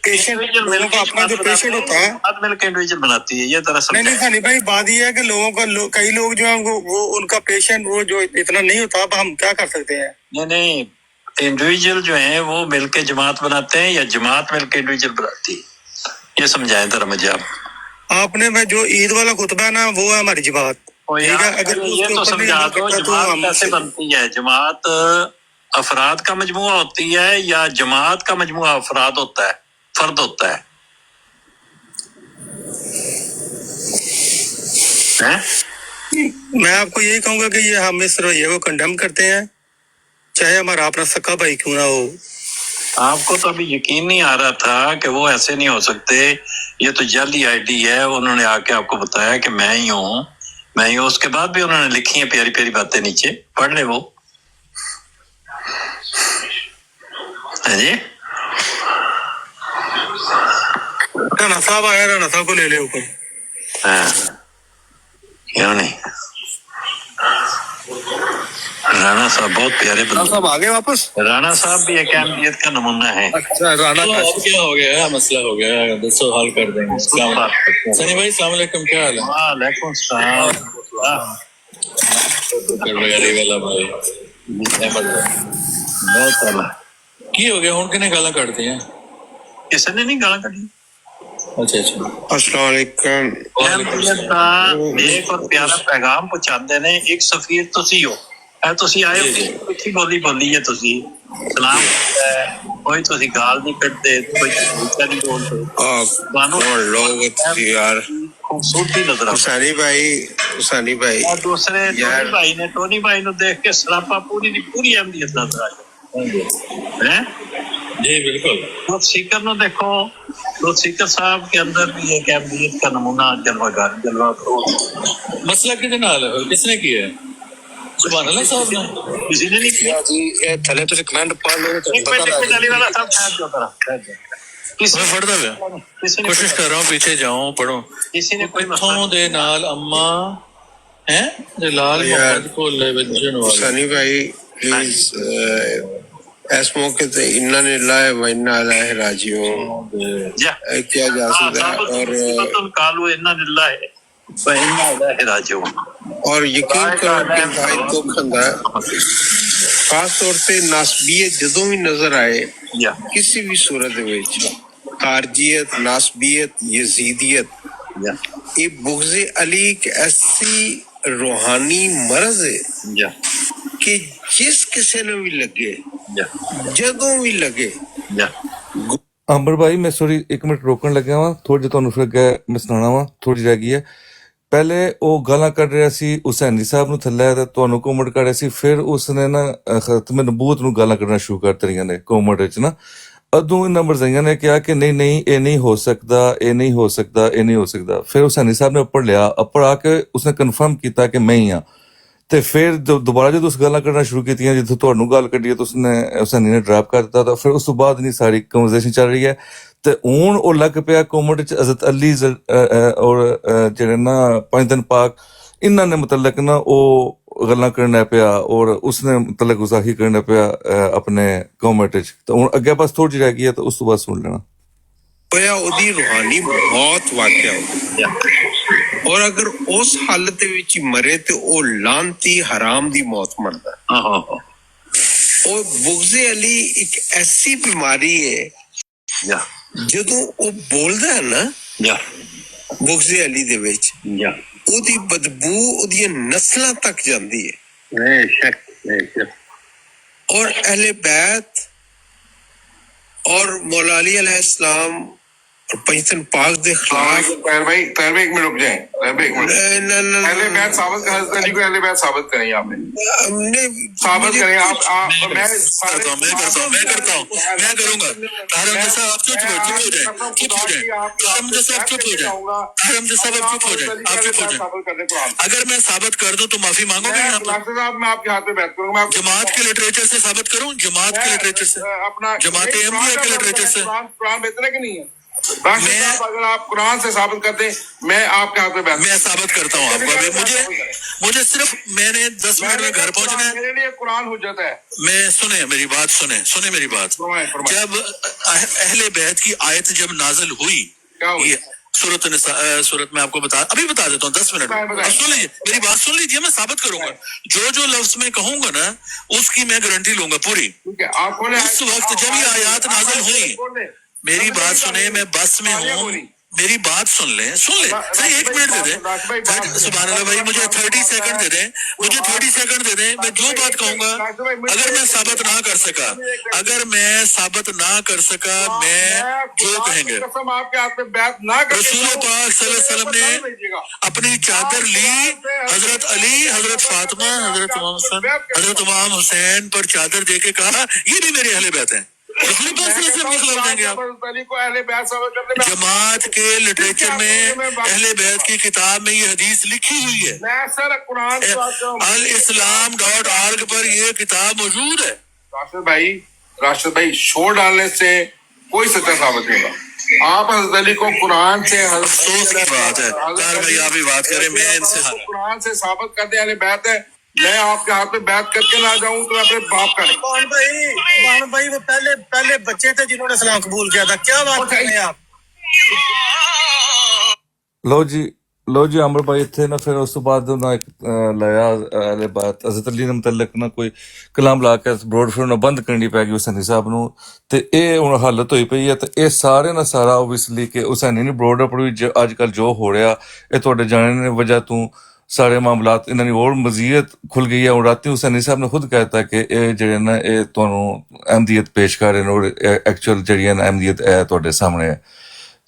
पेशेंट, लोगों का अपना जो पेशेंट होता है मिलकर इंडिविजुअल बनाती है ये दरअसल। नहीं भाई, बात ये है कि लोगों का कई लोग जो है वो उनका पेशेंट वो जो इतना नहीं होता, अब हम क्या कर सकते हैं। नहीं इंडिविजुअल जो है वो मिलकर जमात बनाते हैं या जमात मिलकर इंडिविजुअल बनाती है, ये समझाएं जरा मुझे आप। आपने में जो ईद वाला खुतबा है ना, वो है हमारी जमात। अगर ये तो समझा दो जमात कैसे बनती है। जमात अफराद का मजमुआ होती है या जमात का मजमुआ अफराद होता है, फर्द होता है? मैं आपको यही कहूंगा कि ये हम इस रवैये को कंडेम करते हैं, चाहे हमारा अपना सक्का भाई क्यों ना हो। आपको तो अभी यकीन नहीं आ रहा था कि वो ऐसे नहीं हो सकते, ये तो जाली आईडी है। उन्होंने आके आपको बताया कि मैं ही हूँ। उसके बाद भी उन्होंने लिखी है प्यारी प्यारी बातें, नीचे पढ़ ले वो। है जी। राणा साहब आया, राणा साहब को ले ले ऊपर। क्यों नहीं? राणा साहब बहुत प्यारे बंदे। साहब आ गए वापस? राणा साहब भी एक अहमियत का नमूना है। अच्छा, राणा अब क्या हो गया है? मसला हो गया है, दसो हल कर देंगे। सनी भाई अस्सलाम वालेकुम, क्या हाल है? वालेकुम सलाम। बहुत आला की हो गया हुण किने गालां कढ दियां? किसी ने नहीं गालां कढी। अच्छा अच्छा, अस्सलाम वालेकुम। एक और प्यारा पैगाम पहुंचाते ने। एक सफीर तुसी हो, तुसी आए हो मिठी बोली बोली है, तुसी सलाम कोई तुसी गाल नहीं कटते, कोई झूठा नहीं बोलते। बानो लोग यार खूबसूरती नजर हुसैनी भाई और दूसरे टोनी भाई ने, टोनी भाई ने देख के सरापा पूरी की पूरी अहमियत नजर आ जाए हैं। जी बिल्कुल। तो सीकर नो देखो, तो सीकर साहब के अंदर भी एक अहमियत का नमूना जलवागर जलवा। मसला किसने नाल है, किसने किया है? सुभान अल्लाह साहब ने, किसी ने नहीं किया जी। ये थले तो कमेंट पढ़ लो तो पता लग जाए। वाला साहब ठहर जाओ जरा, किसी ने पढ़दा है? कोशिश कर रहा हूं पीछे जाऊं, पढ़ो। किसी ने कोई मसला दे नाल अम्मा हैं जलाल मोहम्मद को ले वजन वाला। सनी भाई प्लीज इस मौके पे इन्ना ने लाए वन्ना लाए राजियों क्या जा सकता है। और कालू इन्ना ने लाए वन्ना लाए राजियों। और यकीन करो कि भाई तो खंदा खास तौर पे नासबियत जदों भी नजर आए किसी भी सूरत विच, खारजियत, नासबियत, यजीदियत, ये बुग़्ज़े अली एक ऐसी रूहानी मर्ज है कि जिस किसी ने भी लगे जदों भी लगे। अंबर भाई मैं सॉरी एक मिनट रोकन लग्या वा, थोड़ी ਜਿਹੀ ਤੁਹਾਨੂੰ ਫਿਰ ਅੱਗੇ ਮੈਂ ਸੁਣਾਉਣਾ ਵਾ, ਥੋੜੀ ਰਹਿ ਗਈ ਹੈ। ਪਹਿਲੇ ਉਹ ਗਾਲਾਂ ਕੱਢ ਰਿਹਾ ਸੀ ਹੁਸੈਨੀ ਸਾਹਿਬ ਨੂੰ ਥੱਲੇ ਤੇ ਤੁਹਾਨੂੰ ਕੋਮੈਂਟ ਕਰ ਰਿਹਾ ਸੀ, ਫਿਰ ਉਸਨੇ ਨਾ ਖਤਮ ਨਬੂਵਤ ਨੂੰ ਗਾਲਾਂ ਕੱਢਣਾ ਸ਼ੁਰੂ ਕਰ ਦਿੱਤੀਆਂ ਨੇ ਕੋਮੈਂਟ ਵਿੱਚ ਨਾ। ਉਦੋਂ ਇਹਨਾਂ ਮਰਜ਼ਾਈਆਂ ਨੇ ਕਿਹਾ ਕਿ ਨਹੀਂ ਨਹੀਂ ਇਹ ਨਹੀਂ ਹੋ ਸਕਦਾ, ਇਹ ਨਹੀਂ ਹੋ ਸਕਦਾ, ਇਹ ਨਹੀਂ ਹੋ ਸਕਦਾ। ਫਿਰ ਹੁਸੈਨੀ ਸਾਹਿਬ ਨੇ ਉੱਪਰ ਲਿਆ, ਉੱਪਰ ਆ ਕੇ ਉਸਨੇ ਕਨਫਰਮ ਕੀਤਾ ਕਿ ਮੈਂ ਹੀ ਹਾਂ। ਤੇ ਫਿਰ ਦੁਬਾਰਾ ਜਦੋਂ ਉਸ ਗੱਲਾਂ ਕੱਢਣਾ ਸ਼ੁਰੂ ਕੀਤੀਆਂ, ਜਿੱਥੇ ਤੁਹਾਨੂੰ ਗੱਲ ਕੱਢੀ ਤਾਂ ਉਸਨੇ ਹੁਸੈਨੀ ਨੇ ਡਰਾਪ ਕਰ ਦਿੱਤਾ। ਤਾਂ ਫਿਰ ਉਸ ਤੋਂ ਬਾਅਦ ਨਹੀਂ ਸਾਰੀ ਕਨਵਰਸੇਸ਼ਨ ਚੱਲ ਰਹੀ ਹੈ। ਤੇ ਹੁਣ ਉਹ ਲੱਗ ਪਿਆ ਕੋਮੈਂਟ ਚ ਹਜ਼ਰਤ ਅਲੀ ਔਰ ਜਿਹੜੇ ਨਾ 5 ਦਿਨ ਪਾਕ ਇਹਨਾਂ ਨੇ ਮਤਲਬ ਨਾ ਉਹ ਗੱਲਾਂ ਕਰਨਾ ਪਿਆ ਔਰ ਉਸਨੇ ਮਤਲਬ ਗੁਜ਼ਾਹੀ ਕਰਨਾ ਪਿਆ ਆਪਣੇ ਕੋਮੈਂਟ ਚ। ਤਾਂ ਹੁਣ ਅੱਗੇ ਬਸ ਥੋੜੀ ਜਿਹੀ ਰਹਿ ਗਈ ਹੈ, ਤਾਂ ਉਸ ਤੋਂ ਬਾਅਦ ਸੁਣ ਲੈਣਾ। ਹੋਇਆ ਉਹਦੀ ਰੂਹਾਨੀ ਮੌਤ ਵਾਕਿਆ ਹੋ, ਔਰ ਅਗਰ ਉਸ ਹਾਲਤ ਵਿੱਚ ਹੀ ਮਰੇ ਤੇ ਉਹ ਲਾਂਤੀ ਹਰਾਮ ਦੀ ਮੌਤ ਮਰਦਾ। ਉਹ ਬੁग़्ज़े ਅਲੀ ਇੱਕ ਐਸੀ ਬਿਮਾਰੀ ਹੈ ਜਦੋਂ ਉਹ ਬੋਲਦਾ ਹੈ ਨਾ ਬੁग़्ज़े ਅਲੀ ਦੇ ਵਿੱਚ ਉਹਦੀ ਬਦਬੂ ਉਹਦੀਆਂ ਨਸਲਾਂ ਤੱਕ ਜਾਂਦੀ ਹੈ। ਔਰ ਅਹਿਲੇ बैत और मौला अली अलैहिस्सलाम और पंचतन पाक दे खिलाफ। ताहिर भाई एक मिनट रुक जाएं, अहले बैत साबित कर, हज़रत अली को अहले बैत साबित करें आपने, साबित करें आप। मैं करता हूं मैं करूंगा। ताहिर साहब आप चुप हो जाए, ताहिर साहब चुप हो जाए, आप चुप हो जाए। अगर मैं साबित कर दूं तो माफी मांगोगे यहाँ पर? मैं आपके हाथ में बैत करूंगा। जमात के लिटरेचर से साबित करूं, जमात के लिटरेचर से, अपना जमात अहमदिया के लिटरेचर से। कुरान बेहतर है कि नहीं है? अगर आप कुरान से साबित कर दें, मैं आपके हाथ में बैठ, मैं साबित करता हूँ आपको। मुझे सिर्फ मैंने 10 मिनट में घर पहुंचना है। मेरे लिए कुरान हुज्जत है। मैं सुने मेरी बात, सुने मेरी बात। जब अहले बैत की आयत जब नाजिल हुई, सूरत में आपको अभी बता देता हूँ 10 मिनट में। सुन लीजिए मेरी बात, सुन लीजिए, मैं साबित करूंगा। जो लफ्ज मैं कहूंगा ना उसकी मैं गारंटी लूंगा पूरी। उस वक्त जब ये आयत नाजिल हुई, मेरी बात सुने, मैं बस में हूँ, मेरी बात सुन ले सही, 1 मिनट दे दे। सुभान अल्लाह भाई, मुझे 30 सेकंड दे दें, मुझे 30 सेकंड दे दें। मैं जो बात कहूंगा अगर मैं साबित ना कर सका, मैं जो कहेंगे। रसूल पाक सल्लल्लाहु अलैहि वसल्लम ने अपनी चादर ली, हजरत अली, हजरत फातिमा, हजरत इमाम हुसैन पर चादर दे के कहा ये भी मेरे अहले बैत हैं। जमात के लिटरेचर में अहले बैत की किताब में ये हदीस लिखी हुई है। al-islam.org पर ये किताब मौजूद है। राशिद भाई शोर डालने से कोई सच्चा साबित नहीं होगा। आप हजरत अली को कुरान से बात है कार भाई आप ही बात करें मैं इनसे कुरान से साबित कर दे अहले बैत है। मैं आपके हाथ में बैत करके ना जाऊं तो मैं अपने बाप का नहीं। कौन भाई वो पहले बच्चे थे जिन्होंने इस्लाम कबूल किया था, क्या बात कर रहे हैं आप? ਲਓ ਜੀ ਅਮਰ ਭਾਈ ਇੱਥੇ ਨਾ ਫਿਰ ਉਸ ਤੋਂ ਬਾਅਦ ਉਹਨਾਂ ਇੱਕ ਲਾਇਆ ਅਲੇ ਬਾਤ ਹਜ਼ਰਤ ਅਲੀ ਦੇ ਮੁਤਲਕ ਨਾ ਕੋਈ ਕਲਾਮ ਲਾ ਕੇ ਬਰੋਡ ਫਿਰ ਉਹਨਾਂ ਬੰਦ ਕਰਨੀ ਪੈ ਗਈ ਹੁਸੈਨੀ ਸਾਹਿਬ ਨੂੰ ਤੇ ਇਹ ਹੁਣ ਹਾਲਤ ਹੋਈ ਪਈ ਹੈ ਤੇ ਇਹ ਸਾਰੇ ਨਾ ਸਾਰਾ ਓਬਵੀਅਸਲੀ ਕਿ ਹੁਸੈਨੀ ਨਹੀਂ ਬਰੋਡ ਆਪਣੀ ਅੱਜ ਕੱਲ ਜੋ ਹੋ ਰਿਹਾ ਇਹ ਤੁਹਾਡੇ ਜਾਣਨ ਦੀ ਵਜ੍ਹਾ ਤੋਂ ਸਾਰੇ ਮਾਮਲਾਤ ਇਹਨਾਂ ਦੀ ਹੋਰ ਮਜ਼ੀਦ ਖੁੱਲ ਗਈ ਹੈ। ਹੁਣ ਰਾਤੀ ਹੁਸੈਨੀ ਸਾਹਿਬ ਨੇ ਖੁਦ ਕਹਿਤਾ ਕਿ ਇਹ ਜਿਹੜੇ ਨਾ ਇਹ ਤੁਹਾਨੂੰ ਅਹਿਮਦੀਅਤ ਪੇਸ਼ ਕਰ ਰਹੇ ਨੇ ਔਰ ਐਕਚੁਅਲ ਜਿਹੜੀ ਹੈ ਨਾ ਅਹਿਮਦੀਅਤ ਇਹ ਤੁਹਾਡੇ ਸਾਹਮਣੇ ਹੈ।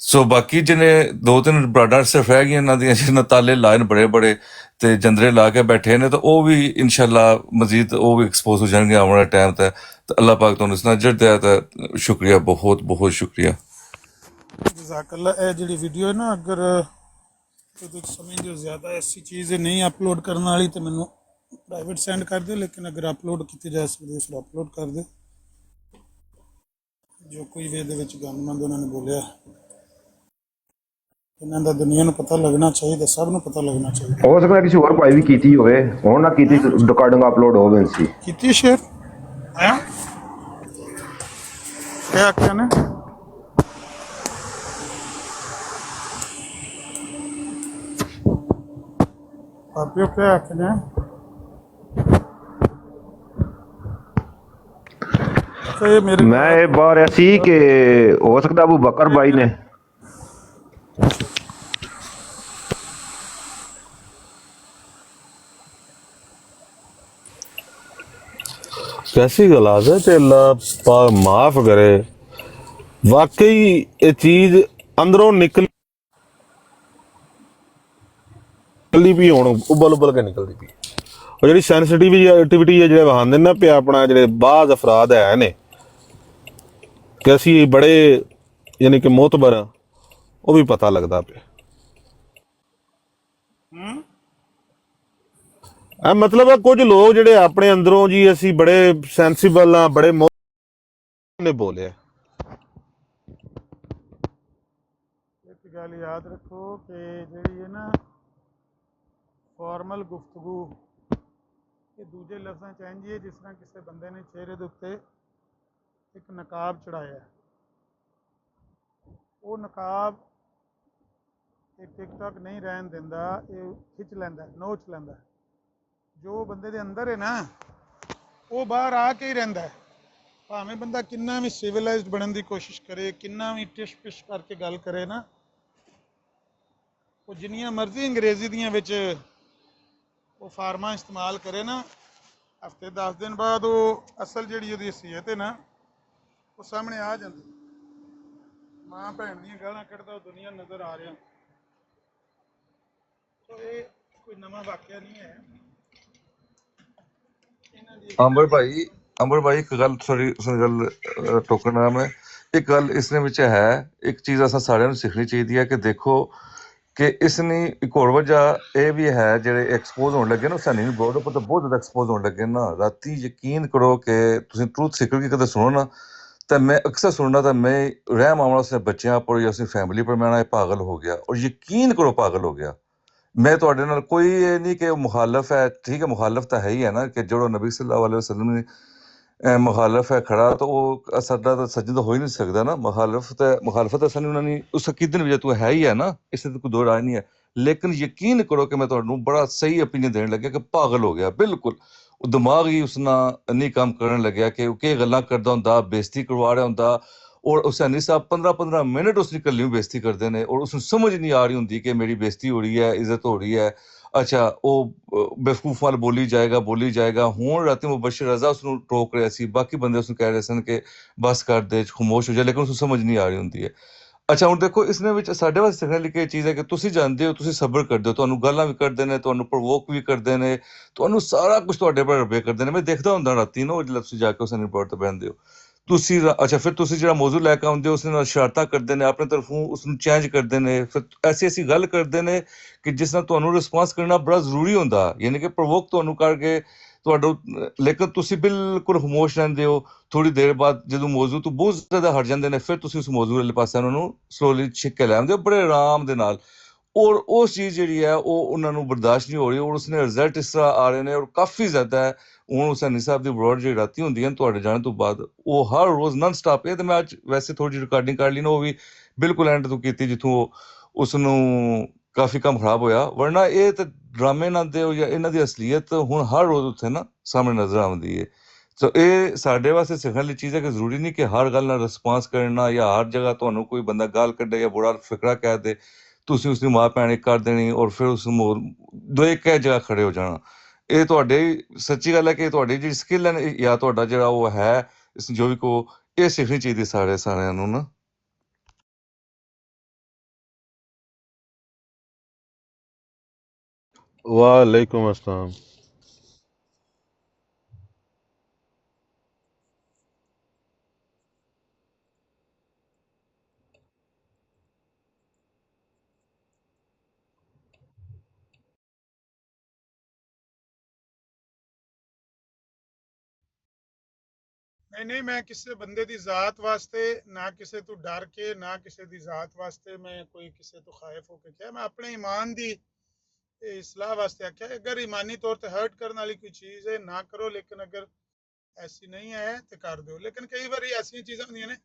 ਸੋ ਬਾਕੀ ਜਿਹਨੇ 2-3 ਬਰਾਡਾਂ ਸਿਰਫ ਰਹਿ ਗਈਆਂ ਇਹਨਾਂ ਦੀਆਂ ਜਿਹਨਾਂ ਤਾਲੇ ਲਾਏ ਨੇ ਬੜੇ ਤੇ ਜੰਦਰੇ ਲਾ ਕੇ ਬੈਠੇ ਨੇ ਤਾਂ ਉਹ ਵੀ ਇਨਸ਼ਾਅੱਲਾ ਮਜ਼ੀਦ ਉਹ ਵੀ ਐਕਸਪੋਜ਼ ਹੋ ਜਾਣਗੇ ਆਉਣ ਵਾਲੇ ਟਾਈਮ ਤੇ ਅੱਲਾਹ ਪਾਕ ਤੁਹਾਨੂੰ ਇਸ ਨਜ਼ਰ ਦਿਆ ਤਾਂ ਸ਼ੁਕਰੀਆ ਬਹੁਤ ਬਹੁਤ ਸ਼ੁਕਰੀਆ। जज़ाकल्लाह। ਇਹ ਜਿਹੜੀ ਵੀਡੀਓ ਹੈ ਨਾ ਅਗਰ ਤੁਸੀਂ ਸਮਝਦੇ ਹੋ ਜ਼ਿਆਦਾ ਐਸੀ ਚੀਜ਼ ਨਹੀਂ ਅਪਲੋਡ ਕਰਨ ਵਾਲੀ ਤੇ ਮੈਨੂੰ ਪ੍ਰਾਈਵੇਟ ਸੈਂਡ ਕਰ ਦਿਓ, ਲੇਕਿਨ ਅਗਰ ਅਪਲੋਡ ਕੀਤੀ ਜਾ ਸਕਦੀ ਹੈ ਫਿਰ ਅਪਲੋਡ ਕਰ ਦਿਓ। ਜੋ ਕੋਈ ਵੀ ਇਹਦੇ ਵਿੱਚ ਗੰਦਮੰਦ ਉਹਨਾਂ ਨੇ ਬੋਲਿਆ ਇਹਨਾਂ ਦਾ ਦੁਨੀਆ ਨੂੰ ਪਤਾ ਲੱਗਣਾ ਚਾਹੀਦਾ, ਸਭ ਨੂੰ ਪਤਾ ਲੱਗਣਾ ਚਾਹੀਦਾ। ਹੋ ਸਕਦਾ ਕਿਸੇ ਹੋਰ ਭਾਈ ਵੀ ਕੀਤੀ ਹੋਵੇ, ਹੁਣ ਨਾ ਕੀਤੀ ਰਿਕਾਰਡਿੰਗ ਅਪਲੋਡ ਹੋਵੇ ਸੀ ਕੀਤੀ ਸ਼ੇਅਰ ਆਇਆ ਕਿਆ ਆਖਿਆ ਨੇ ਆਪਿਓ ਕਿਆ ਆਖਿਆ ਨੇ ਤੇ ਮੇਰੇ ਮੈਂ ਇਹ ਬਾਹਰ ਰਿਹਾ ਸੀ ਕਿ ਹੋ ਸਕਦਾ ਅਬੂ ਬਕਰ ਭਾਈ ਨੇ कैसी गलास है ते अल्लाह पाक माफ करे। वाकई ये चीज अंदरों निकली भी हुण उबल के निकलती पई और जिहड़ी सेंसिटिविटी है जिहड़े वहांदे ना पे अपना जिहड़े बाज़ अफराद है ने कि असीं बड़े यानी कि मोतबर वो भी पता लगता पे मतलब है कुछ लोग ਜਿਹੜੇ ਆਪਣੇ ਅੰਦਰੋਂ ਜੀ ਅਸੀਂ ਬੜੇ ਸੈਂਸਿਬਲ ਆ ਬੜੇ ਨੇ ਬੋਲਿਆ। ਇੱਕ ਗੱਲ ਯਾਦ ਰੱਖੋ ਕਿ ਜਿਹੜੀ ਹੈ ਨਾ ਫਾਰਮਲ ਗੁਫ਼ਤਗੂ ਇਹ ਦੂਜੇ ਲਫ਼ਜ਼ਾਂ ਚ ਇੰਝ ਹੀ ਹੈ ਜਿਸ ਤਰ੍ਹਾਂ ਕਿਸੇ ਬੰਦੇ ਨੇ ਚਿਹਰੇ ਦੇ ਉੱਤੇ ਇੱਕ ਨਕਾਬ ਚੜਾਇਆ, ਉਹ ਨਕਾਬ ਇਹ ਟਿਕਟੌਕ ਨਹੀਂ ਰਹਿਣ ਦਿੰਦਾ, ਇਹ ਖਿੱਚ ਲੈਂਦਾ, ਨੋਚ ਲੈਂਦਾ। ਜੋ ਬੰਦੇ ਦੇ ਅੰਦਰ ਹੈ ਨਾ ਉਹ ਬਾਹਰ ਆ ਕੇ ਹੀ ਰਹਿੰਦਾ ਹੈ, ਭਾਵੇਂ ਬੰਦਾ ਕਿੰਨਾ ਵੀ ਸਿਵਲਾਈਜ਼ਡ ਬਣਨ ਦੀ ਕੋਸ਼ਿਸ਼ ਕਰੇ, ਕਿੰਨਾ ਵੀ ਟਿਸ਼ ਪਿਸ਼ ਕਰਕੇ ਗੱਲ ਕਰੇ ਨਾ, ਉਹ ਜਿੰਨੀਆਂ ਮਰਜ਼ੀ ਅੰਗਰੇਜ਼ੀ ਦੀਆਂ ਵਿੱਚ ਉਹ ਫਾਰਮਾਂ ਇਸਤੇਮਾਲ ਕਰੇ ਨਾ, ਹਫ਼ਤੇ 10 ਦਿਨ ਬਾਅਦ ਉਹ ਅਸਲ ਜਿਹੜੀ ਉਹਦੀ ਹਸੀਅਤ ਹੈ ਨਾ ਉਹ ਸਾਹਮਣੇ ਆ ਜਾਂਦੀ। ਮਾਂ ਭੈਣ ਦੀਆਂ ਗਾਲਾਂ ਕੱਢਦਾ ਉਹ ਦੁਨੀਆ ਨਜ਼ਰ ਆ ਰਿਹਾ। ਸੋ ਇਹ ਕੋਈ ਨਵਾਂ ਵਾਕਿਆ ਨਹੀਂ ਹੈ। ਅੰਬਰ ਭਾਈ ਇੱਕ ਗੱਲ ਸੌਰੀ ਗੱਲ ਟੋਕਣਾ ਮੈਂ ਇੱਕ ਗੱਲ ਇਸ ਦੇ ਵਿੱਚ ਹੈ, ਇੱਕ ਚੀਜ਼ ਅਸਾਂ ਸਾਰਿਆਂ ਨੂੰ ਸਿੱਖਣੀ ਚਾਹੀਦੀ ਹੈ ਕਿ ਦੇਖੋ ਕਿ ਇਸ ਨੇ ਇੱਕ ਹੋਰ ਵਜ੍ਹਾ ਇਹ ਵੀ ਹੈ ਜਿਹੜੇ ਐਕਸਪੋਜ਼ ਹੋਣ ਲੱਗੇ ਨਾ ਹੁਸੈਨੀ ਨੂੰ ਬਹੁਤ ਜ਼ਿਆਦਾ ਐਕਸਪੋਜ਼ ਹੋਣ ਲੱਗੇ ਨਾ। ਰਾਤੀ ਯਕੀਨ ਕਰੋ ਕਿ ਤੁਸੀਂ ਟਰੂਥ ਸੀਕਰ ਕੀ ਕਦੇ ਸੁਣੋ ਨਾ ਤਾਂ ਮੈਂ ਅਕਸਰ ਸੁਣਨਾ ਤਾਂ ਮੈਂ ਰਹਿਮ ਆਉਣਾ ਉਸਨੇ ਬੱਚਿਆਂ ਪਰ ਜਾਂ ਉਸਦੀ ਫੈਮਿਲੀ ਪਰ ਮੈਂ ਇਹ ਪਾਗਲ ਹੋ ਗਿਆ ਔਰ ਯਕੀਨ ਕਰੋ ਪਾਗਲ ਹੋ ਗਿਆ। ਮੈਂ ਤੁਹਾਡੇ ਨਾਲ ਕੋਈ ਇਹ ਨਹੀਂ ਕਿ ਉਹ ਮੁਖਾਲਫ ਹੈ, ਠੀਕ ਹੈ ਮੁਖਾਲਫ ਤਾਂ ਹੈ ਹੀ ਹੈ ਨਾ ਕਿ ਜਿਹੜਾ ਨਬੀ ਸੱਲੱਲਾਹੁ ਅਲੈहि ਵਸੱਲਮ ਨੇ ਮੁਖਾਲਫ ਹੈ ਖੜਾ ਤਾਂ ਉਹ ਸਾਡਾ ਤਾਂ ਸੱਜਣ ਤਾਂ ਹੋ ਹੀ ਨਹੀਂ ਸਕਦਾ ਨਾ। ਮੁਖਾਲਫਤ ਅਸਾਂ ਉਹਨਾਂ ਨੇ ਉਸ ਅਕੀਦੇ ਵਿੱਚ ਤੂੰ ਹੈ ਹੀ ਹੈ ਨਾ, ਇਸ ਤੇ ਕੋਈ ਦੋ ਰਾਏ ਨਹੀਂ ਹੈ। ਲੇਕਿਨ ਯਕੀਨ ਕਰੋ ਕਿ ਮੈਂ ਤੁਹਾਨੂੰ ਬੜਾ ਸਹੀ ਓਪੀਨੀਅਨ ਦੇਣ ਲੱਗਿਆ ਕਿ ਪਾਗਲ ਹੋ ਗਿਆ ਬਿਲਕੁਲ। ਉਹ ਦਿਮਾਗ ਹੀ ਉਸ ਨਾਲ ਨਹੀਂ ਕੰਮ ਕਰਨ ਲੱਗਿਆ ਕਿ ਉਹ ਕੀ ਗੱਲਾਂ ਕਰਦਾ ਹੁੰਦਾ, ਬੇਇੱਜ਼ਤੀ ਕਰਵਾ ਰਿਹਾ ਹੁੰਦਾ ਔਰ ਹੁਸੈਨੀ ਸਾਹਿਬ 15-15 ਮਿੰਟ ਉਸ ਦੀ ਇਕੱਲੀ ਨੂੰ ਬੇਇੱਜ਼ਤੀ ਕਰਦੇ ਨੇ ਔਰ ਉਸਨੂੰ ਸਮਝ ਨਹੀਂ ਆ ਰਹੀ ਹੁੰਦੀ ਕਿ ਮੇਰੀ ਬੇਇੱਜ਼ਤੀ ਹੋ ਰਹੀ ਹੈ, ਇੱਜ਼ਤ ਹੋ ਰਹੀ ਹੈ। ਅੱਛਾ ਉਹ ਬੇਵਕੂਫ ਵਾਲ ਬੋਲੀ ਜਾਏਗਾ। ਹੁਣ ਰਾਤੀ ਮੁਬਸ਼ਰ ਰਜ਼ਾ ਉਸਨੂੰ ਟੋਕ ਰਿਹਾ ਸੀ, ਬਾਕੀ ਬੰਦੇ ਉਸਨੂੰ ਕਹਿ ਰਹੇ ਸਨ ਕਿ ਬਸ ਕਰ ਦੇ, ਖਾਮੋਸ਼ ਹੋ ਜਾ, ਲੇਕਿਨ ਉਸਨੂੰ ਸਮਝ ਨਹੀਂ ਆ ਰਹੀ ਹੁੰਦੀ ਹੈ। ਅੱਛਾ ਹੁਣ ਦੇਖੋ ਇਸ ਦੇ ਵਿੱਚ ਸਾਡੇ ਵਾਸਤੇ ਸਿੱਖਣ ਲਈ ਇਹ ਚੀਜ਼ ਹੈ ਕਿ ਤੁਸੀਂ ਜਾਣਦੇ ਹੋ, ਤੁਸੀਂ ਸਬਰ ਕਰਦੇ ਹੋ, ਤੁਹਾਨੂੰ ਗਾਲਾਂ ਵੀ ਕਰਦੇ ਨੇ, ਤੁਹਾਨੂੰ ਪ੍ਰਵੋਕ ਵੀ ਕਰਦੇ ਨੇ, ਤੁਹਾਨੂੰ ਸਾਰਾ ਕੁਝ ਤੁਹਾਡੇ ਪਰ ਰਬੇ ਕਰਦੇ ਨੇ। ਮੈਂ ਦੇਖਦਾ ਹੁੰਦਾ ਰਾਤੀ ਨਾ ਉਹ ਜਿਹੜਾ ਤੁਸੀਂ ਜਾ ਕੇ ਉਸ ਰਿਪੋਰਟ ਤੇ ਬਹਿੰਦੇ ਹੋ ਤੁਸੀਂ। ਅੱਛਾ ਫਿਰ ਤੁਸੀਂ ਜਿਹੜਾ ਮੌਜੂ ਲੈ ਕੇ ਆਉਂਦੇ ਹੋ ਉਸ ਨਾਲ ਸ਼ਰਾਰਤਾਂ ਕਰਦੇ ਨੇ, ਆਪਣੇ ਤਰਫੋਂ ਉਸਨੂੰ ਚੇਂਜ ਕਰਦੇ ਨੇ, ਫਿਰ ਐਸੀ ਗੱਲ ਕਰਦੇ ਨੇ ਕਿ ਜਿਸ ਨਾਲ ਤੁਹਾਨੂੰ ਰਿਸਪੌਂਸ ਕਰਨਾ ਬੜਾ ਜ਼ਰੂਰੀ ਹੁੰਦਾ, ਯਾਨੀ ਕਿ ਪ੍ਰਵੋਕ ਤੁਹਾਨੂੰ ਕਰਕੇ ਲੇਕਿਨ ਤੁਸੀਂ ਬਿਲਕੁਲ ਖਾਮੋਸ਼ ਰਹਿੰਦੇ ਹੋ। ਥੋੜੀ ਦੇਰ ਬਾਅਦ ਜਦੋਂ ਮੌਜੂ ਤੋਂ ਬਹੁਤ ਜ਼ਿਆਦਾ ਹਟ ਜਾਂਦੇ ਨੇ, ਫਿਰ ਤੁਸੀਂ ਉਸ ਮੌਜੂ ਵਾਲੇ ਪਾਸੇ ਉਹਨਾਂ ਨੂੰ ਸਲੋਲੀ ਛਿੱਕ ਕੇ ਲੈ ਆਉਂਦੇ ਹੋ ਬੜੇ ਆਰਾਮ ਦੇ ਨਾਲ। ਔਰ ਉਸ ਚੀਜ਼ ਜਿਹੜੀ ਹੈ ਉਹ ਉਹਨਾਂ ਨੂੰ ਬਰਦਾਸ਼ਤ ਨਹੀਂ ਹੋ ਰਹੀ, ਔਰ ਉਸਨੇ ਰਿਜ਼ਲਟ ਇਸ ਤਰ੍ਹਾਂ ਆ ਰਹੇ ਨੇ ਔਰ ਕਾਫੀ ਜ਼ਿਆਦਾ ਹੈ। ਹੁਣ ਹੁਸੈਨੀ ਸਾਹਿਬ ਦੀ ਬਰੋਡ ਜਿਹੜੀ ਰਾਤੀ ਹੁੰਦੀ ਹੈ ਤੁਹਾਡੇ ਜਾਣ ਤੋਂ ਬਾਅਦ, ਉਹ ਹਰ ਰੋਜ਼ ਨਨ ਸਟਾਪ। ਇਹ ਤੇ ਮੈਂ ਅੱਜ ਵੈਸੇ ਥੋੜੀ ਜਿਹੀ ਰਿਕਾਰਡਿੰਗ ਕਰ ਲਈ ਨਾ, ਉਹ ਵੀ ਬਿਲਕੁਲ ਐਂਡ ਤੋਂ ਕੀਤੀ ਜਿੱਥੋਂ ਉਸ ਨੂੰ ਕਾਫੀ ਕੰਮ ਖਰਾਬ ਹੋਇਆ। ਵਰਨਾ ਇਹ ਤੇ ਡਰਾਮੇ ਨਾ ਦੇ ਜਾਂ ਇਹਨਾਂ ਦੀ ਅਸਲੀਅਤ ਹੁਣ ਹਰ ਰੋਜ਼ ਉੱਥੇ ਨਾ ਸਾਹਮਣੇ ਨਜ਼ਰ ਆਉਂਦੀ ਹੈ। ਸੋ ਇਹ ਸਾਡੇ ਵਾਸਤੇ ਸਿੱਖਣ ਵਾਲੀ ਚੀਜ਼ ਹੈ ਕਿ ਜ਼ਰੂਰੀ ਨਹੀਂ ਕਿ ਹਰ ਗੱਲ ਨਾਲ ਰਿਸਪਾਂਸ ਕਰਨਾ, ਜਾਂ ਹਰ ਜਗ੍ਹਾ ਤੁਹਾਨੂੰ ਕੋਈ ਬੰਦਾ ਗਾਲ ਕੱਢੇ ਜਾਂ ਬੁਰਾ ਫਿਕਰਾ ਕਹਿ ਦੇ ਤੁਸੀਂ ਉਸਦੀ ਮਾਂ ਭੈਣ ਇੱਕ ਕਰ ਦੇਣੀ ਔਰ ਫਿਰ ਉਸ ਨੂੰ ਦੋ ਇੱਕ ਜਗ੍ਹਾ ਖੜੇ ਹੋ ਜਾਣਾ। ਇਹ ਤੁਹਾਡੇ ਸੱਚੀ ਗੱਲ ਹੈ ਕਿ ਤੁਹਾਡੀ ਜਿਹੜੀ ਸਕਿੱਲ ਹੈ ਜਾਂ ਤੁਹਾਡਾ ਜਿਹੜਾ ਉਹ ਹੈ ਇਸ ਜੋ ਵੀ ਕੋ, ਇਹ ਸਿੱਖਣੀ ਚਾਹੀਦੀ ਸਾਰਿਆਂ ਨੂੰ ਨਾ। वालेकुम अस्सलाम। नहीं मैं किसी बंदे की जात वास्ते ना किसी तो डर के ना किसी की जात वास्ते मैं कोई किसी तो खाइफ होके क्या, मैं अपने ईमान की इसलाह वास्ते आख्या। अगर ईमानी तौर पर हर्ट करने वाली कोई चीज़ है ना करो, लेकिन अगर ऐसी नहीं है तो कर दो। लेकिन कई बार ऐसी चीज़ां होंदियां ने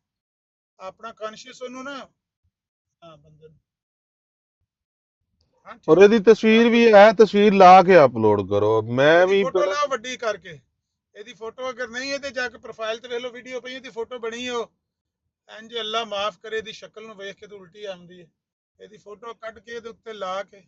अपना कॉन्शियस ਉਹਨੂੰ ना बंदे ਨੂੰ हाँ और ਇਹਦੀ ਤਸਵੀਰ ਵੀ ਹੈ, ਤਸਵੀਰ ਲਾ ਕੇ ਅਪਲੋਡ ਕਰੋ। ਮੈਂ ਵੀ फोटो लाओ ਵੱਡੀ ਕਰਕੇ ਇਹਦੀ ਫੋਟੋ ਅਗਰ ਨਹੀਂ ਹੈ ਤੇ ਜਾ ਕੇ ਪ੍ਰੋਫਾਈਲ ਤੇ ਵੇਖ ਲਓ, ਵੀਡੀਓ ਪਈ ਇਹਦੀ ਫੋਟੋ ਬਣੀ ਹੋ ਇੰਜ ਅੱਲਾ ਮਾਫ ਕਰੇ ਇਹਦੀ ਸ਼ਕਲ ਨੂੰ ਵੇਖ ਕੇ ਤਾਂ ਉਲਟੀ ਆਉਂਦੀ ਹੈ। ਇਹਦੀ ਫੋਟੋ ਕੱਢ ਕੇ ਇਹਦੇ ਉੱਤੇ ਲਾ ਕੇ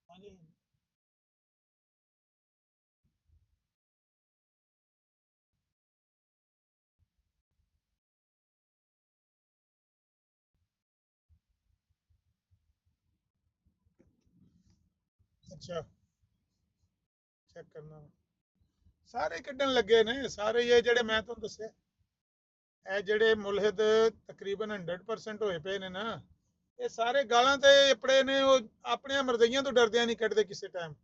ਹਾਂਜੀ ਅੱਛਾ ਚੈੱਕ ਕਰਨਾ ਸਾਰੇ ਕੱਢਣ ਲੱਗੇ ਨੇ ਸਾਰੇ ਇਹ ਜਿਹੜੇ ਮੈਂ ਤੁਹਾਨੂੰ ਦੱਸਿਆ ਇਹ ਜਿਹੜੇ ਮੁਲਹਿਦ ਤਕਰੀਬਨ 100% ਹੋਏ ਪਏ ਨੇ ਨਾ, ਇਹ ਸਾਰੇ ਗਾਲਾਂ ਤੇ ਆਪਣੇ ਨੇ, ਉਹ ਆਪਣੀਆਂ ਮਰਜ਼ੀਆਂ ਤੋਂ ਡਰਦਿਆਂ ਨਹੀਂ ਕੱਢਦੇ ਕਿਸੇ ਟਾਈਮ।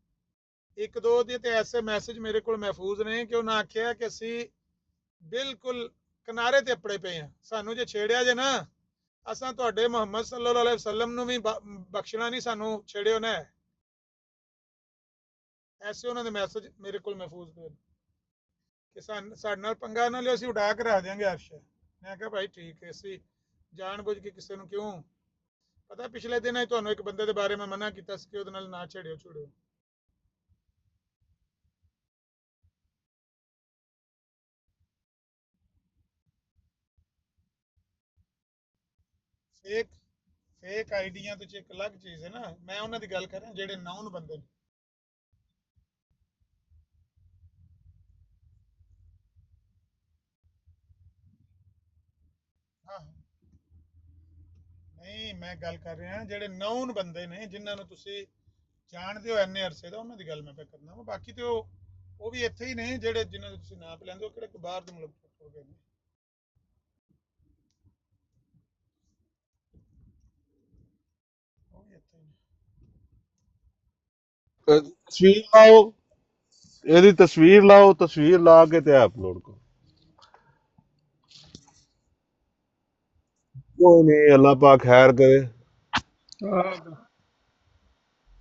ਇੱਕ ਦੋ ਦੇ ਤੇ ਐਸੇ ਮੈਸੇਜ ਮੇਰੇ ਕੋਲ ਮਹਿਫੂਜ਼ ਨੇ ਕਿ ਉਹਨਾਂ ਆਖਿਆ ਕਿ ਅਸੀਂ ਬਿਲਕੁਲ ਕਿਨਾਰੇ ਤੇ ਅਪੜੇ ਪਏ ਹਾਂ, ਸਾਨੂੰ ਜੇ ਛੇੜਿਆ ਜੇ ਨਾ ਅਸਾਂ ਤੁਹਾਡੇ ਮੁਹੰਮਦ ਸੱਲੱਲਾਹੁ ਅਲੈਹਿ ਵਸੱਲਮ ਨੂੰ ਵੀ ਬਖਸ਼ਣਾ ਨਹੀਂ, ਸਾਨੂੰ ਛੇੜਿਓ ਨਾ। ਐਸੇ ਉਹਨਾਂ ਦੇ ਮੈਸੇਜ ਮੇਰੇ ਕੋਲ ਮਹਿਫੂਜ਼ ਪਏ ਕਿ ਸਾਡੇ ਨਾਲ ਪੰਗਾ ਨਾ ਲਿਓ, ਅਸੀਂ ਉਡਾ ਕੇ ਰੱਖ ਦਿਆਂਗੇ ਅਰਸ਼। ਮੈਂ ਕਿਹਾ ਭਾਈ ਠੀਕ ਹੈ, ਅਸੀਂ ਜਾਣ ਬੁੱਝ ਕੇ ਕਿਸੇ ਨੂੰ ਕਿਉਂ, ਪਤਾ ਪਿਛਲੇ ਦਿਨਾਂ ਹੀ ਤੁਹਾਨੂੰ ਇੱਕ ਬੰਦੇ ਦੇ ਬਾਰੇ ਮੈਂ ਮਨਾ ਕੀਤਾ ਸੀ ਕਿ ਉਹਦੇ ਨਾਲ ਨਾ ਛੇੜਿਓ ਛੁੜਿਓ। ਫੇਕ ਆਈਡੀਆਂ ਤੇ ਇੱਕ ਅਲੱਗ ਚੀਜ਼ ਹੈ ਨਾ, ਮੈਂ ਉਹਨਾਂ ਦੀ ਗੱਲ ਕਰ ਰਿਹਾ ਜਿਹੜੇ ਨਾਊਨ ਬੰਦੇ ਨੇ। ਹਾਂ ਨਹੀਂ ਮੈਂ ਗੱਲ ਕਰ ਰਿਹਾ ਜਿਹੜੇ ਨਾਊਨ ਬੰਦੇ ਨੇ ਜਿਨ੍ਹਾਂ ਨੂੰ ਤੁਸੀਂ ਜਾਣਦੇ ਹੋ ਇੰਨੇ ਅਰਸੇ ਦਾ, ਉਹਨਾਂ ਦੀ ਗੱਲ ਮੈਂ ਕਰਨਾ ਵਾ। ਬਾਕੀ ਤੇ ਉਹ ਵੀ ਇੱਥੇ ਹੀ ਨੇ ਜਿਹੜੇ ਜਿਨ੍ਹਾਂ ਦੇ ਤੁਸੀਂ ਨਾਮ ਲੈਂਦੇ ਹੋ, ਕਿਹੜੇ ਬਾਹਰ ਦੇ ਮੁਲਕ ਹੋ ਗਏ ਨੇ। ਉਹ ਵੀ ਇੱਥੇ ਹੀ ਨੇ। ਤਸਵੀਰ ਲਾਓ, ਇਹਦੀ ਤਸਵੀਰ ਲਾਓ, ਤਸਵੀਰ ਲਾ ਕੇ ਤੇ ਅਪਲੋਡ ਕਰੋ। ਕੋਈ ਨਹੀਂ, ਅੱਲਾਹ ਪਾਕ ਖੈਰ ਕਰੇ।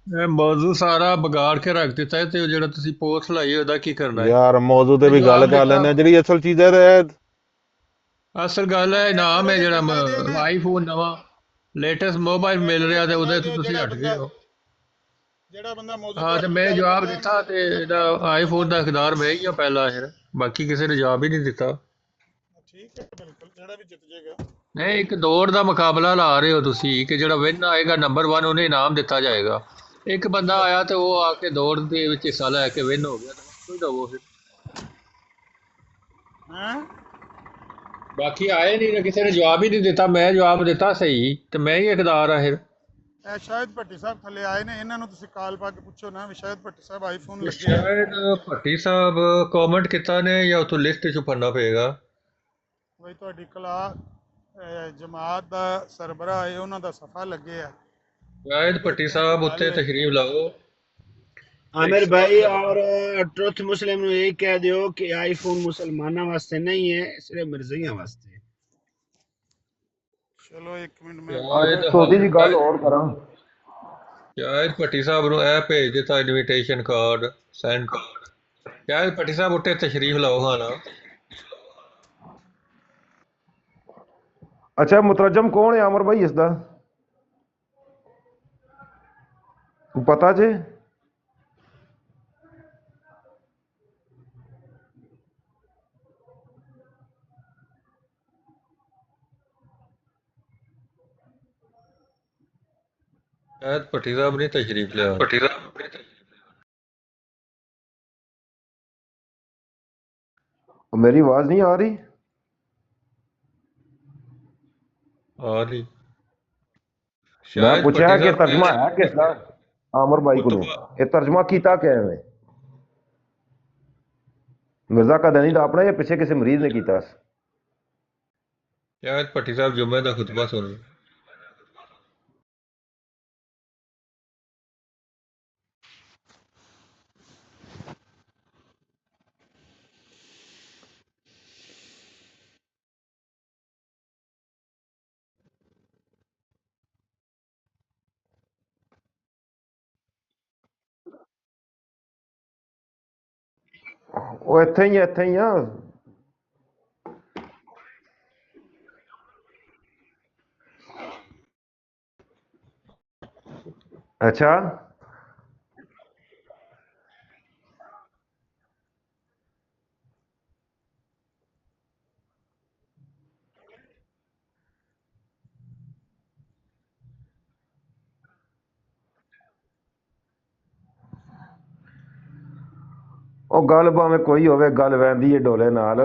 ਇਹ ਮੌਜੂ ਸਾਰਾ ਵਿਗਾੜ ਕੇ ਰੱਖ ਦਿੱਤਾ ਹੈ, ਤੇ ਉਹ ਜਿਹੜਾ ਤੁਸੀਂ ਪੋਸਟ ਲਾਈ ਉਹਦਾ ਕੀ ਕਰਨਾ ਹੈ? ਯਾਰ ਮੌਜੂ ਤੇ ਵੀ ਗੱਲ ਜਵਾਬ ਕਰ ਦਿੱਤਾ। ਲੈਂਦੇ ਆ, ਜਿਹੜੀ ਅਸਲ ਚੀਜ਼ ਹੈ ਤੇ ਅਸਲ ਗੱਲ ਹੈ ਇਨਾਮ ਹੈ ਜਿਹੜਾ ਆਈਫੋਨ ਨਵਾਂ ਲੇਟੈਸਟ ਮੋਬਾਈਲ ਮਿਲ ਰਿਹਾ ਤੇ ਉਹਦੇ ਤੋਂ ਤੁਸੀਂ ਹਟ ਗਏ ਹੋ। ਜਿਹੜਾ ਬੰਦਾ ਮੌਜੂਦ ਹਾਂ ਤੇ ਮੈਂ ਜਵਾਬ ਦਿੱਤਾ ਤੇ ਇਹਦਾ ਆਈਫੋਨ ਦਾ ਹਕਦਾਰ ਮੈਂ ਹੀ ਆ ਪਹਿਲਾ, ਫਿਰ ਬਾਕੀ ਕਿਸੇ ਨੇ ਜਵਾਬ ਹੀ ਨਹੀਂ ਦਿੱਤਾ। ਠੀਕ ਹੈ ਬਿਲਕੁਲ, ਜਿਹੜਾ ਵੀ ਜਿੱਤ ਜਾਏਗਾ। ਨਹੀਂ, ਇੱਕ ਦੌੜ ਦਾ ਮੁਕਾਬਲਾ ਲਾ ਰਹੇ ਹੋ ਤੁਸੀਂ ਕਿ ਜਿਹੜਾ ਵਿਨ ਆਏਗਾ ਨੰਬਰ 1 ਉਹਨੇ ਇਨਾਮ ਦਿੱਤਾ ਜਾਏਗਾ। ਇੱਕ ਬੰਦਾ ਆਇਆ ਤੇ ਉਹ ਆ ਕੇ ਦੌੜ ਦੇ ਵਿੱਚ ਹਿੱਸਾ ਲੈ ਕੇ ਵਿਨ ਹੋ ਗਿਆ, ਕੋਈ ਦਵੋ ਫਿਰ। ਹਾਂ ਬਾਕੀ ਆਏ ਨਹੀਂ, ਕਿਸੇ ਨੇ ਜਵਾਬ ਹੀ ਨਹੀਂ ਦਿੱਤਾ, ਮੈਂ ਜਵਾਬ ਦਿੱਤਾ ਸਹੀ ਤੇ ਮੈਂ ਹੀ ਹਕਦਾਰ ਆ ਫਿਰ। ਇਹ ਸ਼ਾਇਦ ਭੱਟੀ ਸਾਹਿਬ ਥੱਲੇ ਆਏ ਨੇ, ਇਹਨਾਂ ਨੂੰ ਤੁਸੀਂ ਕਾਲ ਪਾ ਕੇ ਪੁੱਛੋ ਨਾ ਵੀ ਸ਼ਾਇਦ ਭੱਟੀ ਸਾਹਿਬ ਆਈਫੋਨ ਲੱਗੇ ਆ। ਸ਼ਾਇਦ ਭੱਟੀ ਸਾਹਿਬ ਕਮੈਂਟ ਕੀਤਾ ਨੇ ਜਾਂ ਉਥੋਂ ਲਿਸਟ ਚੋਂ ਪੜਨਾ ਪਏਗਾ। ਬਈ ਤੁਹਾਡੀ ਜਮਾਤ ਦਾ ਸਰਬਰਾਹ ਹੈ, ਉਹਨਾਂ ਦਾ ਸਫਾ ਲੱਗੇ ਆ। ਸ਼ਾਇਦ ਭੱਟੀ ਸਾਹਿਬ ਉੱਤੇ ਤਸ਼ਰੀਫ ਲਾਓ। आमिर भाई और ट्रुथ मुस्लिम ਨੂੰ ਇਹ ਕਹਿ ਦਿਓ ਕਿ ਆਈਫੋਨ ਮੁਸਲਮਾਨਾਂ ਵਾਸਤੇ ਨਹੀਂ ਹੈ, ਸਿਰਫ ਮਿਰਜ਼ਈਆਂ ਵਾਸਤੇ। ਚਲੋ 1 ਮਿੰਟ ਮੈਂ ਛੋਟੀ ਜੀ ਗੱਲ ਹੋਰ ਕਰਾਂ। ਸ਼ਾਇਦ ਭੱਟੀ ਸਾਹਿਬ ਨੂੰ ਇਹ ਭੇਜ ਦਿੱਤਾ ਇਨਵੀਟੇਸ਼ਨ ਕਾਰਡ ਸੈਂਡ। ਸ਼ਾਇਦ ਭੱਟੀ ਸਾਹਿਬ ਉੱਤੇ ਤਸ਼ਰੀਫ ਲਾਓ ਖਾਣਾ। ਅੱਛਾ ਮੁਤਰਜਮ ਕੌਣ ਹੈ ਅਮਰ ਭਾਈ ਇਸਦਾ ਪਤਾ ਜੇ? ਸ਼ਾਇਦ ਭੱਟੀ ਸਾਹਿਬ ਨੇ ਤਸ਼ਰੀਫ ਲਿਆ। ਮੇਰੀ ਆਵਾਜ਼ ਨਹੀਂ ਆ ਰਹੀ? ਆ ਰਹੀ। ਮੈਂ ਪੁੱਛਿਆ ਕਿ ਤਰਜਮਾ ਹੈ ਕਿਸ ਦਾ ਆਮਰ ਭਾਈ ਕੋਲੋਂ, ਇਹ ਤਰਜਮਾ ਕੀਤਾ ਕਿਵੇਂ? ਮਿਰਜ਼ਾ ਕਦਨੀ ਦਾ ਆਪਣਾ ਜਾਂ ਪਿੱਛੇ ਕਿਸੇ ਮਰੀਜ਼ ਨੇ ਕੀਤਾ? ਸ਼ਾਇਦ ਭੱਟੀ ਸਾਹਿਬ ਜੁਮੇ ਦਾ ਖੁਤਬਾ ਸੁਣ। ਉਹ ਇੱਥੇ ਹੀ ਆ। ਅੱਛਾ ਉਹ ਗੱਲ ਭਾਵੇਂ ਕੋਈ ਹੋਵੇ, ਗੱਲ ਵੈਂਦੀ ਏ ਡੋਲੇ ਨਾਲ।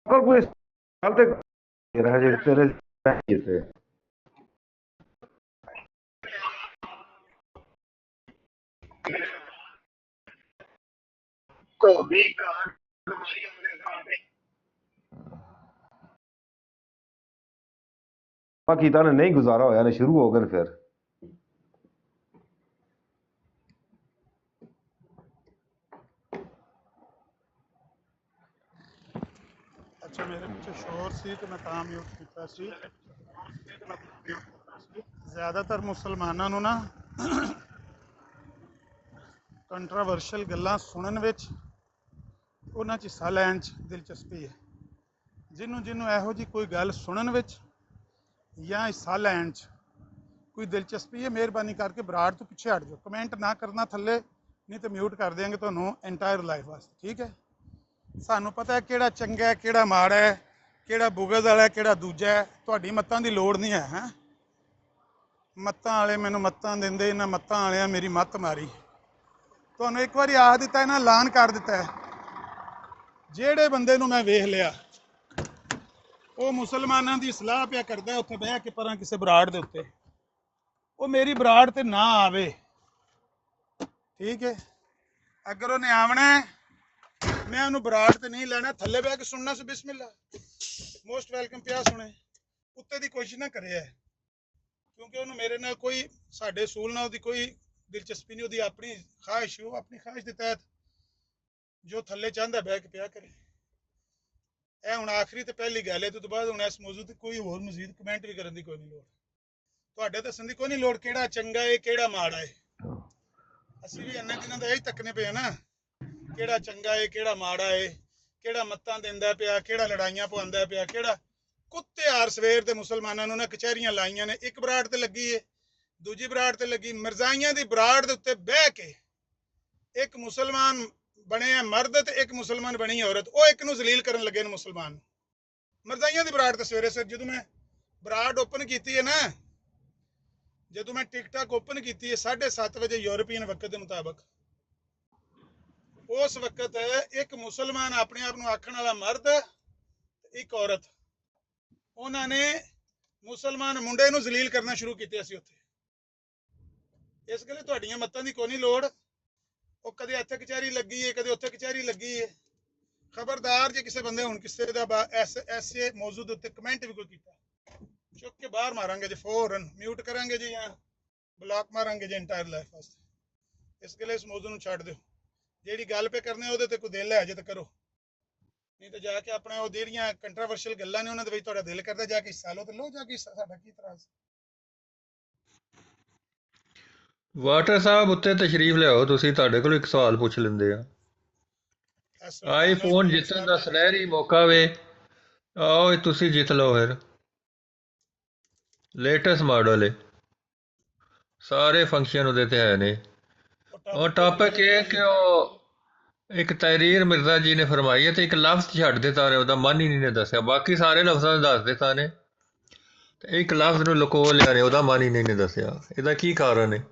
ਕੋਈ ਗੱਲ ਤੇ ਤੇਰੇ ਕੀਤਾ ਨੇ ਨਹੀਂ ਗੁਜ਼ਾਰਾ ਹੋਇਆ ਨੇ ਸ਼ੁਰੂ ਹੋ ਗਏ ਫਿਰ। ਅੱਛਾ ਮੇਰੇ ਪਿੱਛੇ ਸ਼ੋਰ ਸੀ ਤੇ ਮੈਂ ਤਾਂ ਮਿਊਟ ਕੀਤਾ ਸੀ। ਜ਼ਿਆਦਾਤਰ ਮੁਸਲਮਾਨਾਂ ਨੂੰ ਨਾ ਕੰਟਰਾਵਰਸ਼ਲ ਗੱਲਾਂ ਸੁਣਨ ਵਿੱਚ, ਉਹਨਾਂ 'ਚ ਹਿੱਸਾ ਲੈਣ 'ਚ ਦਿਲਚਸਪੀ ਹੈ। ਜਿਹਨੂੰ ਇਹੋ ਜਿਹੀ ਕੋਈ ਗੱਲ ਸੁਣਨ ਵਿੱਚ ਜਾਂ ਹਿੱਸਾ ਲੈਣ 'ਚ ਕੋਈ ਦਿਲਚਸਪੀ ਹੈ, ਮਿਹਰਬਾਨੀ ਕਰਕੇ ਬਰਾੜ ਤੋਂ ਪਿੱਛੇ ਹਟ ਜਾਓ। ਕਮੈਂਟ ਨਾ ਕਰਨਾ ਥੱਲੇ, ਨਹੀਂ ਤਾਂ ਮਿਊਟ ਕਰ ਦਿਆਂਗੇ ਤੁਹਾਨੂੰ ਐਂਟਾਇਰ ਲਾਈਫ ਵਾਸਤੇ, ਠੀਕ ਹੈ? ਸਾਨੂੰ ਪਤਾ ਹੈ ਕਿਹੜਾ ਚੰਗਾ ਹੈ, ਕਿਹੜਾ ਮਾੜਾ ਹੈ, ਕਿਹੜਾ ਬੁਗਜ਼ ਵਾਲਾ ਹੈ, ਕਿਹੜਾ ਦੂਜਾ ਹੈ। ਤੁਹਾਡੀ ਮੱਤਾਂ ਦੀ ਲੋੜ ਨਹੀਂ ਹੈ। ਮੱਤਾਂ ਵਾਲੇ ਮੈਨੂੰ ਮੱਤਾਂ ਦਿੰਦੇ, ਇਹਨਾਂ ਮੱਤਾਂ ਵਾਲਿਆਂ ਮੇਰੀ ਮੱਤ ਮਾਰੀ। ਤੁਹਾਨੂੰ ਇੱਕ ਵਾਰੀ ਆਖ ਦਿੱਤਾ, ਇਹਨਾਂ ਐਲਾਨ ਕਰ ਦਿੱਤਾ ਹੈ, ਜਿਹੜੇ ਬੰਦੇ ਨੂੰ ਮੈਂ ਵੇਖ ਲਿਆ ਉਹ ਮੁਸਲਮਾਨਾਂ ਦੀ ਸਲਾਹ ਪਿਆ ਕਰਦਾ ਉੱਥੇ ਬਹਿ ਕੇ ਪਰਾਂ ਕਿਸੇ ਬਰਾੜ ਦੇ ਉੱਤੇ, ਉਹ ਮੇਰੀ ਬਰਾੜ ਤੇ ਨਾ ਆਵੇ, ਠੀਕ ਹੈ? ਅਗਰ ਉਹਨੇ ਆਵਣਾ ਮੈਂ ਉਹਨੂੰ ਬਰਾੜ ਤੇ ਨਹੀਂ ਲੈਣਾ, ਥੱਲੇ ਬਹਿ ਕੇ ਸੁਣਨਾ ਸੀ ਬਿਸਮਿਲ੍ਲਾ, ਮੋਸਟ ਵੈਲਕਮ ਪਿਆ ਸੁਣੇ, ਉੱਤੇ ਦੀ ਕੋਸ਼ਿਸ਼ ਨਾ ਕਰਿਆ, ਕਿਉਂਕਿ ਉਹਨੂੰ ਮੇਰੇ ਨਾਲ ਕੋਈ, ਸਾਡੇ ਅਸੂਲ ਨਾਲ ਉਹਦੀ ਕੋਈ ਦਿਲਚਸਪੀ ਨਹੀਂ। ਉਹਦੀ ਆਪਣੀ ਖਾਹਿਸ਼, ਉਹ ਆਪਣੀ ਖਾਹਿਸ਼ ਦੇ ਤਹਿਤ ਜੋ ਥੱਲੇ ਚਾਹੁੰਦਾ ਬਹਿ ਕੇ ਪਿਆ ਕਰੇ। ਇਹ ਹੁਣ ਆਖਰੀ ਤੇ ਪਹਿਲੀ ਗੱਲ ਹੈ, ਤੋਂ ਬਾਅਦ ਹੁਣ ਇਸ ਮੌਜੂਦ ਤੇ ਕੋਈ ਹੋਰ ਮਜ਼ੀਦ ਕਮੈਂਟ ਵੀ ਕਰਨ ਦੀ ਕੋਈ ਨਹੀਂ ਲੋੜ, ਤੁਹਾਡੇ ਦੱਸਣ ਦੀ ਕੋਈ ਨਹੀਂ ਲੋੜ ਕਿਹੜਾ ਚੰਗਾ ਹੈ ਕਿਹੜਾ ਮਾੜਾ ਹੈ। ਅਸੀਂ ਵੀ ਇੰਨੇ ਦਿਨਾਂ ਦਾ ਇਹੀ ਤੱਕਨੇ ਪਏ ਨਾ, ਕਿਹੜਾ ਚੰਗਾ ਹੈ ਕਿਹੜਾ ਮਾੜਾ ਹੈ, ਕਿਹੜਾ ਮੱਤਾਂ ਦਿੰਦਾ ਪਿਆ, ਕਿਹੜਾ ਲੜਾਈਆਂ ਪਵਾਉਂਦਾ ਪਿਆ, ਕਿਹੜਾ ਕੁੱਤੇ ਹਾਰ ਸਵੇਰ ਦੇ ਮੁਸਲਮਾਨਾਂ ਨੂੰ ਨਾ ਕਚਹਿਰੀਆਂ ਲਾਈਆਂ ਨੇ। ਇੱਕ ਬਰਾੜ ਤੇ ਲੱਗੀ ਹੈ, ਦੂਜੀ ਬਰਾੜ ਤੇ ਲੱਗੀ, ਮਿਰਜ਼ਾਈਆਂ ਦੀ ਬਰਾੜ ਦੇ ਉੱਤੇ ਬਹਿ ਕੇ ਇੱਕ ਮੁਸਲਮਾਨ ਬਣੇ ਆ ਮਰਦ ਤੇ ਇੱਕ ਮੁਸਲਮਾਨ ਬਣੀ ਔਰਤ, ਉਹ ਇੱਕ ਨੂੰ ਜ਼ਲੀਲ ਕਰਨ ਲੱਗੇ ਨੇ ਮੁਸਲਮਾਨ ਨੂੰ। ਮਰਜ਼ਾਈਆਂ ਦੀ ਬਰਾੜ ਤੇ ਸਵੇਰੇ ਸਵੇਰ ਜਦੋਂ ਮੈਂ ਬਰਾੜ ਓਪਨ ਕੀਤੀ ਹੈ ਨਾ, ਜਦੋਂ ਮੈਂ ਟਿਕਟਾਕ ਓਪਨ ਕੀਤੀ ਹੈ 7:30 ਵਜੇ ਯੂਰਪੀਅਨ ਵਕਤ ਦੇ ਮੁਤਾਬਕ, ਉਸ ਵਕਤ ਇੱਕ ਮੁਸਲਮਾਨ ਆਪਣੇ ਆਪ ਨੂੰ ਆਖਣ ਵਾਲਾ ਮਰਦ, ਇੱਕ ਔਰਤ, ਉਹਨਾਂ ਨੇ ਮੁਸਲਮਾਨ ਮੁੰਡੇ ਨੂੰ ਜ਼ਲੀਲ ਕਰਨਾ ਸ਼ੁਰੂ ਕੀਤਾ ਸੀ ਉੱਥੇ। ਇਸ ਗੱਲ ਤੁਹਾਡੀਆਂ ਮੱਤਾਂ ਦੀ ਕੋਈ ਨਹੀਂ ਲੋੜ। ਉਹ ਕਦੇ ਇੱਥੇ ਕਚਹਿਰੀ ਲੱਗੀ ਹੈ, ਕਦੇ ਉੱਥੇ ਕਚਹਿਰੀ ਲੱਗੀ ਹੈ। ਖਬਰਦਾਰ ਜੇ ਕਿਸੇ ਬੰਦੇ ਹੁਣ ਕਿਸੇ ਦਾ ਐਸੇ ਮੌਜੂਦ ਉੱਤੇ ਕਮੈਂਟ ਵੀ ਕੋਈ ਕੀਤਾ, ਚੁੱਕ ਕੇ ਬਾਹਰ ਮਾਰਾਂਗੇ ਜੀ, ਫੌਰਨ ਮਿਊਟ ਕਰਾਂਗੇ ਜੀ, ਜਾਂ ਬਲੌਕ ਮਾਰਾਂਗੇ ਜੀ ਇੰਟਾਇਰ ਲਾਈਫ ਵਾਸਤੇ। ਇਸ ਗੱਲ ਇਸ ਮੌਜੂ ਨੂੰ ਛੱਡ ਦਿਓ। ਜਿਹੜੀ ਗੱਲ ਪੇ ਕਰਨੇ ਉਹਦੇ ਤੇ ਕੋਈ ਦਿਲ ਹੈ ਜੇ ਤਾਂ ਕਰੋ, ਨਹੀਂ ਤਾਂ ਜਾ ਕੇ ਆਪਣਾ ਉਹ ਜਿਹੜੀਆਂ ਕੰਟਰੋਵਰਸ਼ੀਅਲ ਗੱਲਾਂ ਨੇ ਉਹਨਾਂ ਦੇ ਵਿੱਚ ਤੁਹਾਡਾ ਦਿਲ ਕਰਦਾ ਜਾ ਕੇ ਹਿੱਸਾ ਲਓ ਤੇ ਲਓ ਜਾ ਕੇ ਹਿੱਸਾ, ਸਾਡਾ ਕੀ ਇਤਰਾਜ਼। ਵਾਟਰ ਸਾਹਿਬ ਉੱਤੇ ਤਸ਼ਰੀਫ ਲਿਆਓ ਤੁਸੀਂ, ਤੁਹਾਡੇ ਕੋਲ ਇੱਕ ਸਵਾਲ ਪੁੱਛ ਲੈਂਦੇ ਆ। ਆਈਫੋਨ ਜਿੱਤਣ ਦਾ ਸੁਨਹਿਰੀ ਮੌਕਾ ਵੇ, ਆਓ ਤੁਸੀਂ ਜਿੱਤ ਲਓ ਫਿਰ। ਲੇਟੈਸਟ ਮਾਡਲ ਹੈ, ਸਾਰੇ ਫੰਕਸ਼ਨ ਉਹਦੇ ਤੇ ਹੈ ਨੇ। ਉਹ ਟਾਪਿਕ ਇਹ ਕਿ ਉਹ ਇੱਕ ਤਹਿਰੀਰ ਮਿਰਜ਼ਾ ਜੀ ਨੇ ਫਰਮਾਈ ਹੈ ਤੇ ਇੱਕ ਲਫ਼ਜ਼ ਛੱਡ ਦਿੱਤਾ ਨੇ, ਉਹਦਾ ਮਨ ਹੀ ਨਹੀਂ ਨੇ ਦੱਸਿਆ। ਬਾਕੀ ਸਾਰੇ ਲਫ਼ਜ਼ਾਂ ਨੂੰ ਦੱਸ ਦਿੱਤਾ ਨੇ ਤੇ ਇੱਕ ਲਫ਼ਜ਼ ਨੂੰ ਲੁਕੋ ਲਿਆ ਨੇ, ਉਹਦਾ ਮਨ ਹੀ ਨਹੀਂ ਨੇ ਦੱਸਿਆ। ਇਹਦਾ ਕੀ ਕਾਰਨ ਹੈ?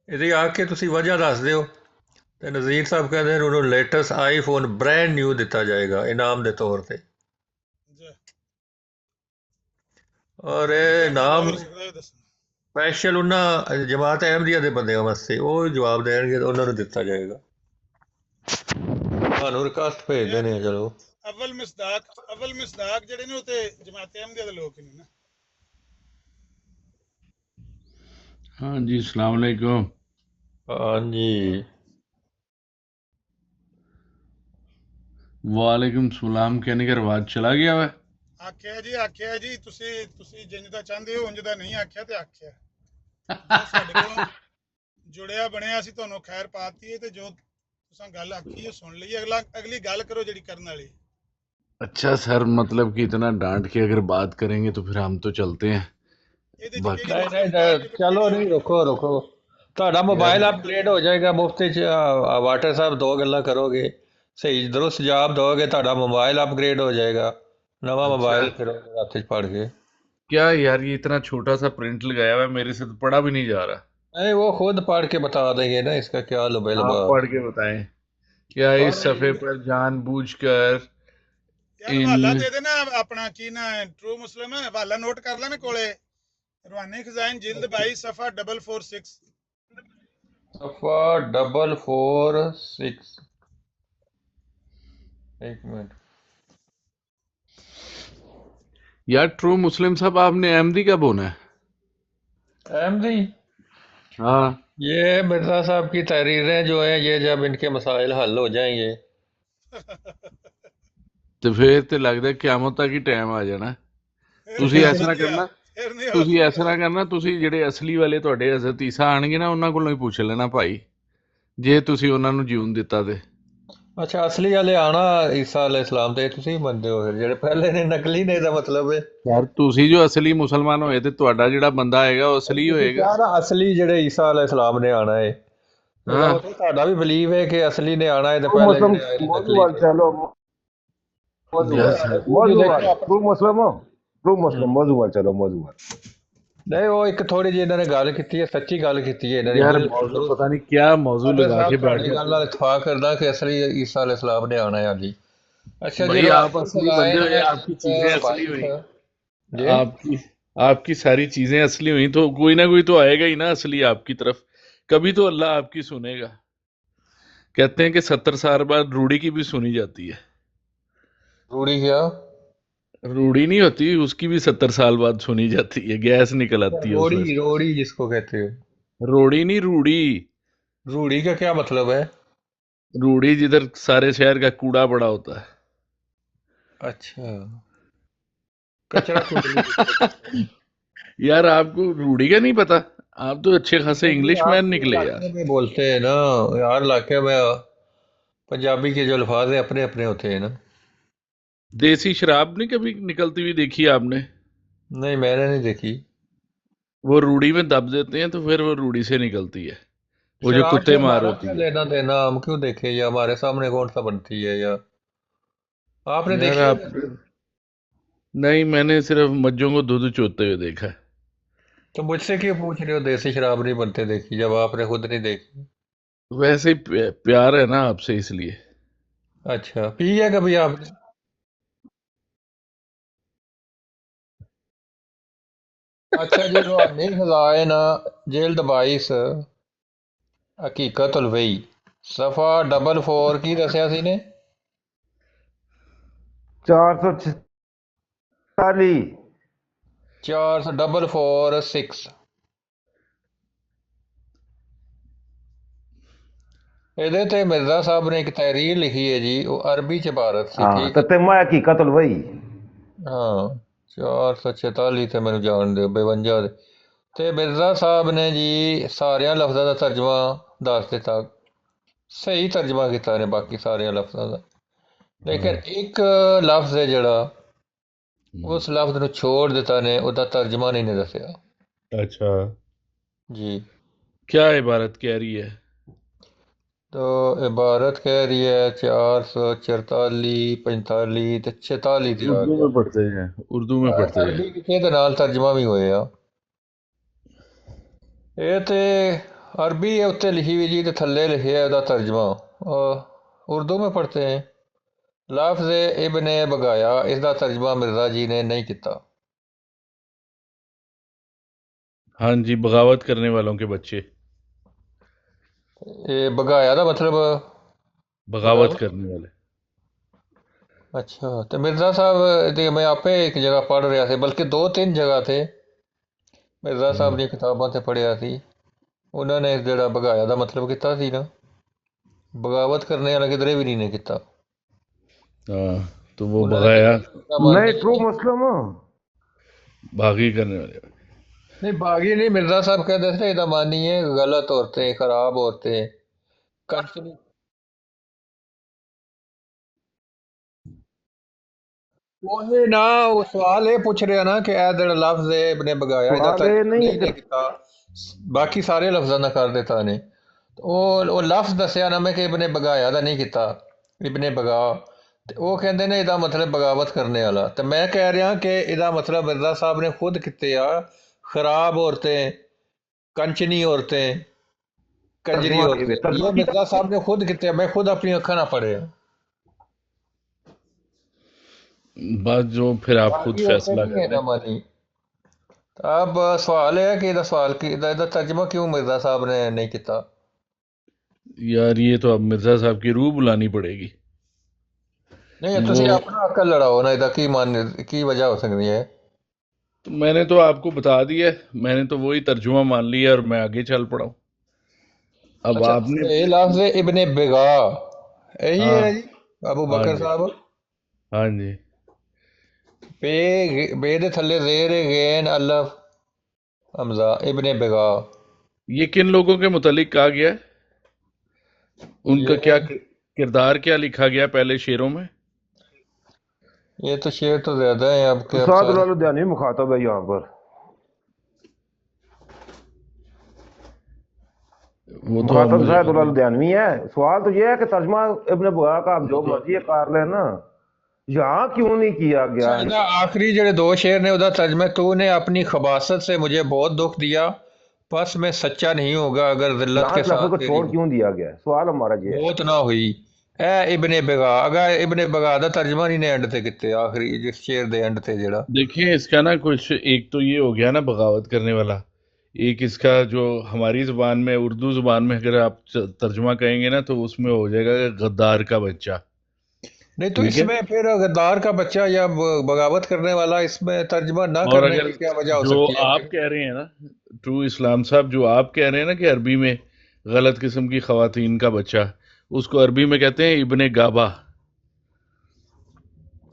ਇਹਦੀ ਆ ਕੇ ਤੁਸੀਂ ਵਜ੍ਹਾ ਦੱਸ ਦਿਓ। ਤੇ ਨਜ਼ੀਰ ਸਾਹਿਬ ਕਹਿੰਦੇ ਨੇ ਉਹਨੂੰ ਲੇਟੈਸਟ ਆਈਫੋਨ ਬ੍ਰੈਂਡ ਨਿਊ ਦਿੱਤਾ ਜਾਏਗਾ ਇਨਾਮ ਦੇ ਤੌਰ ਤੇ, ਔਰ ਇਹ ਨਾਮ ਸਪੈਸ਼ਲ ਉਹਨਾਂ ਜਮਾਤ ਅਹਿਮਦੀਆ ਦੇ ਬੰਦਿਆਂ ਵਾਸਤੇ, ਉਹ ਜਵਾਬ ਦੇਣਗੇ, ਉਹਨਾਂ ਨੂੰ ਦਿੱਤਾ ਜਾਏਗਾ। ਤੁਹਾਨੂੰ ਰਿਕਵੈਸਟ ਭੇਜਦੇ ਨੇ। ਚਲੋ ਅਵਲ ਮਿਸਦਾਕ ਜਿਹੜੇ ਨੇ ਉਹ ਤੇ ਜਮਾਤ ਅਹਿਮਦੀਆ ਦੇ ਲੋਕ ਨੇ ਨਾ। हाँ जी, अस्सलाम वालेकुम। हाँ जी, वालेकुम सलाम। कहने का रिवाज चला गया है। ਆਖਿਆ ਜੀ ਤੁਸੀਂ ਜਿੰਜ ਦਾ ਚਾਹੁੰਦੇ ਹੋ ਉਂਝ ਦਾ ਨਹੀਂ ਆਖਿਆ ਤੇ ਆਖਿਆ। ਜੋ ਸਾਡੇ ਕੋਲ ਜੁੜਿਆ ਬਣਿਆ ਅਸੀਂ ਤੁਹਾਨੂੰ ਖੈਰ ਪਾਤੀ ਹੈ ਤੇ ਜੋ ਤੁਸੀਂ ਗੱਲ ਆਖੀ ਹੈ ਸੁਣ ਲਈ। ਅਗਲੀ ਗੱਲ ਕਰੋ ਜਿਹੜੀ ਕਰਨ ਵਾਲੀ। अच्छा सर, मतलब कि इतना डांट के अगर बात करेंगे तो फिर हम तो चलते हैं। बाकी नहीं चलो नहीं, रुको। ਤੁਹਾਡਾ ਮੋਬਾਈਲ ਅਪਗ੍ਰੇਡ ਹੋ ਜਾਏਗਾ ਮੁਫਤ ਚ। ਵਾਟਰ ਸਾਹਿਬ ਦੋ ਗੱਲਾਂ ਕਰੋਗੇ, ਸਹੀ ਦਰੁਸਤ ਜਵਾਬ ਦੋਗੇ, ਤੁਹਾਡਾ ਮੋਬਾਈਲ ਅਪਗ੍ਰੇਡ ਹੋ ਜਾਏਗਾ। नवा मोबाइल फिर हाथ पढ़ के। क्या यार, ये इतना छोटा सा प्रिंट लगाया हुआ है, मेरे से तो पढ़ा भी नहीं जा रहा। नहीं, वो खुद पढ़ के बता देंगे ना इसका क्या लबे लबा। आप पढ़ के बताएं क्या इस सफ़े पर जानबूझकर हवाला दे देना अपना की ना ट्रू मुस्लिम है, हवाला नोट कर लेना कोले। रूहानी खजाइन जिल्द 22 सफ़ा 446 सफ़ा 446। एक मिनट यार, ट्रू मुस्लिम साहब आपने अहमदी कब होना है? अहमदी? हाँ, ये मिर्जा साहब की तहरीरें जो हैं, ये जब इनके मसाइल हल हो जाएंगे तो फिर तो लगता है क़यामत तक ही टाइम आ जाना। ਤੁਸੀਂ ਇਸ ਤਰ੍ਹਾਂ ਕਰਨਾ, ਤੁਸੀਂ ਜਿਹੜੇ ਅਸਲੀ ਵਾਲੇ ਤੁਹਾਡੇ ਹਜ਼ਰਤ ਈਸਾ ਆਣਗੇ ਨਾ, ਉਹਨਾਂ ਕੋਲੋਂ ਹੀ ਪੁੱਛ ਲੈਣਾ ਭਾਈ, ਜੇ ਤੁਸੀਂ ਉਹਨਾਂ ਨੂੰ ਜੀਉਣ ਦਿੱਤਾ ਤੇ। ਅੱਛਾ, ਅਸਲੀ ਵਾਲੇ ਆਣਾ ਈਸਾ ਅਲੈਹਿਸਲਾਮ ਤੇ ਤੁਸੀਂ ਮੰਨਦੇ ਹੋ? ਫਿਰ ਜਿਹੜੇ ਪਹਿਲੇ ਨੇ ਨਕਲੀ ਨੇ, ਦਾ ਮਤਲਬ ਹੈ ਯਾਰ ਤੁਸੀਂ ਜੋ ਅਸਲੀ ਮੁਸਲਮਾਨ ਹੋਏ ਤੇ ਤੁਹਾਡਾ ਜਿਹੜਾ ਬੰਦਾ ਆਏਗਾ ਉਹ ਅਸਲੀ ਹੋਏਗਾ। ਯਾਰ ਅਸਲੀ ਜਿਹੜੇ ਈਸਾ ਅਲੈਹਿਸਲਾਮ ਨੇ ਆਣਾ ਹੈ, ਤੁਹਾਡਾ ਵੀ ਬਲੀਵ ਹੈ ਕਿ ਅਸਲੀ ਨੇ ਆਣਾ ਹੈ ਤੇ ਪਹਿਲੇ ਜਿਹੜੇ ਆਏ ਨੇ ਨਕਲੀ। नहीं, वो एक थोड़ी जी इन्होंने गल की है, सच्ची गल की है इन्होंने। यार पता नहीं क्या मौजू लगा के बैठ गए। गल नाल इत्तफाक करदा कि असली ईसा अलैहिस्सलाम ने आना है। जी अच्छा भाई, आप असली बंदे हो, आपकी चीजें असली हुई, आपकी सारी चीजें असली हुई तो कोई ना कोई तो आएगा ही ना असली आपकी तरफ। कभी तो अल्लाह आपकी सुनेगा। कहते हैं कि 70 साल बाद रूढ़ी की भी सुनी जाती है। रूढ़ी क्या? रूढ़ी नहीं होती, उसकी भी 70 साल बाद सुनी जाती है, गैस निकल आती है। रोड़ी जिसको कहते हैं, रोड़ी नहीं, रूढ़ी। रूढ़ी का क्या मतलब है? रूढ़ी जिधर सारे शहर का कूड़ा पड़ा होता है। अच्छा, कचरा। यार आपको रूढ़ी का नहीं पता? आप तो अच्छे खासे इंग्लिश मैन निकले यार। बोलते हैं ना यार, इलाके में पंजाबी के जो अल्फाज है अपने अपने होते हैं ना। देसी शराब नहीं कभी निकलती हुई देखी आपने? नहीं, मैंने नहीं देखी। वो रूढ़ी में दब देते हैं तो फिर वो रूढ़ी से निकलती है, वो जो कुत्ते मार होती है। लेना देना हम क्यों देखें, या हमारे सामने कौन सा बनती है, या आपने देखा? नहीं, मैंने सिर्फ मज्जों को दूध चोते हुए देखा है। तो मुझसे क्यों पूछ रहे हो देसी शराब नहीं बनते देखी जब आपने खुद नहीं देखी? वैसे ही प्यार है ना आपसे, इसलिए। अच्छा, पी है कभी आपने? अच्छा जी, रूहानी खजाना जिल्द 22 हकीकत उलवई सफ़ा 44 की दसिया सी ने? 446 444 ਇਹਦੇ ਤੇ ਮਿਰਜ਼ਾ ਸਾਹਿਬ ਨੇ ਇੱਕ ਤਹਿਰੀਰ ਲਿਖੀ ਹੈ ਜੀ, ਉਹ ਅਰਬੀ ਚ ਇਬਾਰਤ ਸੀ, हाँ ਠੀਕ तो ਹੈ? ते मैं हकीकत वही ਹਾਂ 446 ਤੇ ਮੈਨੂੰ ਜਾਣ ਦਿਓ 52 ਦੇ। ਤੇ ਮਿਰਜ਼ਾ ਸਾਹਿਬ ਨੇ ਜੀ ਸਾਰਿਆਂ ਲਫ਼ਜ਼ਾਂ ਦਾ ਤਰਜਮਾ ਦੱਸ ਦਿੱਤਾ, ਸਹੀ ਤਰਜਮਾ ਕੀਤਾ ਨੇ ਬਾਕੀ ਸਾਰਿਆਂ ਲਫ਼ਜ਼ਾਂ ਦਾ, ਲੇਕਿਨ ਇੱਕ ਲਫ਼ਜ਼ ਹੈ ਜਿਹੜਾ ਉਸ ਲਫ਼ਜ਼ ਨੂੰ ਛੋੜ ਦਿੱਤਾ ਨੇ, ਉਹਦਾ ਤਰਜਮਾ ਨਹੀਂ ਨੇ ਦੱਸਿਆ अच्छा, ਜੀ। क्या इबारत कह रही है? तो इबारत कह रही है 444 45 ਤੇ 46 ਤੇ ਆ उर्दू ਗਿਆ। में पढ़ते हैं, उर्दू में पढ़ते हैं। ਅਰਬੀ ਲਿਖੇ ਦੇ ਨਾਲ ਤਰਜਮਾ ਵੀ ਹੋਇਆ। ਇਹ ਤੇ ਅਰਬੀ ਹੈ ਉੱਤੇ ਲਿਖੀ ਹੋਈ ਜੀ, ਤੇ ਥੱਲੇ ਲਿਖਿਆ ਉਹਦਾ ਤਰਜਮਾ। ਉਰਦੂ में पढ़ते हैं। ਲਫ਼ਜ਼ ਇਬਨ ਬਗਾਇਆ, ਇਸ ਦਾ ਤਰਜਮਾ ਮਿਰਜ਼ਾ ਜੀ ਨੇ ਨਹੀਂ ਕੀਤਾ। हाँ जी, बगावत करने वालों के बच्चे। ਇਹ ਬਗਾਇਆ ਦਾ ਮਤਲਬ बगावत करने वाले। ਅੱਛਾ, ਤੇ ਮਿਰਜ਼ਾ ਸਾਹਿਬ ਦੇ ਮੈਂ ਆਪੇ ਇੱਕ ਜਗ੍ਹਾ ਪੜ੍ਹ ਰਿਹਾ ਸੀ, ਬਲਕਿ 2-3 ਜਗ੍ਹਾ ਤੇ ਮਿਰਜ਼ਾ ਸਾਹਿਬ ਦੀਆਂ ਕਿਤਾਬਾਂ ਤੇ ਪੜ੍ਹਿਆ ਸੀ, ਉਹਨਾਂ ਨੇ ਜਿਹੜਾ ਬਗਾਇਆ ਦਾ ਮਤਲਬ ਕੀਤਾ ਸੀ ਨਾ, ਬਗਾਵਤ ਕਰਨੇ ਵਾਲਾ ਕਿਧਰੇ ਵੀ ਨਹੀਂ ਨੇ ਕੀਤਾ। हाँ, तो वो बगाया मैं ट्रू मुस्लिम हूँ बागी करने वाले। नहीं, बागी नहीं, मिर्जा साहब कहते थे ਇਹਦਾ ਮਾਨੀ ਹੈ ਗਲਤ ਔਰतें, ਖਰਾਬ ਔਰतें, ਕੰਟਰੀ। ਉਹੀ ਨਾ, ਉਹ ਸਵਾਲ ਇਹ ਪੁੱਛ ਰਿਹਾ ਨਾ ਕਿ ਇਹ ਜਿਹੜਾ ਲਫ਼ਜ਼ ਹੈ ਇਬਨ ਬਗਾਇਆ, ਇਹਦਾ सवाल ये ਤਰਜਮਾ नहीं ਨਹੀਂ ਕੀਤਾ, ਬਾਕੀ ਸਾਰੇ ਲਫ਼ਜ਼ਾਂ ਦਾ ਕਰ ਦਿੱਤਾ ਨੇ। ਉਹ ਲਫ਼ਜ਼ ਦੱਸਿਆ ਨਾ ਮੈਂ ਕਿ ਇਬਨ ਬਗਾਇਆ ਦਾ ਨਹੀਂ ਕੀਤਾ, ਇਬਨ ਬਗਾ, ਤੇ ਉਹ ਕਹਿੰਦੇ ਨੇ ਇਹਦਾ ਮਤਲਬ ਬਗਾਵਤ ਕਰਨੇ ਵਾਲਾ। ਤੇ ਮੈਂ ਕਹਿ ਰਿਹਾ ਕਿ ਇਹਦਾ ਮਤਲਬ ਮਿਰਜ਼ਾ ਸਾਹਿਬ ਨੇ ਖੁਦ ਕੀਤੇ ਆ, ਖਰਾਬ ਔਰतें, कंचनी औरतें, कंजरी औरतें, ये मिर्जा साहब ने खुद किते, मैं खुद अपनी अखा ना पढ़े। बस जो फिर आप खुद बाकी फैसला औरतें नहीं है करें। ना मानी। अब सवाल है कि सवाल की ਇਹਦਾ तर्जमा क्यों मिर्जा साहब ने नहीं किया? यार ये तो अब मिर्जा साहब की रूह बुलानी पड़ेगी। नहीं, ਤੁਸੀਂ अपना अकल लड़ाओ ना, ਇਹਦਾ ਕੀ मान की वजह हो सकती है? तो मैंने तो आपको बता दिया, मैंने तो वही तर्जुमा मान लिया और मैं आगे चल पड़ा हूँ। अब अच्छा, आपने ये लफ्ज़ इब्ने बिगा यही हाँ, है जी अबू हाँ बकर जी, साहब? हाँ जी, बे दे थल्ले ज़ेर गैन अल्फ हमजा इब्ने बिगा। ये किन लोगों के मुतालिक कहा गया है? उनका ये क्या किरदार क्या लिखा गया पहले शेरों में? ये तो शेर तो ज्यादा है आपके, अब सादुल्लाह सारे। लुधियानवी मुखातब है यहाँ पर, वो तो अब मुखातब मुझे सादुल्लाह लुधियानवी है। सवाल तो ये है कि तर्जमा इब्न बगा का आप जो मर्जी कर लेना, यहाँ क्यों नहीं किया गया? अच्छा, ਇਹਦਾ आखिरी ਜਿਹੜੇ ਦੋ शेर ने ਉਹਦਾ तर्जमा, तूने अपनी खबासत से मुझे बहुत दुख दिया, बस मैं सच्चा नहीं होगा अगर जिल्लत के लास्ट लफ्ज साथ को तेरी छोड़ क्यों दिया गया? सवाल हमारा ये है। मौत ना हुई। ए इब्ने बिगा, अगर इब्ने बिगा ਦਾ तर्जमा नहीं ने एंड ਤੇ ਕੀਤੇ, आखिरी जिस शेर ਦੇ एंड ਤੇ ਜਿਹੜਾ। देखिए इसका ना कुछ, एक तो ये हो गया ना बगावत करने वाला, एक इसका जो हमारी ज़ुबान में, उर्दू ज़ुबान में अगर आप तर्जुमा कहेंगे ना तो उसमें हो जाएगा गद्दार का बच्चा। नहीं तो ठीक है, इसमें फिर गद्दार का बच्चा या बगावत करने वाला, इसमें तर्जमा ना और करने अगर की क्या वजह हो जो सकती है आप फिर? कह रहे हैं ना, ट्रू इस्लाम साहब, जो आप कह रहे हैं ना कि अरबी में गलत किस्म की खवातीन का बच्चा, उसको अरबी में कहते हैं इब्ने गाबा।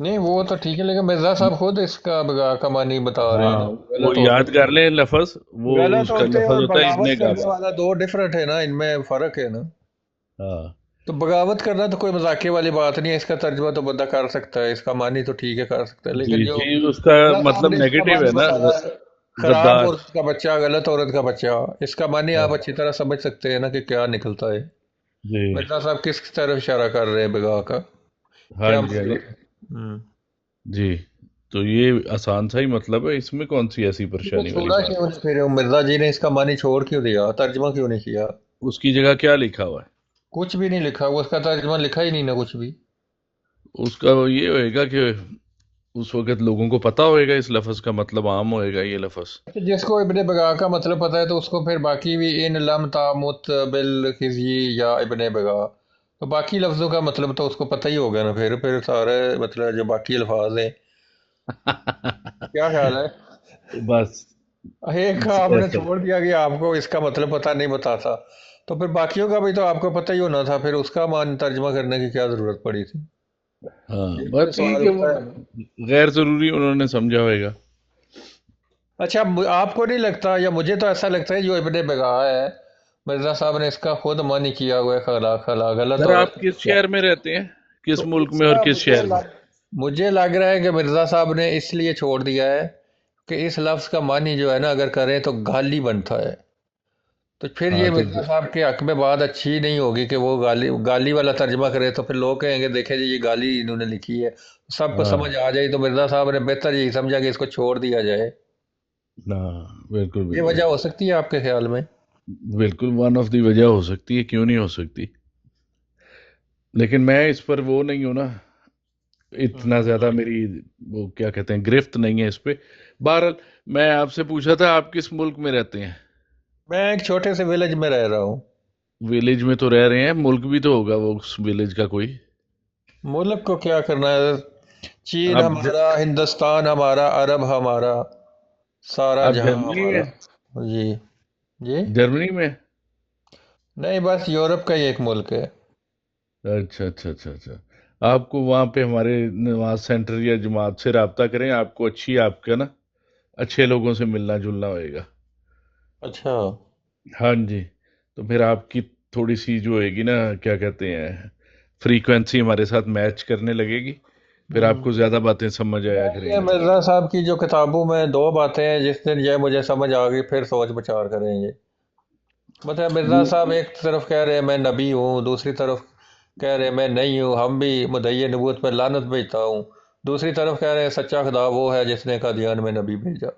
नहीं वो तो ठीक है, लेकिन मिर्जा साहब खुद इसका बगा का मानी बता रहे हैं हाँ, ना, वो गलत याद औरतें। कर लें लफज, वो गलत उसका औरतें लफज और होता है बगावत इब्ने करने गाबा। वाला दो डिफरेंट है ना, इनमें फर्क है ना। हाँ, तो बगावत करना तो कोई मजाके वाली बात नहीं है, इसका तर्जुमा तो बंदा कर सकता है, इसका मानी तो ठीक है कर सकता है, लेकिन जी जो जी, उसका मिर्जा साहब मतलब ने इसका नेगेटिव मानी है ना, बताया, खराब गद्दार। औरत का बच्चा, गलत औरत का बच्चा, इसका मानी आप अच्छी तरह समझ सकते हैं ना कि क्या निकलता है। जी, मिर्जा साहब किस तरफ इशारा कर रहे हैं बिगा का, हाँ क्या जी, हाँ जी, मतलब है? जी। तो ये आसान सा ही मतलब है, इसमें कौन सी ऐसी परेशानी वाली छोड़ा बात क्यों नहीं फिर मिर्जा जी ने इसका मानी छोड़ क्यों दिया, तर्जमा क्यों नहीं किया? है? उसकी जगह क्या लिखा हुआ है? कुछ भी नहीं लिखा हुआ, उसका तर्जमा लिखा ही नहीं ना कुछ भी। उसका ये होएगा कि उस वक्त लोगों को पता होएगा इस लफ्ज़ का मतलब, आम होएगा ये लफ्ज़। तो जिसको इब्ने बगा का मतलब पता है तो उसको फिर बाकी भी इन लम तामुत बिल खिज़ी या इब्ने बगा, तो बाकी लफ्ज़ों का मतलब तो उसको पता ही होगा ना। फिर सारे मतलब जो बाकी अल्फाज हैं, क्या ख्याल है? बस एक का आपने ऐसा छोड़ दिया कि आपको इसका मतलब पता नहीं बताता, तो फिर बाकियों का भी तो आपको पता ही होना था, फिर उसका मान तर्जमा करने की क्या ज़रूरत पड़ी थी? हाँ, ये बस तो ठीक सवाल है, उठता वो है। गैर ज़रूरी उन्होंने समझा होएगा। अच्छा, आपको नहीं लगता, या मुझे तो ऐसा लगता है जो इब्ने बगा है, मिर्जा साहब ने इसका खुद मानी किया हुआ है, खला खला गलत सर हो आप किस शहर में रहते हैं, किस तो मुल्क में और इसका किस शहर में? मुझे लग रहा है कि मिर्जा साहब ने इसलिए छोड़ दिया है कि इस लफ्ज़ का मानी जो है ना, अगर करें तो गाली बनता है, तो फिर हाँ ये तो मिर्जा साहब के हक में बात अच्छी नहीं होगी कि वो गाली गाली वाला तर्जमा करे, तो फिर लोग कहेंगे देखे जी ये गाली इन्होंने लिखी है, सबको हाँ समझ आ जाए, तो मिर्जा साहब ने बेहतर यही समझा कि इसको छोड़ दिया जाए। ना, बिल्कुल ये बिल्कुल वजह हो सकती है आपके ख्याल में? बिल्कुल वन ऑफ दी वजह हो सकती है, क्यों नहीं हो सकती। लेकिन मैं इस पर वो नहीं हूं ना, इतना ज्यादा मेरी वो क्या कहते हैं गिरफ्त नहीं है इस पे। बहरहाल मैं आपसे पूछा था आप किस मुल्क में रहते हैं? मैं एक छोटे से विलेज में रह रहा हूँ। विलेज में तो रह रहे हैं, मुल्क भी तो होगा वो उस विलेज का कोई। मुल्क को क्या करना है? चीन आप हमारा, हिंदुस्तान हमारा, अरब हमारा, सारा आप जहां जर्मनी हमारा। में? जी जी। जर्मनी में? नहीं, बस यूरोप का ही एक मुल्क है। अच्छा अच्छा अच्छा अच्छा। आपको वहाँ पे हमारे नमाज सेंटर या जमात से रब्ता करें, आपको अच्छी आपका ना अच्छे लोगों से मिलना जुलना होएगा। अच्छा। हाँ जी, तो फिर आपकी थोड़ी सी जो होएगी ना क्या कहते हैं फ्रीक्वेंसी हमारे साथ मैच करने लगेगी, फिर आपको ज़्यादा बातें समझ आया ये करेंगी। मिर्जा साहब की जो किताबों में दो बातें हैं, जिस दिन ये मुझे समझ आ गई फिर सोच विचार करेंगे। मतलब मिर्जा वो साहब एक तरफ कह रहे हैं मैं नबी हूँ, दूसरी तरफ कह रहे हैं मैं नहीं हूँ, हम भी मुद्दई नबूवत पर लानत भेजता हूँ, दूसरी तरफ कह रहे हैं सच्चा खुदा वो है जिसने कादियान में नबी भेजा।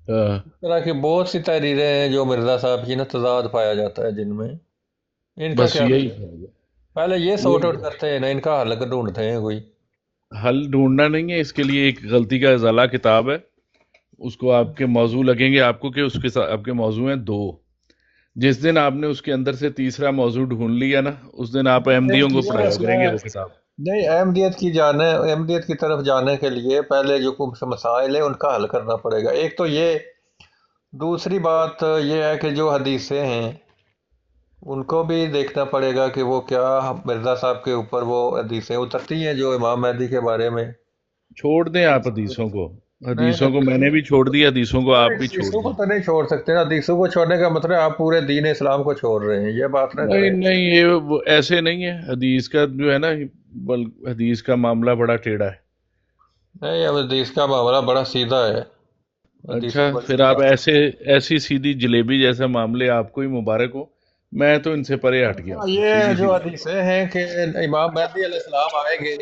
हाँ, इस तरह की बहुत सी तहरीरें हैं जो मिर्जा साहब की ना तजाद पाया जाता है जिनमें। इनका बस क्या यही करें? पहले ये सॉर्ट आउट यही करते हैं ना, इनका हल ढूंढते हैं कोई। हल ढूंढना नहीं है, इसके लिए एक गलती का इजाला किताब है, उसको आपके मौजू लगेंगे आपको कि उसके साथ आपके मौजू हैं दो। जिस दिन आपने उसके अंदर से तीसरा मौजू ढूंढ लिया ना, उस दिन आप अहमदियों को ये पढ़ाया मसला करेंगे है। वो किताब। नहीं, अहमदियत की तरफ जाने के लिए पहले जो कुछ मसाइल है उनका हल करना पड़ेगा, एक तो ये। दूसरी बात ये है कि जो हदीसें हैं उनको भी देखना पड़ेगा कि वो क्या मिर्ज़ा साहब के ऊपर वो हदीसें उतरती हैं जो इमाम महदी के बारे में। छोड़ दें आप हदीसों को, नहीं हदीसों को नहीं, मैंने भी छोड़ दिया, हदीसों को आप भी छोड़ हदीसों को दें। तो नहीं छोड़ सकते ना, हदीसों को छोड़ने का मतलब आप पूरे दीन इस्लाम को छोड़ रहे हैं, ये बात ना नहीं करें। नहीं, ये वो ऐसे नहीं है, हदीस का जो है ना, बल हदीस का मामला बड़ा टेढ़ा है। नहीं, अब हदीस का मामला बड़ा सीधा है। अच्छा, हदीसें बड़ी फिर आप सीधा। ऐसी सीधी जलेबी जैसा मामले आपको ही मुबारक हो, मैं तो इनसे परे हट गया हाँ, हूँ ये सीधी जो सीधी। हदीसें हैं कि इमाम महदी अलैहिस्सलाम आएंगे।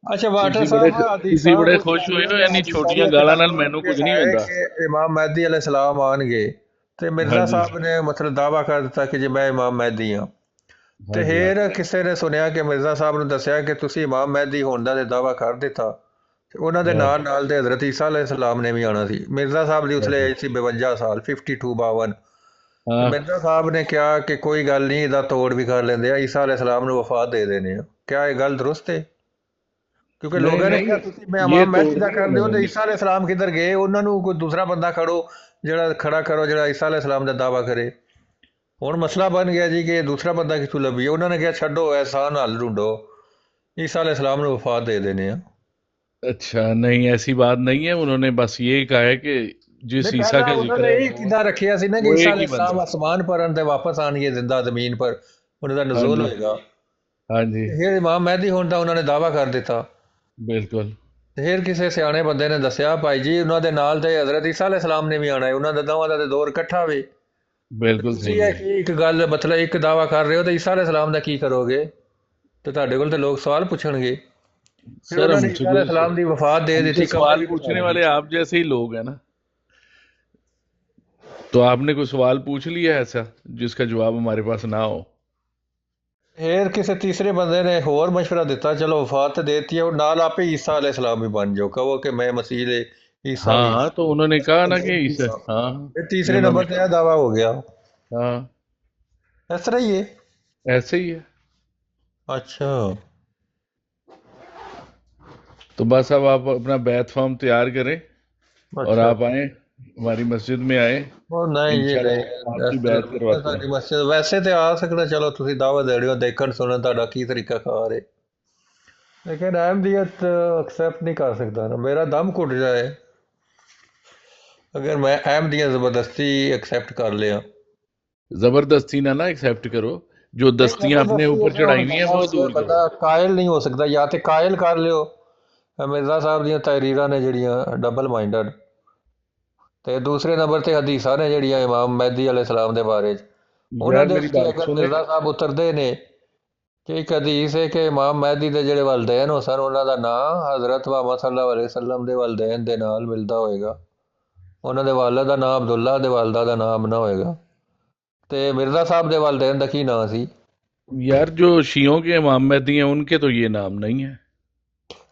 अच्छा वाटर साहब, ਤੁਸੀਂ हदीसा ਬੜੇ कुछ ਖੁਸ਼ ਹੋਏ ਹੋ, ये ਇੰਨੀ हदीसा ਛੋਟੀਆਂ दी ਗਾਲਾਂ ਨਾਲ किताबों ਮੈਨੂੰ के ਕੁਝ ਨਹੀਂ है ਹੁੰਦਾ। कि इमाम महदी अलैहिस्सलाम आएंगे, ਤੇ ਮਿਰਜ਼ਾ ਹਾਂਜੀ ਸਾਹਿਬ ਨੇ ਮਤਲਬ ਦਾਵਾ ਕਰ ਦਿੱਤਾ ਕਿ ਜੀ ਮੈਂ ਇਮਾਮ ਮਹਿਦੀ ਹਾਂ। ਤੇ ਹਾਂਜੀ ਫਿਰ ਕਿਸੇ ਨੇ ਸੁਣਿਆ ਕਿ ਮਿਰਜ਼ਾ ਸਾਹਿਬ ਨੂੰ ਦੱਸਿਆ ਕਿ ਤੁਸੀਂ ਇਮਾਮ ਮਹਿਦੀ ਹੋਣ ਦਾ ਦਾਵਾ ਕਰ ਦਿੱਤਾ, ਤੇ ਉਹਨਾਂ ਦੇ ਹਾਂ, ਨਾਲ ਨਾਲ ਤੇ ਹਜ਼ਰਤ ਈਸਾ ਅਲੈਹਿਸਸਲਾਮ ਨੇ ਵੀ ਆਉਣਾ ਸੀ। ਮਿਰਜ਼ਾ ਸਾਹਿਬ ਦੀ ਉਸਲੇ ਏਜ ਸੀ 52 ਸਾਲ, 52 ਤੇ ਹਾਂ ਮਿਰਜ਼ਾ ਸਾਹਿਬ ਨੇ ਕਿਹਾ ਕਿ ਕੋਈ ਗੱਲ ਨਹੀਂ, ਇਹਦਾ ਤੋੜ ਵੀ ਕਰ ਲੈਂਦੇ ਆ, ਈਸਾ ਅਲੈਹਿਸਸਲਾਮ ਨੂੰ ਵਫਾਤ ਦੇ ਦੇਣੇ ਆ। ਕਿਆ ਇਹ ਗੱਲ ਦਰੁਸਤ ਹੈ? ਕਿਉਂਕਿ ਨਹੀਂ ਲੋਕਾਂ ਨੇ ਕਿਹਾ ਨਹੀਂ, ਤੁਸੀਂ ਮੈਂ ਇਹ ਇਮਾਮ ਤੋੜ ਮਹਿਦੀ ਦਾ ਨਹੀਂ ਕਰਦੇ ਹੋ, ਤੇ ਹੋਣਾ। ਈਸਾ ਅਲੈਹਿਸਸਲਾਮ ਕਿੱਧਰ ਗਏ? ਉਹਨਾਂ ਨੂੰ ਕੋਈ ਦੂਸਰਾ ਬੰਦਾ ਜਿਹੜਾ ਖੜਾ ਕਰੋ ਜਿਹੜਾ ਈਸਾ ਅਲੈਹਿਸਸਲਾਮ ਦਾ ਦਾਵਾ ਕਰੇ। ਹੁਣ ਮਸਲਾ ਬਣ ਗਿਆ ਜੀ ਕਿ ਦੂਸਰਾ ਬੰਦਾ ਕਿੱਥੋਂ ਲੱਭੀਏ? ਉਹਨਾਂ ਨੇ ਕਿਹਾ ਛੱਡੋ, ਐਹਸਾਨ ਹੱਲ ਢੂੰढो, ईसा अलैहिस्सलाम ने वफात दे देने हैं। अच्छा नहीं, ऐसी बात नहीं है, उन्होंने बस ये कहा है कि जिस नहीं, ईसा पहला का उन्होंने जिक्र है यही कीदा रखिया सी ना कि वो ईसा एक ही बंदा अलैहिस्सलाम है। आसमान पर आने वापस आएंगे जिंदा जमीन पर, उन्होंने हाँ नुज़ूल जी, होएगा। हाँ जी, फिर इमाम महदी होने का उन्होंने दावा कर दिता। बिल्कुल। ਫਿਰ ਕਿਸੇ ਸਿਆਣੇ ਬੰਦੇ ਨੇ ਦੱਸਿਆ ਭਾਈ ਜੀ ਉਹਨਾਂ ਦੇ ਨਾਲ ਤੇ ਹਜ਼ਰਤ ਈਸਾ ਅਲੈਹਿਸ ਸਲਾਮ ਨੇ ਵੀ ਆਣਾ ਹੈ, ਉਹਨਾਂ ਦਾ ਦੋਵਾਂ ਦਾ ਤੇ ਦੌਰ ਇਕੱਠਾ ਵੇ। बिल्कुल ਤੁਸੀਂ सही ਇਹ है। ਕੀ ਇੱਕ ਗੱਲ ਮਤਲਬ ਇੱਕ ਦਾਵਾ ਕਰ ਰਹੇ ਹੋ ਤੇ ਈਸਾ ਅਲੈਹਿਸ ਸਲਾਮ ਦਾ ਕੀ ਕਰੋਗੇ? ਤੇ ਤੁਹਾਡੇ ਕੋਲ ਤੇ ਲੋਕ ਸਵਾਲ ਪੁੱਛਣਗੇ। ਫਿਰ सर ਉਹਨਾਂ ਨੇ हमसे ਈਸਾ ਅਲੈਹਿਸ ਸਲਾਮ ਦੀ ਵਫਾਤ ਦੇ हमसे ਦਿੱਤੀ। सवाल पूछने वाले आप जैसे ही लोग हैं ना, तो आपने कोई सवाल पूछ लिया है ऐसा जिसका जवाब हमारे पास ना हो? ਫਿਰ ਕਿਸੇ ਤੀਸਰੇ ਬੰਦੇ ਨੇ ਹੋਰ ਮਸ਼ਵਰਾ ਦਿੱਤਾ, ਚਲੋ ਵਫਾਤ ਤੇ ਦੇਤੀ ਹੈ, ਉਹ ਨਾਲ ਆਪੇ ਈਸਾ ਅਲੈਹਿਸ ਸਲਾਮ ਵੀ ਬਣ ਜਾਓ, ਕਹੋ ਕਿ ਮੈਂ ਮਸੀਹ ਦੇ ਈਸਾ हाँ भी। हाँ, तो उन्होंने कहा ना कि इस हाँ ਫਿਰ ਤੀਸਰੇ ਨੰਬਰ ਤੇ ਇਹ ਦਾਵਾ ਹੋ ਗਿਆ। हाँ ਇਸ ਤਰ੍ਹਾਂ ਹੀ ਹੈ। ऐसे ही है। ਅੱਛਾ तो बस अब आप अपना बैत फॉर्म तैयार करें और आप आए हमारी मस्जिद में आए, ਉਹ ਨਹੀਂ ਜੀ इंशाल्लाह आपकी बैत करवाते हैं। ਸਾਡੀ ਮਸਜਿਦ ਵੈਸੇ ਤੇ ਆ ਸਕਦਾ, ਚਲੋ ਤੁਸੀਂ ਦਾਅਵਤ ਦੇ ਰਹੇ ਹੋ, ਦੇਖਣ ਸੁਣਨ ਤੁਹਾਡਾ ਕੀ ਤਰੀਕਾ ਕਾਰ ਹੈ, ਲੇਕਿਨ ਅਹਿਮਦੀਅਤ ਐਕਸੈਪਟ ਨਹੀਂ ਕਰ ਸਕਦਾ ਨਾ, ਮੇਰਾ ਦਮ ਘੁੱਟ ਜਾਏ ਅਗਰ ਮੈਂ ਅਹਿਮਦੀਅਤ ਜ਼ਬਰਦਸਤੀ ਐਕਸੈप्ट कर लिया। जबरदस्ती ना एक्सेप्ट करो, जो दस्तियां अपने ऊपर चढ़ाई हुई हैं वो दूर करो। ਬੰਦਾ ਕਾਇਲ ਨਹੀਂ ਹੋ ਸਕਦਾ, ਜਾਂ ਤੇ ਕਾਇਲ ਕਰ ਲਿਓ। ਮਿਰਜ਼ਾ ਸਾਹਿਬ ਦੀਆਂ ਤਹਿਰੀਰਾਂ ਨੇ ਜਿਹੜੀਆਂ ਡਬਲ ਮਾਈਂਡਡ, ਤੇ ਦੂਸਰੇ ਨੰਬਰ ਤੇ ਹਦੀਸਾਂ ਨੇ ਜਿਹੜੀਆਂ ਇਮਾਮ ਮਹਿਦੀ ਅਲੈਹਿਸ ਸਲਾਮ ਦੇ ਬਾਰੇ 'ਚ, ਉਹਨਾਂ यार ਦੇ मेरी ਉੱਤੇ बात ਅਗਰ सुने, ਮਿਰਜ਼ਾ ਸਾਹਿਬ ਉਤਰਦੇ ਨੇ ਕਿ ਇੱਕ ਹਦੀਸ ਹੈ ਕਿ ਇਮਾਮ ਮਹਿਦੀ ਦੇ ਜਿਹੜੇ ਵਲਦੈਨ ਹੋ ਸਨ, ਉਹਨਾਂ ਦਾ ਨਾਂ ਹਜ਼ਰਤ ਮੁਹੰਮਦ ਸੱਲੱਲਾਹੁ ਅਲੈਹਿ ਵਸੱਲਮ ਦੇ ਵਲਦੈਨ ਦੇ ਨਾਲ ਮਿਲਦਾ ਹੋਏਗਾ, ਉਹਨਾਂ ਦੇ ਵਾਲਿਦ ਦਾ ਨਾਮ ਅਬਦੁੱਲਾ, ਦੇ ਵਾਲਦਾ ਦਾ ਨਾਮ ਨਾ ਹੋਏਗਾ। ਤੇ ਮਿਰਜ਼ਾ ਸਾਹਿਬ ਦੇ ਵਾਲਦੈਨ ਦਾ ਕੀ ਨਾਂ ਸੀ? यार जो शियों के इमाम महदी हैं उनके तो ये नाम नहीं है।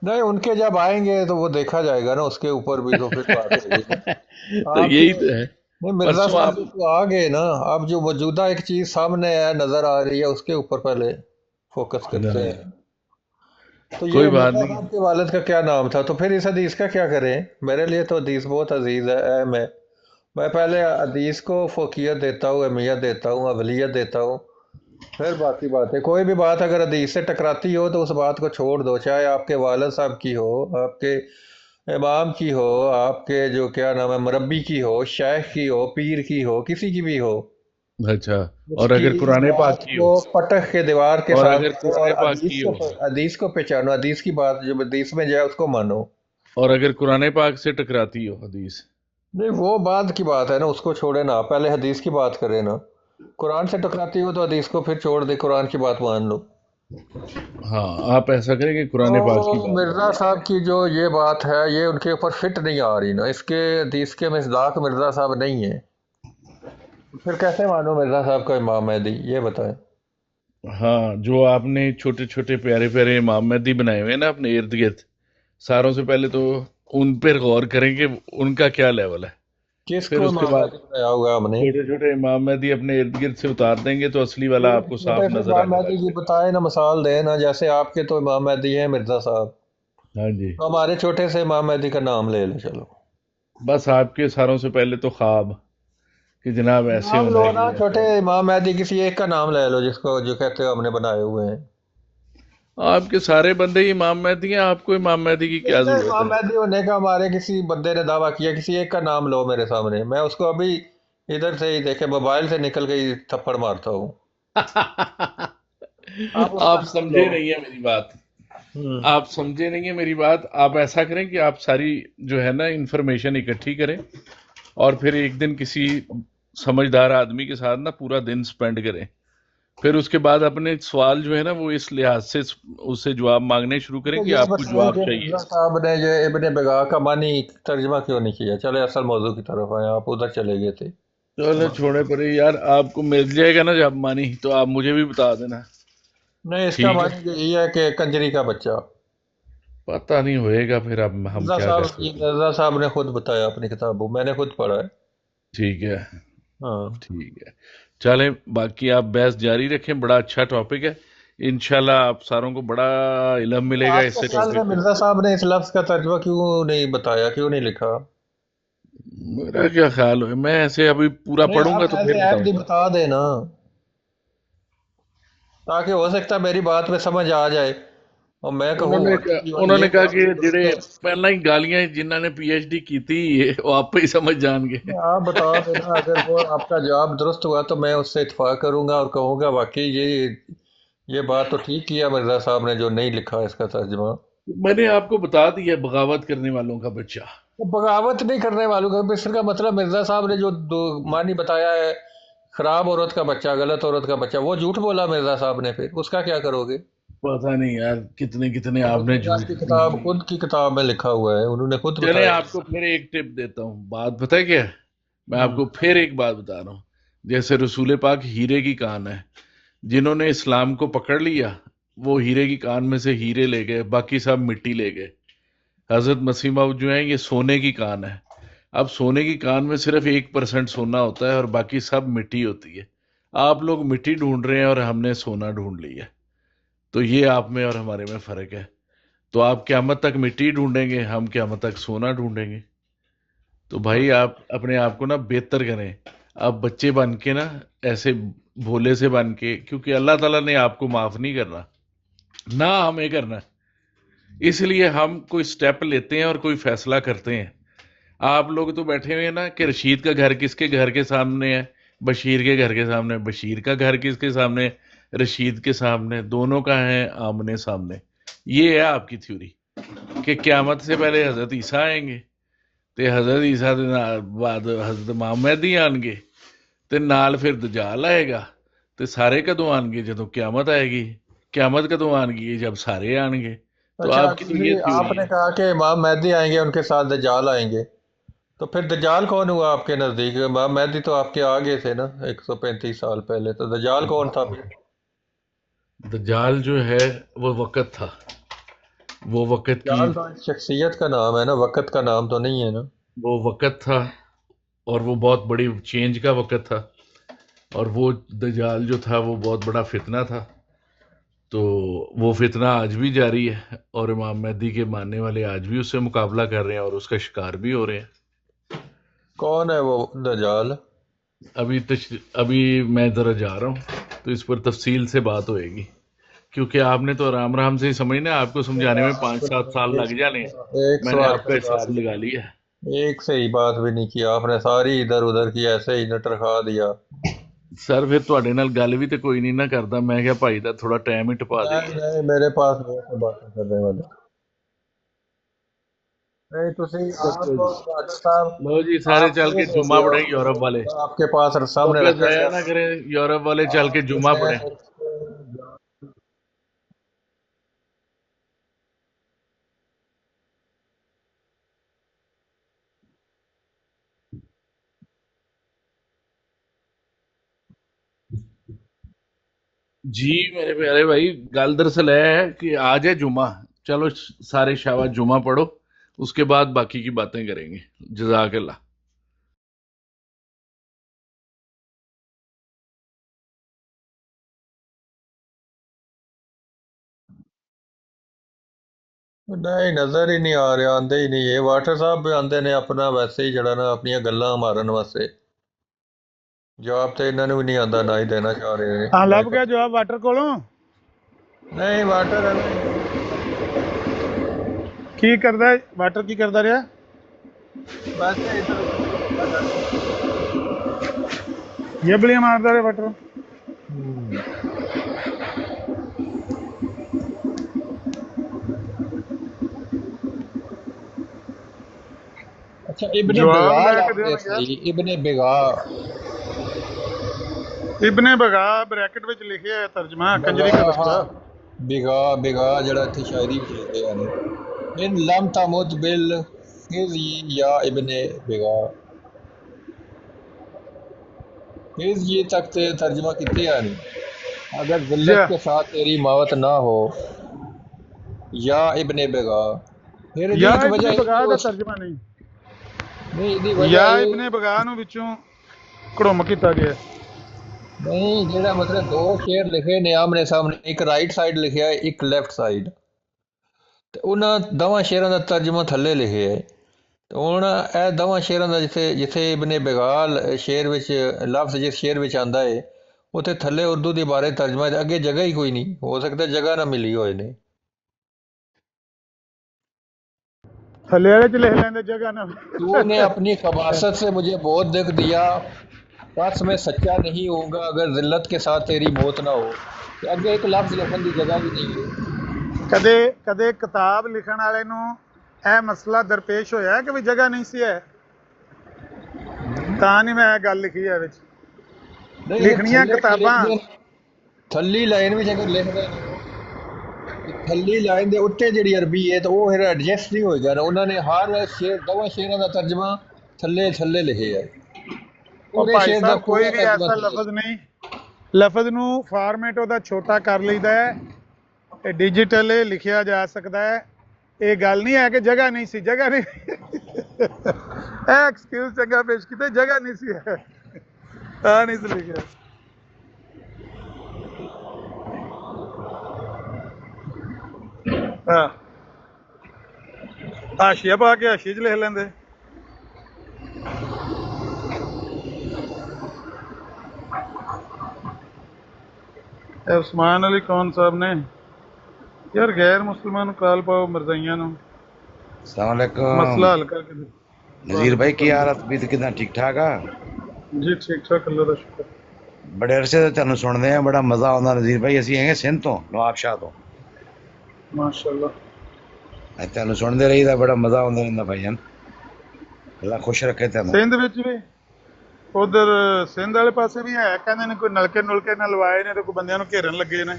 नहीं, उनके जब आएंगे तो वो देखा जाएगा ना, उसके ऊपर भी तो फिर बात होगी ना। तो यही तो है। नहीं, मिर्जा परसों साहब आप तो आ गए ना, अब जो मौजूदा एक चीज सामने है नजर आ रही है, उसके ऊपर पहले फोकस करते हैं। तो ये कोई बात मिर्जा नहीं। साहब के वालिद का क्या नाम था? तो फिर इस हदीस का क्या करें? मेरे लिए तो हदीस बहुत अजीज है, अहम है। मैं पहले हदीस को फोकियत देता हूँ, अहमियत देता हूँ, अवलियत देता हूँ, फिर बाकी बात है। कोई भी बात अगर हदीस से टकराती हो तो उस बात को छोड़ दो, चाहे आपके वालिद साहब की हो, आपके इमाम की हो, आपके जो क्या नाम है मुरब्बी की हो, शेख की हो, पीर की हो, किसी की भी हो। अच्छा, और अगर उसकी कुरान पाक बात की को हो, पटक के दीवार के और साथ अगर रखो कुरान और पाक की हो, हदीस को पहचानो, हदीस की बात जो हदीस में जाए उसको मानो। और अगर कुरान पाक से टकराती हो हदीस, नहीं, वो बाद की बात है ना, उसको छोड़े ना, पहले हदीस की बात करें ना। कुरान से टकराती हो तो हदीस को फिर छोड़ दे, कुरान की बात मान लो। हाँ आप ऐसा करें कि कुरान पाक की तो बात मिर्ज़ा साहब की जो ये बात है, ये उनके ऊपर फिट नहीं आ रही ना, इसके हदीस के मिसदाक मिर्ज़ा साहब नहीं है, फिर कैसे मानो मिर्ज़ा साहब का इमाम महदी? ये बताएं। हाँ, जो आपने छोटे छोटे प्यारे प्यारे इमाम महदी बनाए हुए हैं ना अपने इर्द गिर्द, सारों से पहले तो उन पर गौर करें कि उनका क्या लेवल है। फिर किसको उसके इमाम बाद महदी बनाया होगा हमने? छोटे छोटे इमाम महदी अपने इर्द गिर्द से उतार देंगे तो असली वाला आपको साफ छोटे से नजर आ इमाम महदी जाएगा। की बताए ना, मिसाल दें ना, जैसे आपके तो इमाम महदी है मिर्ज़ा साहब, हाँ जी, तो हमारे छोटे से इमाम महदी का नाम ले लो। चलो बस आपके सारों से पहले तो ख्वाब कि जनाब ऐसे नाम होना लो है ना, ये छोटे ऐसे। इमाम महदी किसी एक का नाम ले लो, जिसको जो कहते हो हमने बनाए हुए हैं। आपके सारे बंदे ही इमाम महदी हैं, आपको इमाम महदी की क्या इमाम जरूरत है? महदी होने का हमारे किसी बंदे ने दावा किया, किसी एक का नाम लो मेरे सामने, मैं उसको अभी इधर से ही देखे मोबाइल से निकल के ही थप्पड़ मारता हूँ। आप उसका आप नाम समझे लो। नहीं है मेरी बात, आप समझे नहीं है मेरी बात। आप ऐसा करें कि आप सारी जो है ना इंफॉर्मेशन इकट्ठी करें और फिर एक दिन किसी समझदार आदमी के साथ ना पूरा दिन स्पेंड करें, फिर उसके बाद अपने सवाल जो है ना वो इस लिहाज से उससे जवाब मांगने शुरू करें तो कि ये आपको बताएं जवाब कि चाहिए। मिर्ज़ा साहब ने ये इब्ने बगा का मानी तर्जमा क्यों नहीं किया? चले असल मौजू की तरफ आए, आप उधर चले गए थे। चलो छोड़े पड़े यार, आपको मिल जाएगा ना जब मानी तो आप मुझे भी बता देना। नहीं, इसका ठीक है, मानी यही है कि कंजरी का बच्चा। पता नहीं होएगा फिर अब हम मिर्ज़ा क्या साहब कर सकते हैं। मिर्ज़ा साहब ने खुद बताया अपनी किताबों, मैंने खुद पढ़ा है। ठीक है, हाँ, ठीक है, चलें बाकी आप बहस जारी रखें, बड़ा अच्छा टॉपिक है, इंशाल्लाह आप सारों को बड़ा इल्म मिलेगा आपके इससे ख्याल में टॉपिक से। मिर्ज़ा साहब ने इस लफ्ज़ का तर्जमा क्यों नहीं बताया, क्यों नहीं लिखा? मेरा क्या ख्याल है, मैं ऐसे अभी पूरा नहीं, पढ़ूंगा आप तो ऐसे फिर ऐप भी बताऊंगा। बता देना, ताकि हो सकता है मेरी बात में समझ आ जाए और मैं कहूँ उन्होंने कहा कि ਜਿਹੜੇ ਪਹਿਲਾਂ ਹੀ ਗਾਲੀਆਂ ਜਿਨ੍ਹਾਂ ਨੇ ਪੀਐਚਡੀ ਕੀਤੀ ਹੈ ਉਹ ਆਪੇ ਹੀ ਸਮਝ ਜਾਣਗੇ। आप बता देना, अगर वो आपका जवाब दुरुस्त हुआ तो मैं उससे इत्फाक करूंगा और कहूँगा वाकई ये बात तो ठीक किया मिर्ज़ा साहब ने जो नहीं लिखा इसका तर्जमा। मैंने आपको बता दिया, बगावत करने वालों का बच्चा। तो बगावत नहीं करने वालों का मिस्र का मतलब मिर्जा साहब ने जो दो मानी बताया है, खराब औरत का बच्चा, गलत औरत का बच्चा, वो झूठ बोला मिर्जा साहब ने, फिर उसका क्या करोगे? पता नहीं यार कितने कितने आपने मिर्जा झूठ की किताब, खुद की किताब में लिखा हुआ है, उन्होंने खुद चले बताया। आपको फिर एक टिप देता हूँ, बात पता है क्या है? मैं आपको फिर एक बात बता रहा हूँ। जैसे रसूल पाक हीरे की कान है, जिन्होंने इस्लाम को पकड़ लिया वो हीरे की कान में से हीरे ले गए, बाकी सब मिट्टी ले गए। हजरत मसीह मौद जो है ये सोने की कान है। अब सोने की कान में सिर्फ 1% सोना होता है और बाकी सब मिट्टी होती है। आप लोग मिट्टी ढूंढ रहे हैं और हमने सोना ढूंढ लिया। तो ये आप में और हमारे में फर्क है। तो आप क़यामत तक मिट्टी ढूंढेंगे, हम क़यामत तक सोना ढूंढेंगे। तो भाई आप अपने आप को ना बेहतर करें। आप बच्चे बन के ना ऐसे भोले से बन के, क्योंकि अल्लाह ताला ने आपको माफ़ नहीं करना ना हमें करना, इसलिए हम कोई स्टेप लेते हैं और कोई फैसला करते हैं। आप लोग तो बैठे हुए हैं ना कि रशीद का घर किसके घर के सामने है, बशीर के घर के सामने। बशीर का घर किसके सामने? रशीद के सामने। दोनों का है आमने सामने। ये है आपकी थ्योरी कि क़यामत से पहले हज़रत ईसा आएंगे ते हज़रत ईसा दे बाद हज़रत मुहम्मद आएंगे ते नाल फिर दजाल आएगा। ते सारे कदों आएंगे? जदों क़यामत आएगी। क़यामत कदों आएगी? जब सारे आएंगे। तो अच्छा आपकी तो ये थ्योरी आपने है। कहा कि इमाम मेहदी आएंगे, उनके साथ दज्जाल आएंगे, तो फिर दज्जाल कौन हुआ आपके नज़दीक? इमाम मेहदी तो आपके आगे थे ना 135 साल पहले, तो दज्जाल कौन था फिर? दज्जाल जो है वो वक़्त था, वो वक़्त की, दज्जाल तो एक शख्सियत का नाम है ना, वक़्त का नाम तो नहीं है ना। वो वक़्त था और वो बहुत बड़ी चेंज का वक़्त था। और वो दज्जाल जो था वो बहुत बड़ा फितना था। तो वो फितना आज भी जारी है और इमाम मेहदी के मानने वाले आज भी उससे मुकाबला कर रहे हैं और उसका शिकार भी हो रहे हैं। कौन है वो दज्जाल? अभी मैं ज़रा जा रहा हूँ, तो इस पर तफसील से बात होएगी, क्योंकि आपने तो राम राम से ही समझना, आपको समझाने में 5-7 साल लग जाने। एक मैंने सवाल आपका हिसाब लगा लिया। एक सही बात भी नहीं किया आपने, सारी इधर उधर की, ऐसे ही नटर खा दिया। सर फिर ਤੁਹਾਡੇ ਨਾਲ ਗੱਲ ਵੀ ਤੇ ਕੋਈ ਨਹੀਂ ਨਾ ਕਰਦਾ। ਮੈਂ ਕਿਹਾ ਭਾਈ ਦਾ ਥੋੜਾ ਟਾਈਮ ਹੀ ਟਪਾ नहीं ਦਈਏ। नहीं, मेरे पास नहीं है बातें करने वाले। नहीं तुसी आप डॉक्टर साहब, ਲਓ ਜੀ ਸਾਰੇ आप ਚੱਲ ये ਕੇ ਜੁਮਾ दस्यो, ਪੜ੍ਹੇ ਯੂਰਪ ਵਾਲੇ। आपके पास सामने वक़्त रखा ज़ाया गया, ना करें, यूरोप वाले चल के जुमा पढ़ें। जी मेरे प्यारे भाई, गल दरअसल है कि आज है जुमा। चलो सारे शाबाश जुमा पढ़ो, उसके बाद बाकी की बातें करेंगे। जज़ाकल्लाह। नहीं नजर ही नहीं आ रहा, आंदे ही नहीं। ये वाटर साहब भी आंदे ने अपना वैसे ही जड़ा ना अपनी गल्लां मारन वास्ते। जवाब तो इन्होंने भी नहीं आंदा, ना ही देना चाह रहे हैं। ਹਾਂ ਲੱਭ ਗਿਆ ਜਵਾਬ ਵਾਟਰ ਕੋਲੋਂ। नहीं वाटर है ਕੀ ਕਰਦਾ ਹੈ? ਵਾਟਰ ਕੀ ਕਰਦਾ ਰਿਹਾ? वैसे इधर ਜਬਲੀਆਂ ਮਾਰਦਾ ਰਿਹਾ ਵਾਟਰ। अच्छा इब्ने जवाब बिगा मैं आपने कदे सही, इब्ने बिगा, ਇਬਨੇ ਬਗਾ ਬ੍ਰੈਕਟ ਵਿੱਚ ਲਿਖਿਆ ਹੈ ਤਰਜਮਾ ਕੰਜਰੀ का नुस्खा। बिगा बिगा जड़ा इत्थे शायरी विच लिखिया ने, इन लम तमुद बिल खिज़ी या इब्ने बिगा। खिज़ी तक ते तर्जमा किते है नहीं, अगर जिल्लत के साथ तेरी मौत ना हो, या इब्ने बिगा। फिर या इसदी इब्ने वजह बगा ये ਦਾ हो ਤਰਜਮਾ ਨਹੀਂ, नहीं, इसदी या वजह ये इब्ने बगा ਨੂੰ ਵਿੱਚੋਂ ਘੜੁੰਮ ਕੀਤਾ ਗਿਆ। नहीं, जेड़ा मतलब दो शेर लिखे ने आमने सामने, एक राइट साइड लिखिया है, एक लेफ्ट साइड, ਤੇ ਉਹਨਾਂ ਦੋਵਾਂ ਸ਼ੇਰਾਂ ਦਾ ਤਰਜਮਾ ਥੱਲੇ ਲਿਖਿਆ ਹੈ। ਤੇ ਹੁਣ ਇਹ ਦੋਵਾਂ ਸ਼ੇਰਾਂ ਦਾ ਜਿੱਥੇ ਇਬਨ ਬਿਗਾਲ ਸ਼ੇਰ ਵਿੱਚ ਲਫ਼ਜ਼ ਜਿਸ ਸ਼ੇਰ ਵਿੱਚ ਆਂਦਾ ਹੈ, ਉੱਥੇ ਥੱਲੇ ਉਰਦੂ ਦੇ ਬਾਰੇ ਤਰਜਮਾ ਹੈ, ਅੱਗੇ ਜਗ੍ਹਾ ਹੀ ਕੋਈ ਨਹੀਂ, ਹੋ ਸਕਦਾ ਜਗ੍ਹਾ ਨਾ ਮਿਲੀ ਹੋਏ ਨੇ। ਥੱਲੇ ਵਾਲੇ ਚ ਲਿਖ ਲੈਂਦੇ ਜਗ੍ਹਾ ਨਾ। तूने अपनी खबासत से मुझे बहुत दुख दिया, बस मैं सच्चा नहीं होऊंगा अगर जिल्लत के साथ तेरी मौत ना हो। तो अगे एक लफ्ज लिखने की जगह भी नहीं है। ਕਦੇ ਕਿਤਾਬ ਲਿਖਣ ਵਾਲੇ ਨੂੰ ਇਹ ਮਸਲਾ ਦਰਪੇਸ਼ ਹੋਇਆ ਕਿ ਵੀ ਜਗ੍ਹਾ ਨਹੀਂ ਸੀ ਹੈ, ਤਾਂ ਨਹੀਂ ਮੈਂ ਇਹ ਗੱਲ ਲਿਖੀ ਹੈ ਵਿੱਚ। ਲਿਖਣੀਆਂ ਕਿਤਾਬਾਂ ਥੱਲੀ ਲਾਈਨ ਵਿੱਚ ਅਗਰ ਲਿਖਦੇ ਨੇ ਥੱਲੀ ਲਾਈਨ ਦੇ ਉੱਤੇ ਜਿਹੜੀ ਅਰਬੀ ਹੈ ਤਾਂ ਉਹ ਫਿਰ ਐਡਜਸਟ ਨਹੀਂ ਹੋਏਗਾ। ਉਹਨਾਂ ਨੇ ਹਰ ਸ਼ੇਰ ਦੋਵਾਂ ਸ਼ੇਰਾਂ ਦਾ ਤਰਜਮਾ ਥੱਲੇ ਲਿਖੇ ਆ। ਉਹ ਭਾਈ ਸਾਹਿਬ ਕੋਈ ਵੀ ਐਸਾ ਲਫ਼ਜ਼ ਨਹੀਂ, ਲਫ਼ਜ਼ ਨੂੰ ਫਾਰਮੈਟ ਉਹਦਾ ਛੋਟਾ ਕਰ ਲਈਦਾ ਹੈ, ਇਹ ਡਿਜੀਟਲ ਲਿਖਿਆ ਜਾ ਸਕਦਾ ਹੈ। ਇਹ ਗੱਲ ਨਹੀਂ ਹੈ ਕਿ ਜਗ੍ਹਾ ਨਹੀਂ ਸੀ, ਜਗ੍ਹਾ ਨਹੀਂ ਇਹ ਐਕਸਕਿਊਜ਼ ਚੰਗਾ ਪੇਸ਼ ਕੀਤਾ, ਜਗ੍ਹਾ ਨਹੀਂ ਸੀ ਹੈ ਤਾਂ ਨਹੀਂ ਸੀ ਲਿਖਿਆ। ਹਾਂ ਹਾਸ਼ੀਆ ਪਾ ਕੇ ਹਾਸ਼ੀਏ 'ਚ ਲਿਖ ਲੈਂਦੇ। उस्मान अली कौन साहब ने यार गैर मुसलमान काल पाओ मिर्जाइया नु मसला हल करके दे। नज़ीर भाई की हालत भी कितना ठीक ठाक आ जी? ठीक ठाक अल्लाह दा शुक्र। बड़े अरसे तो तुहानू सुनदे आ, बड़ा मजा आउंदा नज़ीर भाई। असीं हैगे सिंध तो, नवाबशाह तो। माशाअल्लाह तुहानू सुनदे रहीदा, बड़ा मजा आउंदा रहिंदा भाईजान। अल्लाह खुश रखे तुहानू। सिंध विच भी उधर सिंध वाले पासे भी है, कहंदे ने कोई नलके नुलके ना लवाए ने तो कोई बंदियां नू घेरन लगे ने।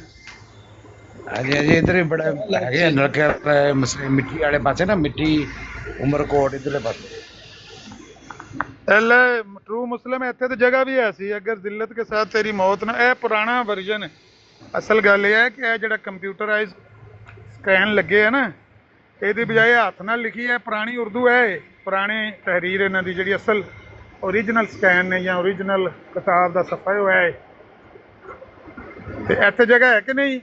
हाँ जी इधर भी बड़ा है नलके मिट्टी वाले पासे ना, मिट्टी उमरकोट इधरले पासे। ट्रू मुस्लिम इत्थे तो जगह भी है सी, अगर जिल्लत के साथ तेरी मौत ना, यह पुराना वर्जन है। असल गल यह है कि यह जो कंप्यूटराइज स्कैन लगे है ना, ये बजाय हाथ नाल लिखी है, पुरानी उर्दू है, पुरानी तहरीर इन्हां दी जिहड़ी असल ओरिजिनल स्कैन ने या ओरिजिनल किताब का सफ़ा है। तो इत्थे जगह है कि नहीं?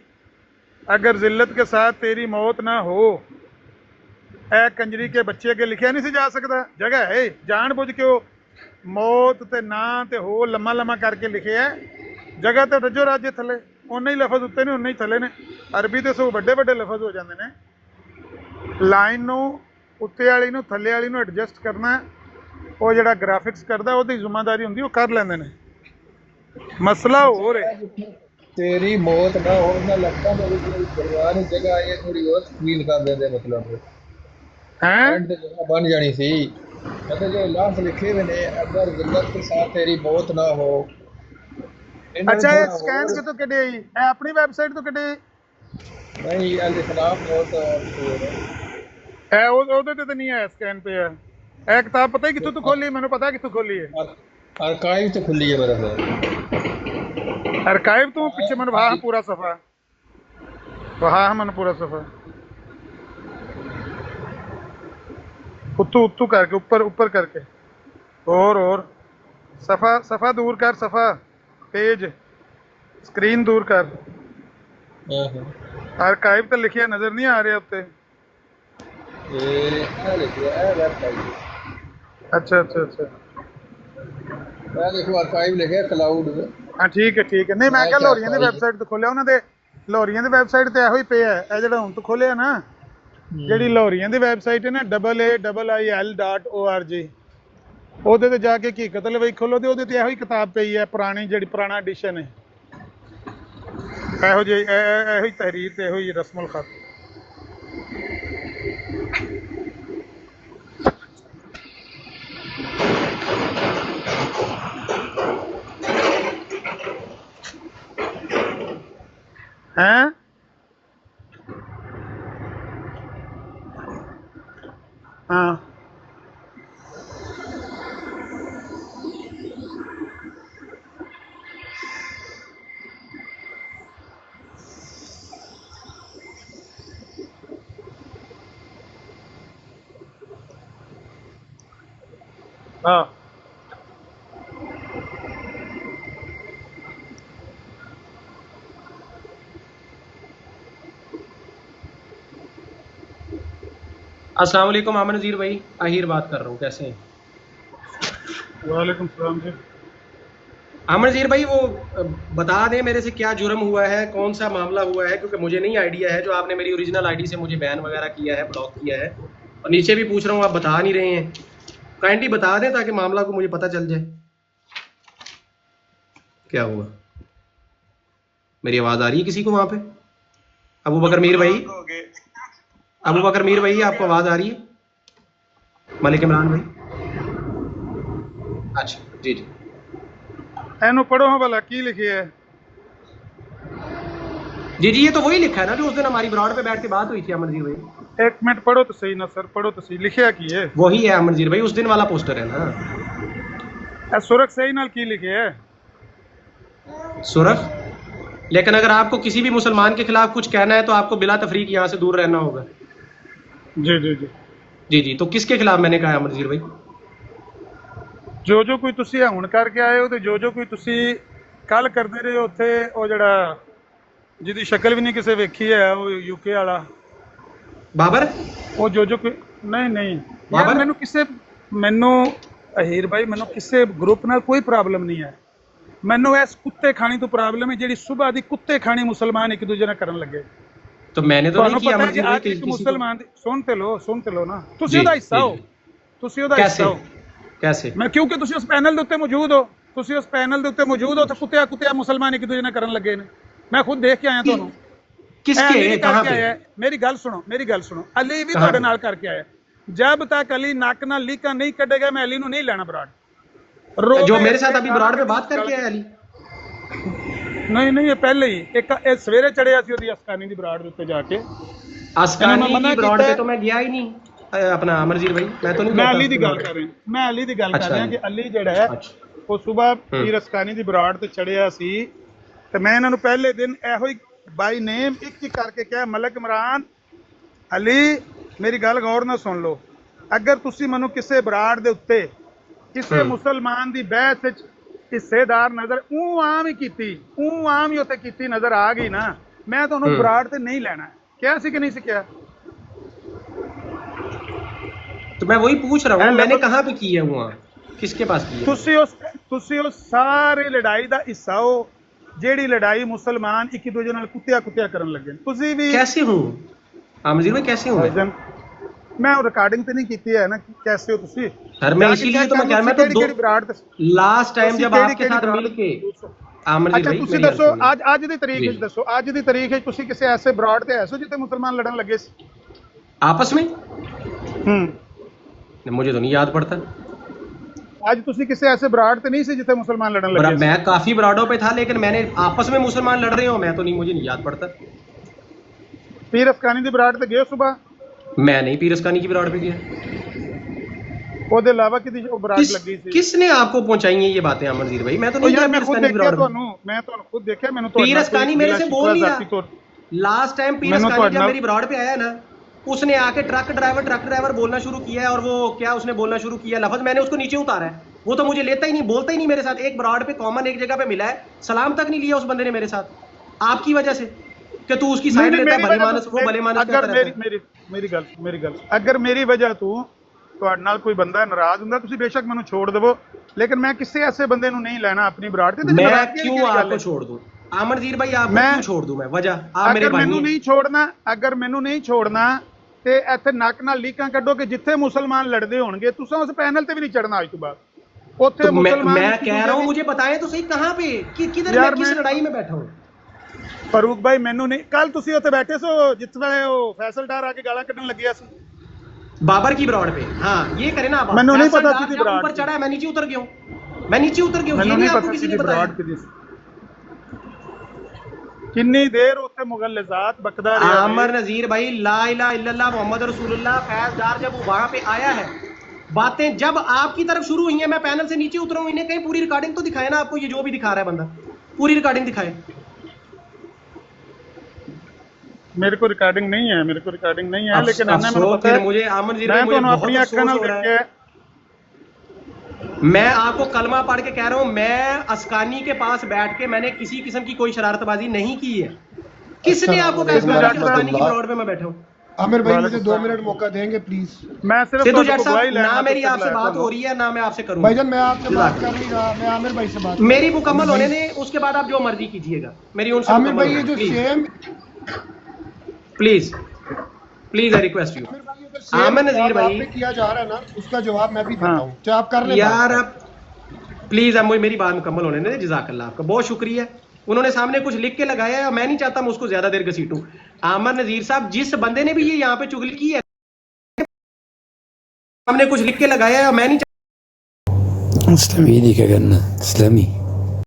अगर जिल्लत के साथ तेरी मौत ना हो, ए कंजरी के बच्चे के लिखा नहीं सी जा सकता। जगह है, जान बुझ के मौत ते ना ते हो लम्मा लम्मा करके लिखे है। जगह तो रजो राजे थले उन्ने ही लफज उत्ते ने, उन्ने ही थले ने। अरबी तो सौ बड़े बड़े लफज हो जाते हैं। लाइन नू उत्ते वाली नू थले वाली नू एडजस्ट करना, वो जड़ा ग्राफिक्स करता वो जिम्मेदारी होंगी, वो कर लेंदे ने। मसला हो रहा तेरी मौत ना हो ना लगता मेरी पुरानी जगह ये थोड़ी और फील कर देते, मतलब हैं जगह बन जानी सी। मतलब जो लास्ट लिखे हुए ने, अगर जिल्लत के साथ तेरी मौत ना हो। अच्छा ये स्कैन कितों कढी आई? है अपनी वेबसाइट तो कढी नहीं, अल इस्लाम मौत है ओदे ते नहीं है, स्कैन पे है। ए किताब पता है कितों तो खोली? मैंने पता है कितों खोली है। आर्काइव तो खुली है मेरे से। आर्काइव तो पीछे मन वहाँ पूरा सफा, वहाँ मन पूरा सफा उत्तू करके ऊपर करके और सफा सफा दूर कर, सफा पेज स्क्रीन दूर कर। आर्काइव तो लिखिया नजर नहीं आ रहा उत्ते। अच्छा देखो आर्काइव लिखे क्लाउड। हाँ ठीक है नहीं मैं क्या लाहौरियां दी वैबसाइट तो खोलिया, उन्होंने लाहौरियां दी वैबसाइट तो इहो ही पे है। यह जो हुण तो खोलिया ना, जी लाहौरियां दी वैबसाइट है ना AAIIL.org, ਉਹਦੇ ਤੇ ਜਾ ਕੇ ਹਕੀਕਤ ਲਵਈ ਖੋਲੋ ਤੇ ਉਹਦੇ ਤੇ ਇਹੋ ਹੀ ਕਿਤਾਬ ਪਈ ਹੈ, ਪੁਰਾਣੀ ਜਿਹੜੀ ਪੁਰਾਣਾ ਐਡੀਸ਼ਨ ਹੈ, ਇਹੋ ਜਿਹੀ ਇਹੋ ਹੀ ਤਹਿਰੀਰ ਤੇ ਇਹੋ ਹੀ ਰਸਮੁਲ ਖਤ। हैं हाँ हाँ अस्सलाम वालेकुम आमन नज़ीर भाई, आहिर बात कर रहा हूँ, कैसे हैं? वालेकुम सलाम जी। आमन नज़ीर भाई वो बता दें मेरे से क्या जुर्म हुआ है, कौन सा मामला हुआ है, क्योंकि मुझे नहीं आइडिया है। जो आपने मेरी ओरिजिनल आईडी से मुझे बैन वगैरह किया है, ब्लॉक किया है, और नीचे भी पूछ रहा हूँ, आप बता नहीं रहे हैं। काइंडली बता दें ताकि मामला को मुझे पता चल जाए क्या हुआ। मेरी आवाज़ आ रही है किसी को वहाँ पे? अबू बकर मीर भाई, अबू बकर मीर भाई, आपको आवाज आ रही है? मलिक इमरान भाई, अच्छा जी जी, ਇਹਨੂੰ ਪੜੋ ਹਾਂ ਭਲਾ ਕੀ ਲਿਖਿਆ ਹੈ। जी जी, ये तो वही लिखा है ना जो उस दिन हमारी ब्रॉड पे बैठ के बात हुई थी अमरजीत भाई। ਇੱਕ ਮਿੰਟ ਪੜੋ ਤਾਂ ਸਹੀ ਨਾ ਸਰ, ਪੜੋ ਤਾਂ ਸਹੀ ਲਿਖਿਆ ਕੀ ਹੈ। वही है अमरजीत भाई, उस दिन वाला पोस्टर है ना। ਇਹ ਸੁਰਖ ਸਹੀ ਨਾਲ ਕੀ ਲਿਖਿਆ ਹੈ। सुरख, लेकिन अगर आपको किसी भी मुसलमान के खिलाफ कुछ कहना है तो आपको बिला तफरीक यहाँ से दूर रहना होगा। जी जी जी जी जी, तो किसके खिलाफ मैंने कहा अमरजीत भाई? ਜੋ ਕੋਈ ਤੁਸੀਂ ਹੁਣ ਕਰਕੇ ਆਏ ਹੋ ਤੇ ਜੋ ਕੋਈ ਤੁਸੀਂ ਕੱਲ ਕਰਦੇ ਰਹੇ ਹੋ ਉੱਥੇ, ਉਹ ਜਿਹੜਾ ਜਿਹਦੀ ਸ਼ਕਲ ਵੀ ਨਹੀਂ ਕਿਸੇ ਵੇਖੀ ਹੈ, ਉਹ ਯੂਕੇ ਵਾਲਾ बाबर, ਉਹ ਜੋ ਕੋਈ ਨਹੀਂ ਨਹੀਂ ਯਾਰ, ਮੈਨੂੰ ਅਹੀਰ ਭਾਈ, ਮੈਨੂੰ ਕਿਸੇ ਗਰੁੱਪ ਨਾਲ ਕੋਈ ਪ੍ਰੋਬਲਮ ਨਹੀਂ ਹੈ। ਮੈਨੂੰ ਇਸ ਕੁੱਤੇ ਖਾਣੀ ਤੋਂ ਪ੍ਰੋਬਲਮ ਹੈ ਜਿਹੜੀ ਸਵੇਰ ਦੀ ਕੁੱਤੇ ਖਾਣੀ ਮੁਸਲਮਾਨ ਇੱਕ ਦੂਜੇ ਨਾਲ ਕਰਨ ਲੱਗੇ। तो मैंने तो नहीं किया अमरजीत भाई, ਇੱਕ ਮੁਸਲਮਾਨ ਦੀ ਸੁਣ ਤੇ ਲੋ ਨਾ, ਤੁਸੀਂ ਉਹਦਾ ਹਿੱਸਾ ਹੋ, ਤੁਸੀਂ ਉਹਦਾ ਹਿੱਸਾ ਹੋ। कैसे? ਮੈਂ ਕਿਉਂਕਿ ਤੁਸੀਂ ਉਸ ਪੈਨਲ ਦੇ ਉੱਤੇ ਮੌਜੂਦ ਹੋ, ਤੁਸੀਂ ਉਸ ਪੈਨਲ ਦੇ ਉੱਤੇ ਮੌਜੂਦ ਹੋ ਤੇ ਕੁੱਤਿਆ ਮੁਸਲਮਾਨ ਇੱਕ ਦੂਜੇ ਨਾਲ ਕਰਨ ਲੱਗੇ ਨੇ। ਮੈਂ ਖੁਦ ਦੇਖ ਕੇ ਆਇਆ ਤੁਹਾਨੂੰ। किसके, कहां पे? ਮੇਰੀ ਗੱਲ ਸੁਣੋ, ਅਲੀ ਵੀ ਤੁਹਾਡੇ ਨਾਲ ਕਰਕੇ ਆਇਆ। जब तक अली नाक ना लीका नहीं कटेगा मैं अली नहीं लेना ब्राड। जो मेरे साथ अभी ब्राड पे बात करके आया अली? नहीं ये पहले ही एक सवेरे चढ़िया सी ओदी अस्कानी दी ब्राड उत्ते जाके। अस्कानी की ब्राड पे तो मैं गया ही नहीं अपना अमरजीत भाई, मैं तो नहीं। मैं अली दी गल कर रहा, मैं अली दी गल कर रहा कि अली जेड़ा है वो सुबह पीर अस्कानी दी ब्राड ते चढ़िया सी ते मैं इन्हां नूं पहले दिन एहो ही बाई नेम एक ही करके कहा, मलिक इमरान अली मेरी गल गौर ना सुन लो, अगर तुसी मनु किसी बराड़ दे उत्ते किसी मुसलमान दी बहस विच हिस्सेदार नजर आम ही कीती उत्ते कीती नजर आ गई ना, मैं तुहानू बराड़ ते नहीं लेना। क्या सी कि नहीं सी? क्या तो मैं वही पूछ रहा हूं, मैंने कहां पे की है, वहां किसके पास की है? तुसी उस सारी लड़ाई दा हिस्सा हो जेड़ी लड़ाई मुसलमान एक दूजे नाल कुत्तिया करन लगे। तुसी भी कैसे हूं अमरजीत भाई, कैसे हूं मैं रिकॉर्डिंग तो नहीं की है ना, कैसे हो तुसी? सर मैं इसीलिए तो मैं कह रहा, मैं तो लास्ट टाइम जब आपके साथ मिल के अमरजीत भाई, तुसी दसो आज दी तारीख विच दसो, आज दी तारीख विच तुसी किसी ऐसे ब्राड ते ऐसो जिते मुसलमान लड़न लगे आपस में? मुझे तो नहीं याद पड़ता। आज तुसी किसी ऐसे ब्राड ते नहीं सी जिथे मुसलमान लड़न लगे? मैं काफी ब्राडों पे था, लेकिन मैंने आपस में मुसलमान लड़ रहे हो मैं तो नहीं, मुझे नहीं याद पड़ता। पीर अस्कानी दी ब्राड ते गए सुबह? मैं नहीं पीर अस्कानी की ब्राड पे गया। ਉਹਦੇ ਇਲਾਵਾ ਕਿਦੀ ਉਹ ਬਰਾੜ ਲੱਗੀ ਸੀ? किसने आपको पहुंचाई है ये बातें अमरजीत भाई? मैं तो नहीं गया पीर अस्कानी की ब्राड पे। मैं ਤੁਹਾਨੂੰ ਖੁਦ ਦੇਖਿਆ, ਮੈਨੂੰ पीर अस्कानी मेरे से बोल लिया लास्ट टाइम। पीर अस्कानी जब मेरी ब्राड पे आया ना, उसने आके ट्रक ड्राइवर बोलना शुरू किया है, और वो क्या उसने बोलना शुरू किया लफ्ज, मैंने उसको नीचे उतारा है, वो तो मुझे लेता ही नहीं, बोलता ही नहीं मेरे साथ। एक ब्राड पे कॉमन एक जगह पे मिला है, सलाम तक नहीं लिया उस बंदे ने मेरे साथ, आपकी वजह से कि तू उसकी साइड लेता है, भले मानस वो भले मानस अगर मेरी गल अगर मेरी वजह तू ਤੁਹਾਡੇ ਨਾਲ ਕੋਈ ਬੰਦਾ ਨਾਰਾਜ਼ ਹੁੰਦਾ ਤੁਸੀਂ ਬੇਸ਼ੱਕ ਮੈਨੂੰ ਛੋੜ ਦੇਵੋ, ਲੇਕਿਨ ਮੈਂ ਕਿਸੇ ਐਸੇ ਬੰਦੇ ਨੂੰ ਨਹੀਂ ਲੈਣਾ ਆਪਣੀ ਬਰਾੜ ਤੇ। मैं क्यों आपको छोड़ दूं अमरजीत भाई? आपको क्यों छोड़ दूं मैं? वजह आप मेरे भाई ਮੈਨੂੰ ਨਹੀਂ ਛੋੜਨਾ, अगर ਮੈਨੂੰ ਨਹੀਂ ਛੋੜਨਾ ਤੇ ਇੱਥੇ ਨੱਕ ਨਾਲ ਲੀਕਾਂ ਕੱਢੋ ਕਿ ਜਿੱਥੇ ਮੁਸਲਮਾਨ ਲੜਦੇ ਹੋਣਗੇ ਤੁਸੀਂ ਉਸ ਪੈਨਲ ਤੇ ਵੀ ਨਹੀਂ ਚੜਨਾ ਅੱਜ ਤੋਂ ਬਾਅਦ। ਉੱਥੇ ਮੁਸਲਮਾਨ मैं कह रहा हूं, मुझे बताएं तो सही कहां पे किधर मैं किस लड़ाई में बैठा हूं? ਫਾਰੂਕ ਭਾਈ ਮੈਨੂੰ ਨਹੀਂ, ਕੱਲ ਤੁਸੀਂ ਉੱਥੇ ਬੈਠੇ ਸੋ ਜਿਸ ਵੇਲੇ ਉਹ फैसल डार आके गाला ਕੱਢਣ ਲੱਗਿਆ ਸੀ बाबर की ब्रॉड पे। हाँ ये करे ना, मैंने नहीं पता किसी ब्रॉड ऊपर चढ़ा है, मैं नीचे उतर गया हूं, ये नहीं आपको किसी ने बताया? कितनी देर उत्ते मुगल्लिज़ात बकदा रहा आमर नज़ीर भाई, ला इलाहा इल्लल्लाह मोहम्मद रसूलुल्लाह फैज़दार जब वहां पे आया है, बातें जब आपकी तरफ शुरू हुई हैं, मैं पैनल से नीचे उतरा हूं, इन्हें कहीं पूरी रिकॉर्डिंग तो दिखाए ना आपको, ये जो भी दिखा रहा है बंदा पूरी रिकॉर्डिंग दिखाए। मेरे को रिकॉर्डिंग नहीं है, लेकिन मुझे आमर नज़ीर भाई, मुझे अपनी अक्खों नाल देख के मैं आपको कलमा पढ़ के कह रहा हूं, मैं अस्कानी के पास बैठ के मैंने किसी किस्म की कोई शरारतबाजी नहीं की है। किसने आपको कहा अस्कानी की ब्रॉड पे मैं बैठा हूं? आमिर भाई मुझे 2 मिनट मौका देंगे प्लीज? मैं सिर्फ ना मेरी आपसे बात हो रही है ना मैं आपसे करूंगा। भाईजान मैं आपसे बात कर नहीं रहा, मैं आमिर भाई से बात मेरी मुकम्मल होने दें, उसके बाद आप जो मर्जी कीजिएगा मेरी उनसे। आमिर भाई ये जो same please I request you Aamir Nazir भाई, किया जा रहा है ना उसका जवाब मैं भी देता हूं, चाहे आप कर ले यार। अब प्लीज अब मेरी बात मुकम्मल होने दें। जज़ाकल्लाह, आपका बहुत शुक्रिया। उन्होंने सामने कुछ लिख के लगाया है और मैं नहीं चाहता मैं उसको ज्यादा देर घसीटूं। आमर नजीर साहब, जिस बंदे ने भी ये यहाँ पे चुगली की है, हमने कुछ लिख के लगाया है, मैं नहीं اسلامي ليك يا جنة، تسلمي.